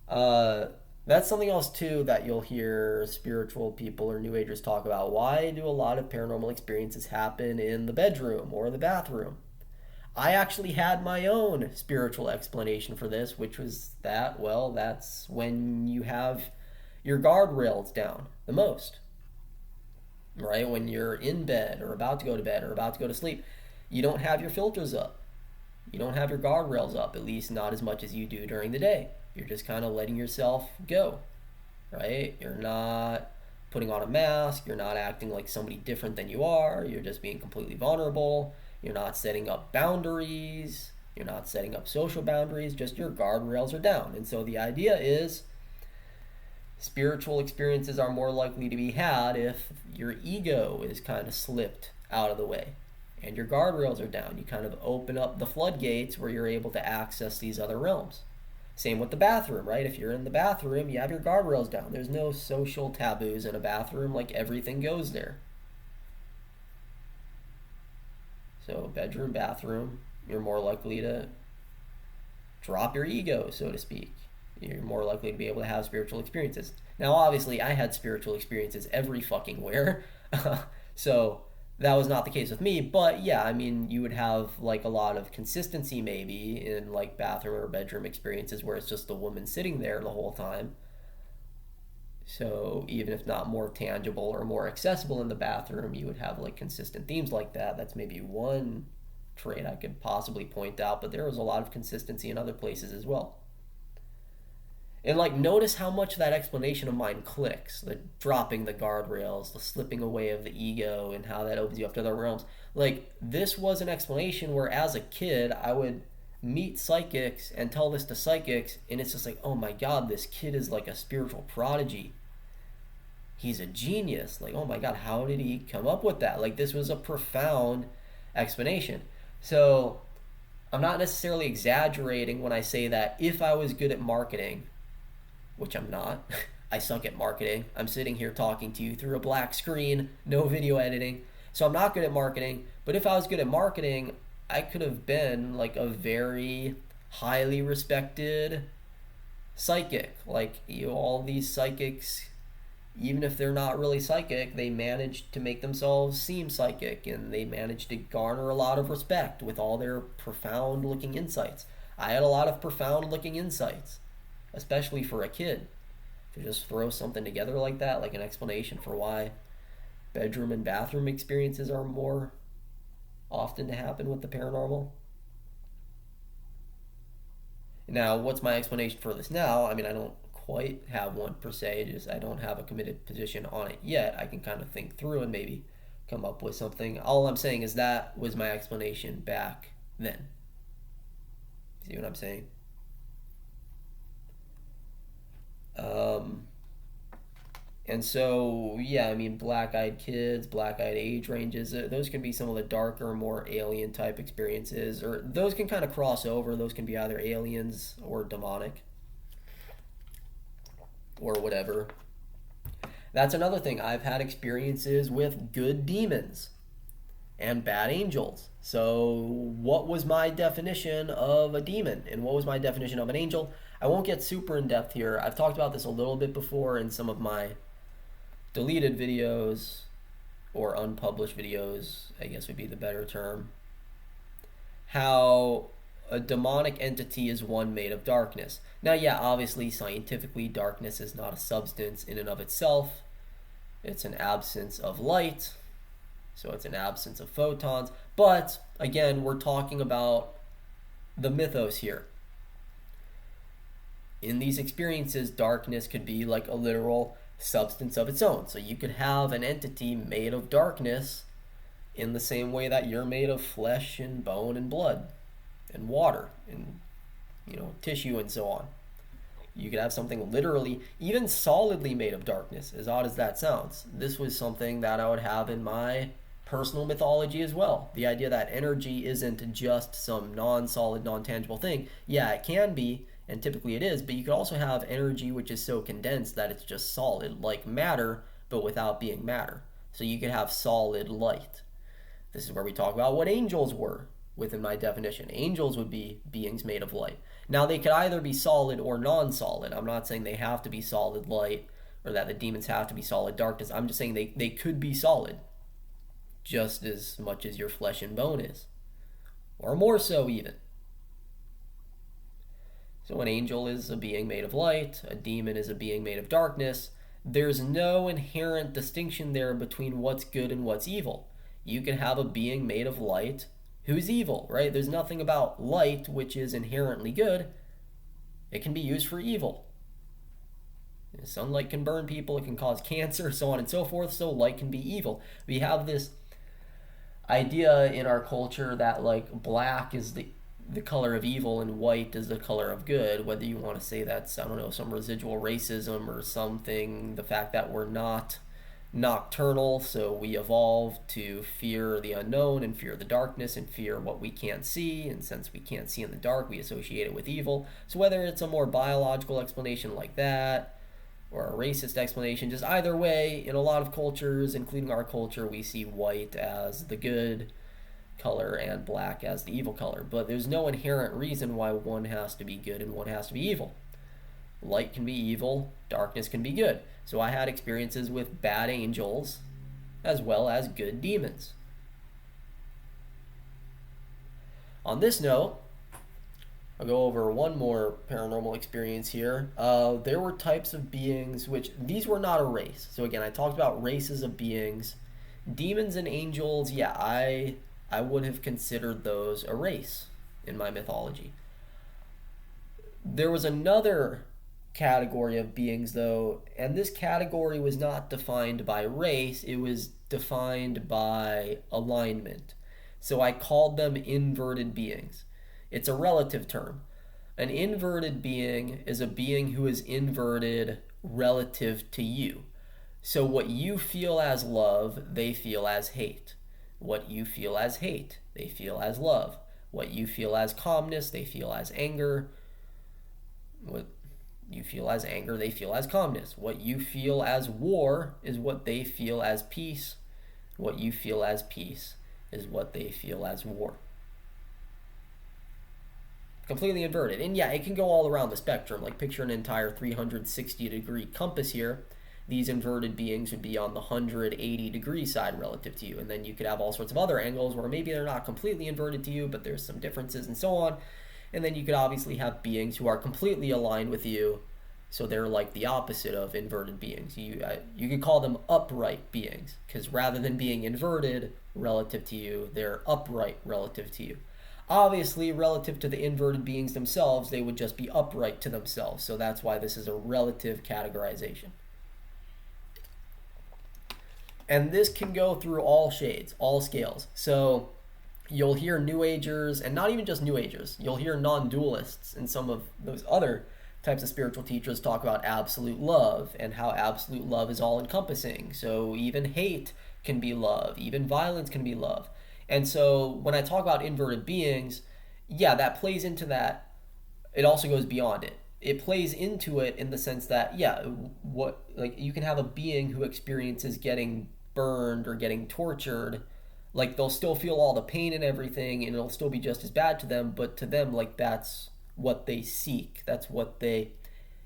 uh, that's something else too that you'll hear spiritual people or New Agers talk about. Why do a lot of paranormal experiences happen in the bedroom or the bathroom? I actually had my own spiritual explanation for this, which was that, well, that's when you have your guardrails down the most, right? When you're in bed or about to go to bed or about to go to sleep, you don't have your filters up. You don't have your guardrails up, at least not as much as you do during the day. You're just kind of letting yourself go, right? You're not putting on a mask. You're not acting like somebody different than you are. You're just being completely vulnerable. You're not setting up boundaries. You're not setting up social boundaries. Just your guardrails are down. And so the idea is spiritual experiences are more likely to be had if your ego is kind of slipped out of the way and your guardrails are down. You kind of open up the floodgates where you're able to access these other realms. Same with the bathroom, right? If you're in the bathroom, you have your guardrails down. There's no social taboos in a bathroom, like everything goes there. So, bedroom, bathroom, you're more likely to drop your ego, so to speak. You're more likely to be able to have spiritual experiences. Now, obviously, I had spiritual experiences every fucking where. So, that was not the case with me, but yeah, I mean, you would have like a lot of consistency maybe in like bathroom or bedroom experiences where it's just the woman sitting there the whole time. So even if not more tangible or more accessible in the bathroom, you would have like consistent themes like that. That's maybe one trait I could possibly point out, but there was a lot of consistency in other places as well. And like, notice how much that explanation of mine clicks. The dropping the guardrails, the slipping away of the ego, and how that opens you up to other realms. Like, this was an explanation where as a kid, I would meet psychics and tell this to psychics, and it's just like, oh my god, this kid is like a spiritual prodigy. He's a genius. Like, oh my god, how did he come up with that? Like, this was a profound explanation. So, I'm not necessarily exaggerating when I say that if I was good at marketing, which I'm not. I suck at marketing. I'm sitting here talking to you through a black screen, no video editing. So I'm not good at marketing. But if I was good at marketing, I could have been like a very highly respected psychic. Like, you know, all these psychics, even if they're not really psychic, they manage to make themselves seem psychic and they manage to garner a lot of respect with all their profound looking insights. I had a lot of profound looking insights, especially for a kid. To just throw something together like that, like an explanation for why bedroom and bathroom experiences are more often to happen with the paranormal. Now, what's my explanation for this now? I mean, I don't quite have one per se, just I don't have a committed position on it yet. I can kind of think through and maybe come up with something. All I'm saying is that was my explanation back then. See what I'm saying? And so, yeah, I mean, black-eyed kids, black-eyed age ranges, those can be some of the darker, more alien type experiences, or those can kind of cross over. Those can be either aliens or demonic or whatever. That's another thing. I've had experiences with good demons and bad angels. So, what was my definition of a demon and what was my definition of an angel? I won't get super in depth here. I've talked about this a little bit before in some of my deleted videos or unpublished videos, I guess would be the better term. How a demonic entity is one made of darkness. Now, yeah, obviously, scientifically, darkness is not a substance in and of itself. It's an absence of light, so it's an absence of photons. But, again, we're talking about the mythos here. In these experiences, darkness could be like a literal substance of its own. So you could have an entity made of darkness in the same way that you're made of flesh and bone and blood and water and tissue and so on. You could have something literally, even solidly made of darkness, as odd as that sounds. This was something that I would have in my personal mythology as well. The idea that energy isn't just some non solid, non tangible thing. Yeah, it can be, and typically it is, but you could also have energy which is so condensed that it's just solid, like matter, but without being matter. So you could have solid light. This is where we talk about what angels were within my definition. Angels would be beings made of light. Now, they could either be solid or non solid. I'm not saying they have to be solid light or that the demons have to be solid darkness. I'm just saying they could be solid just as much as your flesh and bone is, or more so, even. So, an angel is a being made of light, a demon is a being made of darkness. There's no inherent distinction there between what's good and what's evil. You can have a being made of light who's evil, right? There's nothing about light which is inherently good. It can be used for evil. Sunlight can burn people, it can cause cancer, so on and so forth, so light can be evil. We have this idea in our culture that like black is the color of evil and white is the color of good, whether you want to say that's, I don't know, some residual racism or something, the fact that we're not nocturnal, so we evolved to fear the unknown and fear the darkness and fear what we can't see, and since we can't see in the dark, we associate it with evil. So whether it's a more biological explanation like that or a racist explanation, just either way, in a lot of cultures, including our culture, we see white as the good color and black as the evil color, but there's no inherent reason why one has to be good and one has to be evil. Light can be evil, darkness can be good. So I had experiences with bad angels as well as good demons. On this note, I'll go over one more paranormal experience here. There were types of beings which, these were not a race. So again, I talked about races of beings. Demons and angels, yeah, I would have considered those a race in my mythology. There was another category of beings though, and this category was not defined by race, it was defined by alignment. So I called them inverted beings. It's a relative term. An inverted being is a being who is inverted relative to you. So what you feel as love, they feel as hate. What you feel as hate, they feel as love. What you feel as calmness, they feel as anger. What you feel as anger, they feel as calmness. What you feel as war is what they feel as peace. What you feel as peace is what they feel as war. Completely inverted. And yeah, it can go all around the spectrum. Like picture an entire 360-degree compass here. These inverted beings would be on the 180-degree side relative to you. And then you could have all sorts of other angles where maybe they're not completely inverted to you, but there's some differences and so on. And then you could obviously have beings who are completely aligned with you, so they're like the opposite of inverted beings. You could call them upright beings, because rather than being inverted relative to you, they're upright relative to you. Obviously, relative to the inverted beings themselves, they would just be upright to themselves, so that's why this is a relative categorization. And this can go through all shades, all scales. So you'll hear New Agers, and not even just New Agers, you'll hear non-dualists and some of those other types of spiritual teachers talk about absolute love and how absolute love is all-encompassing. So even hate can be love, even violence can be love. And so when I talk about inverted beings, yeah, that plays into that. It also goes beyond it. It plays into it in the sense that, yeah, what, like, you can have a being who experiences getting burned or getting tortured. Like, they'll still feel all the pain and everything, and it'll still be just as bad to them, but to them, like, that's what they seek. That's what they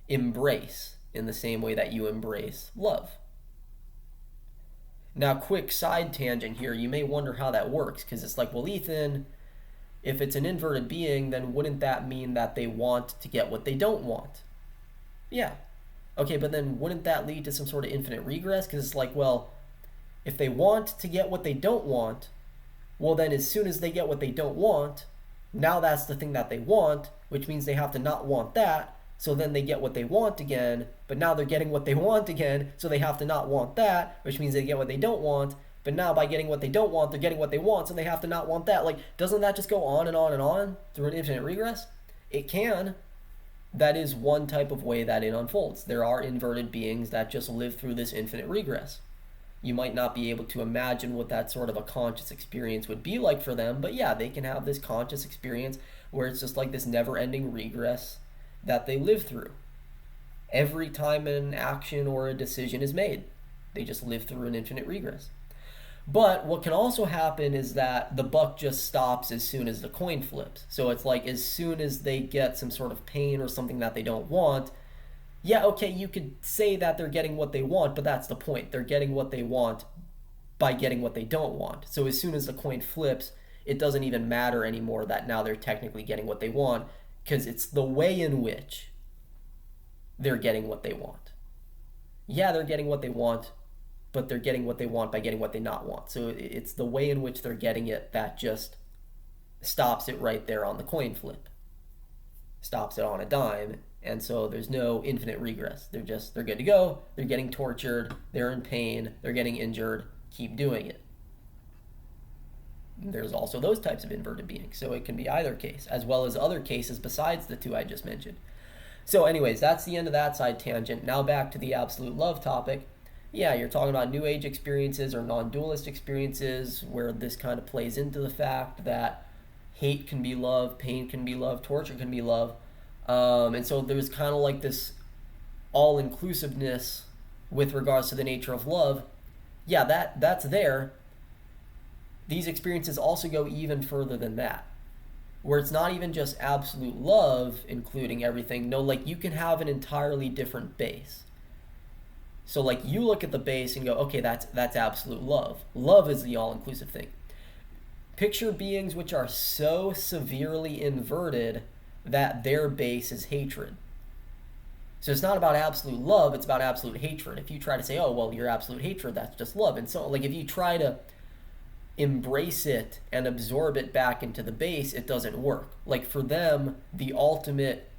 embrace in the same way that you embrace love. Now, quick side tangent here. You may wonder how that works, because it's like, well, Ethan, if it's an inverted being, then wouldn't that mean that they want to get what they don't want? Yeah. Okay, but then wouldn't that lead to some sort of infinite regress? Because it's like, well, if they want to get what they don't want, well, then as soon as they get what they don't want, now that's the thing that they want, which means they have to not want that, so then they get what they want again, but now they're getting what they want again, so they have to not want that, which means they get what they don't want, but now by getting what they don't want, they're getting what they want, so they have to not want that. Like, doesn't that just go on and on and on through an infinite regress? It can. That is one type of way that it unfolds. There are inverted beings that just live through this infinite regress. You might not be able to imagine what that sort of a conscious experience would be like for them, but yeah, they can have this conscious experience where it's just like this never ending regress that they live through. Every time an action or a decision is made, they just live through an infinite regress. But what can also happen is that the buck just stops as soon as the coin flips. So it's like as soon as they get some sort of pain or something that they don't want, yeah, okay, you could say that they're getting what they want, but that's the point. They're getting what they want by getting what they don't want. So as soon as the coin flips, it doesn't even matter anymore that now they're technically getting what they want, because it's the way in which they're getting what they want. Yeah, they're getting what they want, but they're getting what they want by getting what they not want. So it's the way in which they're getting it that just stops it right there on the coin flip, stops it on a dime. And so there's no infinite regress. They're good to go. They're getting tortured. They're in pain. They're getting injured. Keep doing it. There's also those types of inverted beings. So it can be either case, as well as other cases besides the two I just mentioned. So anyways, that's the end of that side tangent. Now back to the absolute love topic. Yeah, you're talking about New Age experiences or non-dualist experiences where this kind of plays into the fact that hate can be love, pain can be love, torture can be love. And so there's kind of like this all-inclusiveness with regards to the nature of love. Yeah, that's there. These experiences also go even further than that, where it's not even just absolute love including everything. No, like you can have an entirely different base. So like you look at the base and go, okay, that's absolute love. Love is the all-inclusive thing. Picture beings which are so severely inverted that their base is hatred. So it's not about absolute love, it's about absolute hatred. If you try to say, oh, well, your absolute hatred, that's just love. And so, like, if you try to embrace it and absorb it back into the base, it doesn't work. Like, for them, the ultimate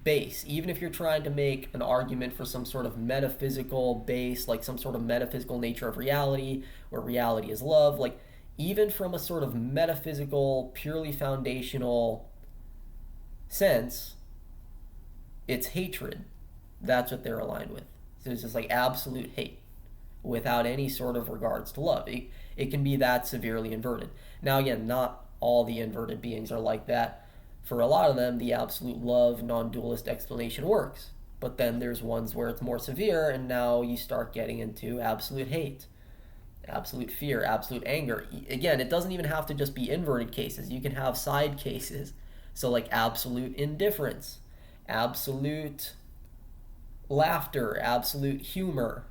base, even if you're trying to make an argument for some sort of metaphysical base, like some sort of metaphysical nature of reality, where reality is love, like, even from a sort of metaphysical, purely foundational sense, it's hatred. That's what they're aligned with. So it's just like absolute hate without any sort of regards to love. It can be that severely inverted. Now, again, not all the inverted beings are like that. For a lot of them, the absolute love, non-dualist explanation works. But then there's ones where it's more severe, and now you start getting into absolute hate, absolute fear, absolute anger. Again, it doesn't even have to just be inverted cases. You can have side cases. So like absolute indifference, absolute laughter, absolute humor,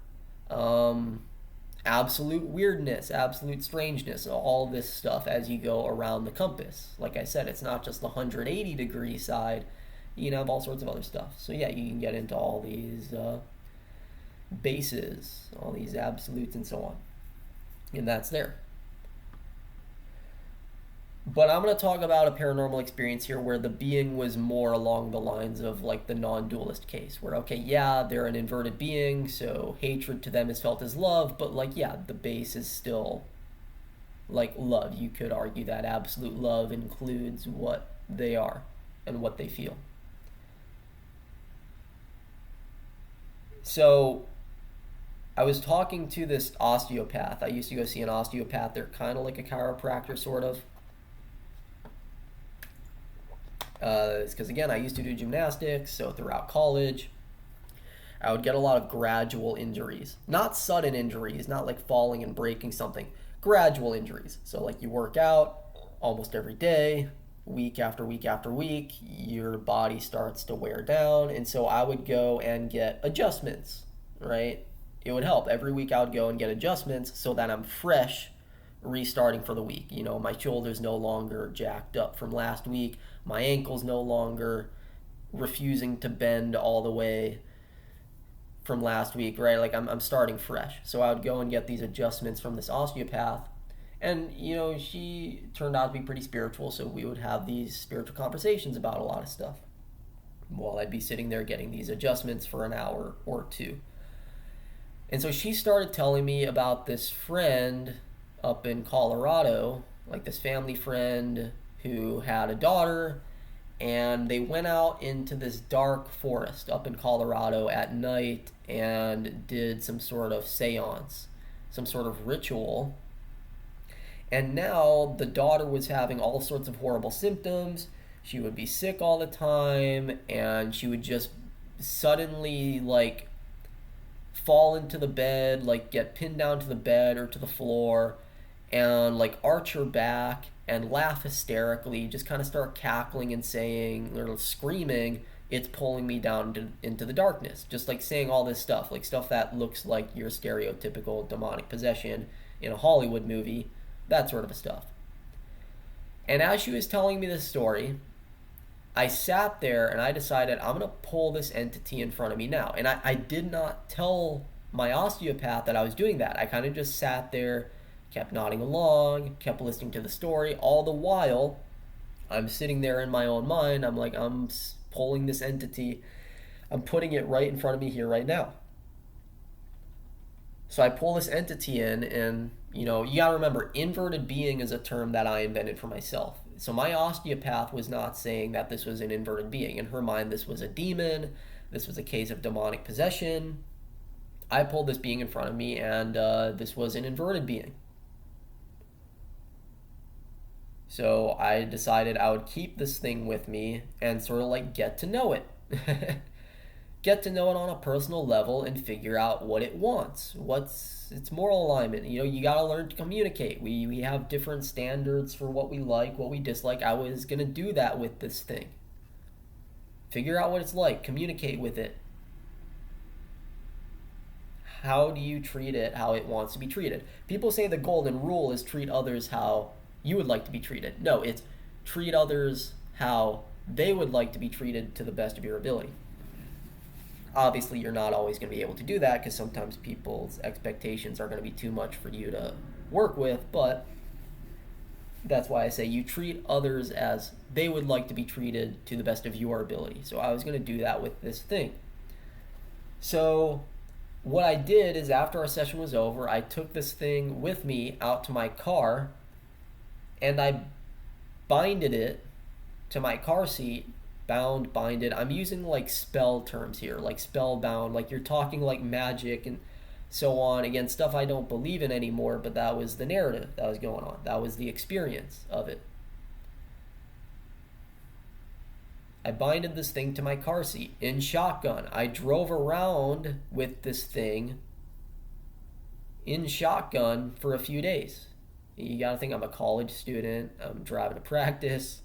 absolute weirdness, absolute strangeness, all this stuff as you go around the compass. Like I said, it's not just the 180-degree side. You can have all sorts of other stuff. So yeah, you can get into all these bases, all these absolutes and so on. And that's there. But I'm going to talk about a paranormal experience here where the being was more along the lines of like the non-dualist case, where, okay, yeah, they're an inverted being, so hatred to them is felt as love, but like, yeah, the base is still like love. You could argue that absolute love includes what they are and what they feel. So I was talking to this osteopath. I used to go see an osteopath. They're kind of like a chiropractor, sort of. It's because, again, I used to do gymnastics, so throughout college, I would get a lot of gradual injuries. Not sudden injuries, not like falling and breaking something. Gradual injuries. So, like, you work out almost every day, week after week after week, your body starts to wear down, and so I would go and get adjustments, right? It would help. Every week I would go and get adjustments so that I'm fresh restarting for the week. You know, my shoulder's no longer jacked up from last week. My ankle's no longer refusing to bend all the way from last week, right? Like I'm starting fresh. So I would go and get these adjustments from this osteopath. And, you know, she turned out to be pretty spiritual, so we would have these spiritual conversations about a lot of stuff while I'd be sitting there getting these adjustments for an hour or two. And so she started telling me about this friend up in Colorado, like this family friend who had a daughter, and they went out into this dark forest up in Colorado at night and did some sort of seance, some sort of ritual. And now the daughter was having all sorts of horrible symptoms. She would be sick all the time, and she would just suddenly, like, fall into the bed, like, get pinned down to the bed or to the floor, and, like, arch her back and laugh hysterically, just kind of start cackling and saying, or screaming, it's pulling me down into the darkness. Just like saying all this stuff, like stuff that looks like your stereotypical demonic possession in a Hollywood movie, that sort of stuff. And as she was telling me this story, I sat there and I decided I'm going to pull this entity in front of me now. And I did not tell my osteopath that I was doing that. I kind of just sat there, kept nodding along, kept listening to the story. All the while, I'm sitting there in my own mind. I'm like, I'm pulling this entity. I'm putting it right in front of me here right now. So I pull this entity in, and you gotta remember, inverted being is a term that I invented for myself. So my osteopath was not saying that this was an inverted being. In her mind, this was a demon. This was a case of demonic possession. I pulled this being in front of me, and this was an inverted being. So I decided I would keep this thing with me and sort of like get to know it. Get to know it on a personal level and figure out what it wants. What's its moral alignment. You got to learn to communicate. We have different standards for what we like, what we dislike. I was going to do that with this thing. Figure out what it's like, communicate with it. How do you treat it how it wants to be treated? People say the golden rule is treat others how you would like to be treated. No, it's treat others how they would like to be treated to the best of your ability. Obviously, you're not always going to be able to do that because sometimes people's expectations are going to be too much for you to work with, but that's why I say you treat others as they would like to be treated to the best of your ability. So I was going to do that with this thing. So what I did is after our session was over, I took this thing with me out to my car and I binded it to my car seat. Binded. I'm using like spell terms here, like spellbound, like you're talking like magic and so on. Again, stuff I don't believe in anymore, but that was the narrative that was going on. That was the experience of it. I binded this thing to my car seat in shotgun. I drove around with this thing in shotgun for a few days. You gotta think I'm a college student. I'm driving to practice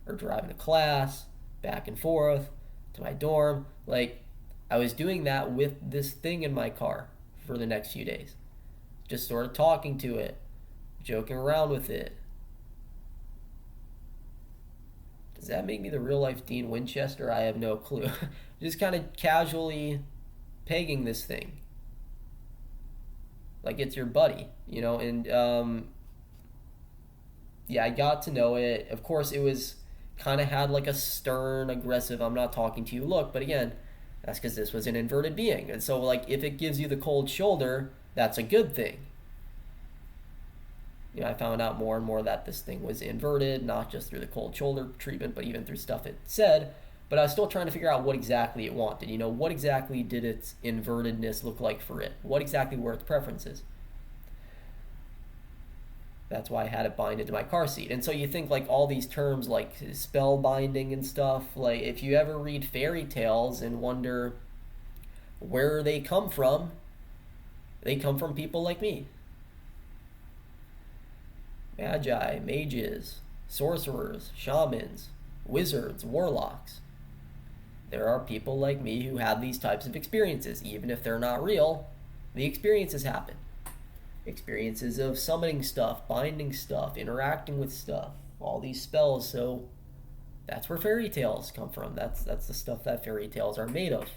or driving to class, back and forth to my dorm. Like, I was doing that with this thing in my car for the next few days. Just sort of talking to it, joking around with it. Does that make me the real life Dean Winchester? I have no clue. Just kind of casually pegging this thing. Like it's your buddy, and yeah, I got to know it. Of course, it was kind of had like a stern, aggressive, I'm not talking to you look, but again, that's because this was an inverted being. And so, like, if it gives you the cold shoulder, that's a good thing. I found out more and more that this thing was inverted, not just through the cold shoulder treatment, but even through stuff it said. But I was still trying to figure out what exactly it wanted. What exactly did its invertedness look like for it? What exactly were its preferences? That's why I had it binded to my car seat. And so you think like all these terms like spell binding and stuff, like if you ever read fairy tales and wonder where they come from people like me. Magi, mages, sorcerers, shamans, wizards, warlocks. There are people like me who have these types of experiences. Even if they're not real, the experiences happen. Experiences of summoning stuff, binding stuff, interacting with stuff, all these spells. So that's where fairy tales come from. That's the stuff that fairy tales are made of.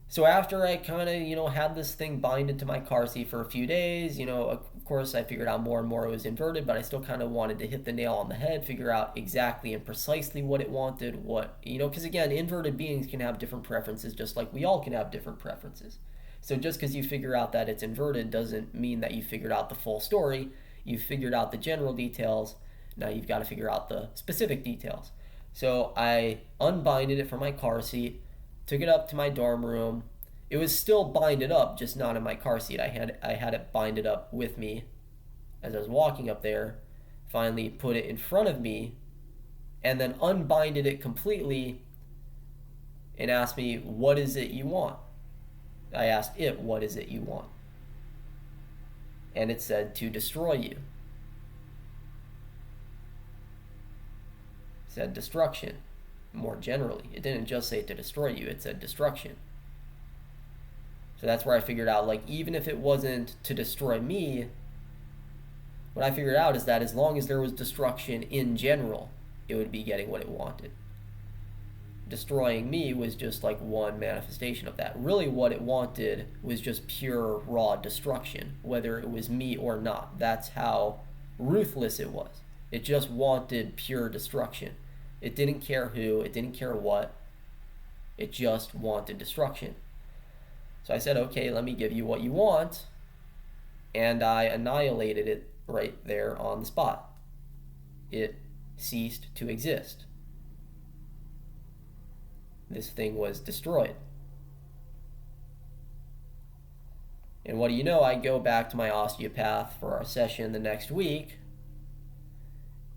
So after I kind of, had this thing binded to my car seat for a few days, of course I figured out more and more it was inverted, but I still kind of wanted to hit the nail on the head, figure out exactly and precisely what it wanted, because again, inverted beings can have different preferences just like we all can have different preferences. So just because you figure out that it's inverted doesn't mean that you figured out the full story. You figured out the general details. Now you've got to figure out the specific details. So I unbinded it from my car seat, took it up to my dorm room. It was still binded up, just not in my car seat. I had it binded up with me as I was walking up there. Finally put it in front of me, and then unbinded it completely and asked me, "What is it you want?" I asked it, "What is it you want?" And it said, "To destroy you." It said destruction more generally. It didn't just say to destroy you, it said destruction. So that's where I figured out, like, even if it wasn't to destroy me, what I figured out is that as long as there was destruction in general, it would be getting what it wanted. Destroying me was just like one manifestation of that. Really, what it wanted was just pure, raw destruction, whether it was me or not. That's how ruthless it was. It just wanted pure destruction. It didn't care who, it didn't care what. It just wanted destruction. So I said, okay, let me give you what you want. And I annihilated it right there on the spot. It ceased to exist. This thing was destroyed. And what do you know? I go back to my osteopath for our session the next week,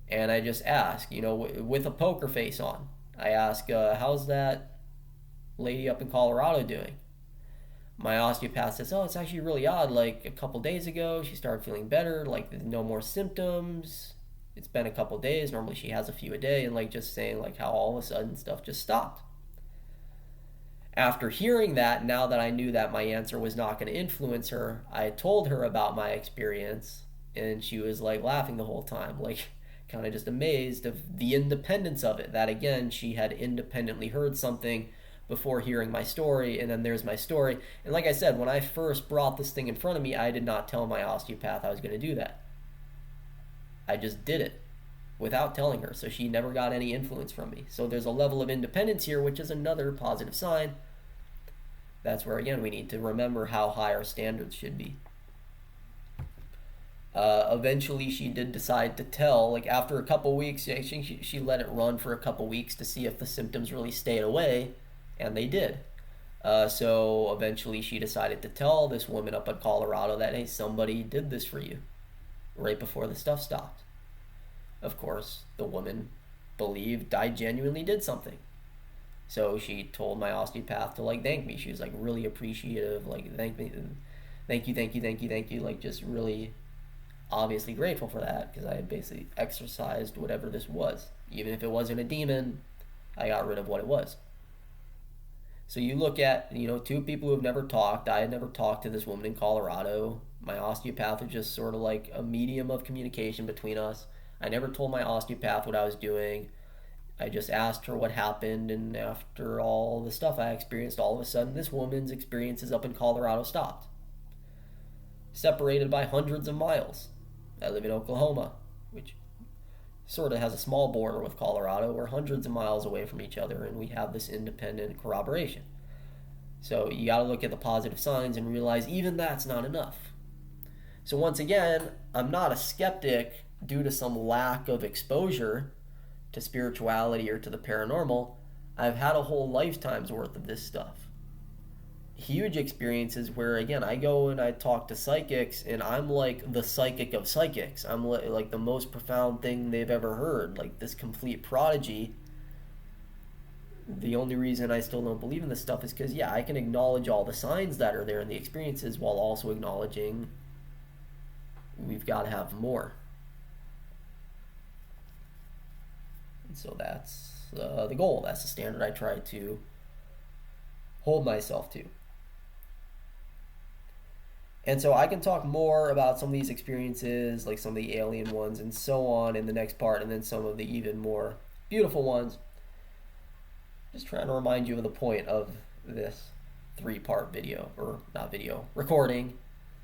and I just ask, with a poker face on, I ask, how's that lady up in Colorado doing? My osteopath says, oh, it's actually really odd. Like a couple days ago, she started feeling better, like no more symptoms. It's been a couple days. Normally she has a few a day, and like just saying like how all of a sudden stuff just stopped. After hearing that, now that I knew that my answer was not going to influence her, I told her about my experience, and she was like laughing the whole time, like kind of just amazed of the independence of it. That again, she had independently heard something before hearing my story, and then there's my story. And like I said, when I first brought this thing in front of me, I did not tell my osteopath I was going to do that. I just did it without telling her, so she never got any influence from me. So there's a level of independence here, which is another positive sign. That's where, again, we need to remember how high our standards should be. Eventually, she did decide to tell. Like, after a couple weeks, she let it run for a couple weeks to see if the symptoms really stayed away, and they did. So eventually, she decided to tell this woman up in Colorado that, hey, somebody did this for you right before the stuff stopped. Of course, the woman believed I genuinely did something. So she told my osteopath to like thank me. She was like really appreciative, like thank you, like just really obviously grateful for that, because I had basically exorcised whatever this was. Even if it wasn't a demon, I got rid of what it was. So you look at, two people who have never talked. I had never talked to this woman in Colorado. My osteopath was just sort of like a medium of communication between us. I never told my osteopath what I was doing. I just asked her what happened, and after all the stuff I experienced, all of a sudden this woman's experiences up in Colorado stopped. Separated by hundreds of miles. I live in Oklahoma, which sort of has a small border with Colorado. We're hundreds of miles away from each other, and we have this independent corroboration. So you got to look at the positive signs and realize even that's not enough. So once again, I'm not a skeptic due to some lack of exposure to spirituality or to the paranormal. I've had a whole lifetime's worth of this stuff. Huge experiences where, again, I go and I talk to psychics, and I'm like the psychic of psychics. I'm like the most profound thing they've ever heard, like this complete prodigy. The only reason I still don't believe in this stuff is because, yeah, I can acknowledge all the signs that are there in the experiences while also acknowledging we've got to have more. And so that's the goal. That's the standard I try to hold myself to. And so I can talk more about some of these experiences, like some of the alien ones and so on, in the next part, and then some of the even more beautiful ones. Just trying to remind you of the point of this 3-part video, or not video, recording.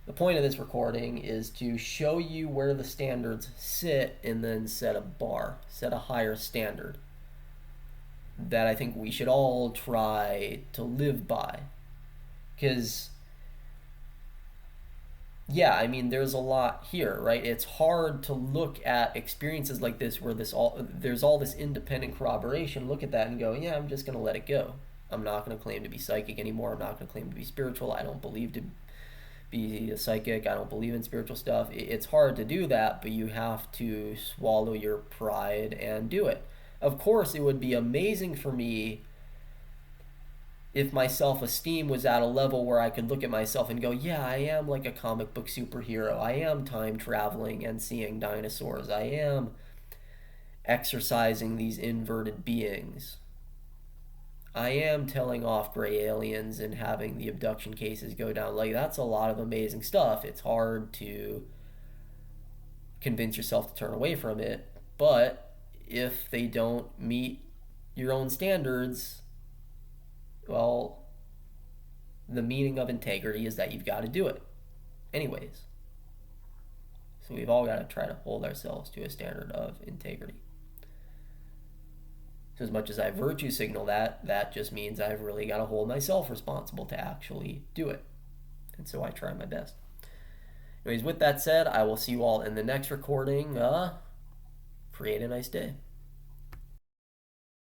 The point of this recording is to show you where the standards sit and then set a bar, set a higher standard that I think we should all try to live by. Because Yeah, I mean, there's a lot here, right? It's hard to look at experiences like this where there's all this independent corroboration. Look at that and go, yeah, I'm just gonna let it go. I'm not gonna claim to be psychic anymore. I'm not gonna claim to be spiritual. I don't believe to be a psychic. I don't believe in spiritual stuff. It's hard to do that, but you have to swallow your pride and do it. Of course, it would be amazing for me if my self esteem was at a level where I could look at myself and go, yeah, I am like a comic book superhero. I am time traveling and seeing dinosaurs. I am exercising these inverted beings. I am telling off gray aliens and having the abduction cases go down. Like, that's a lot of amazing stuff. It's hard to convince yourself to turn away from it. But if they don't meet your own standards, well, the meaning of integrity is that you've got to do it anyways. So we've all got to try to hold ourselves to a standard of integrity. So as much as I virtue signal that, that just means I've really got to hold myself responsible to actually do it. And so I try my best. Anyways, with that said, I will see you all in the next recording. Create a nice day.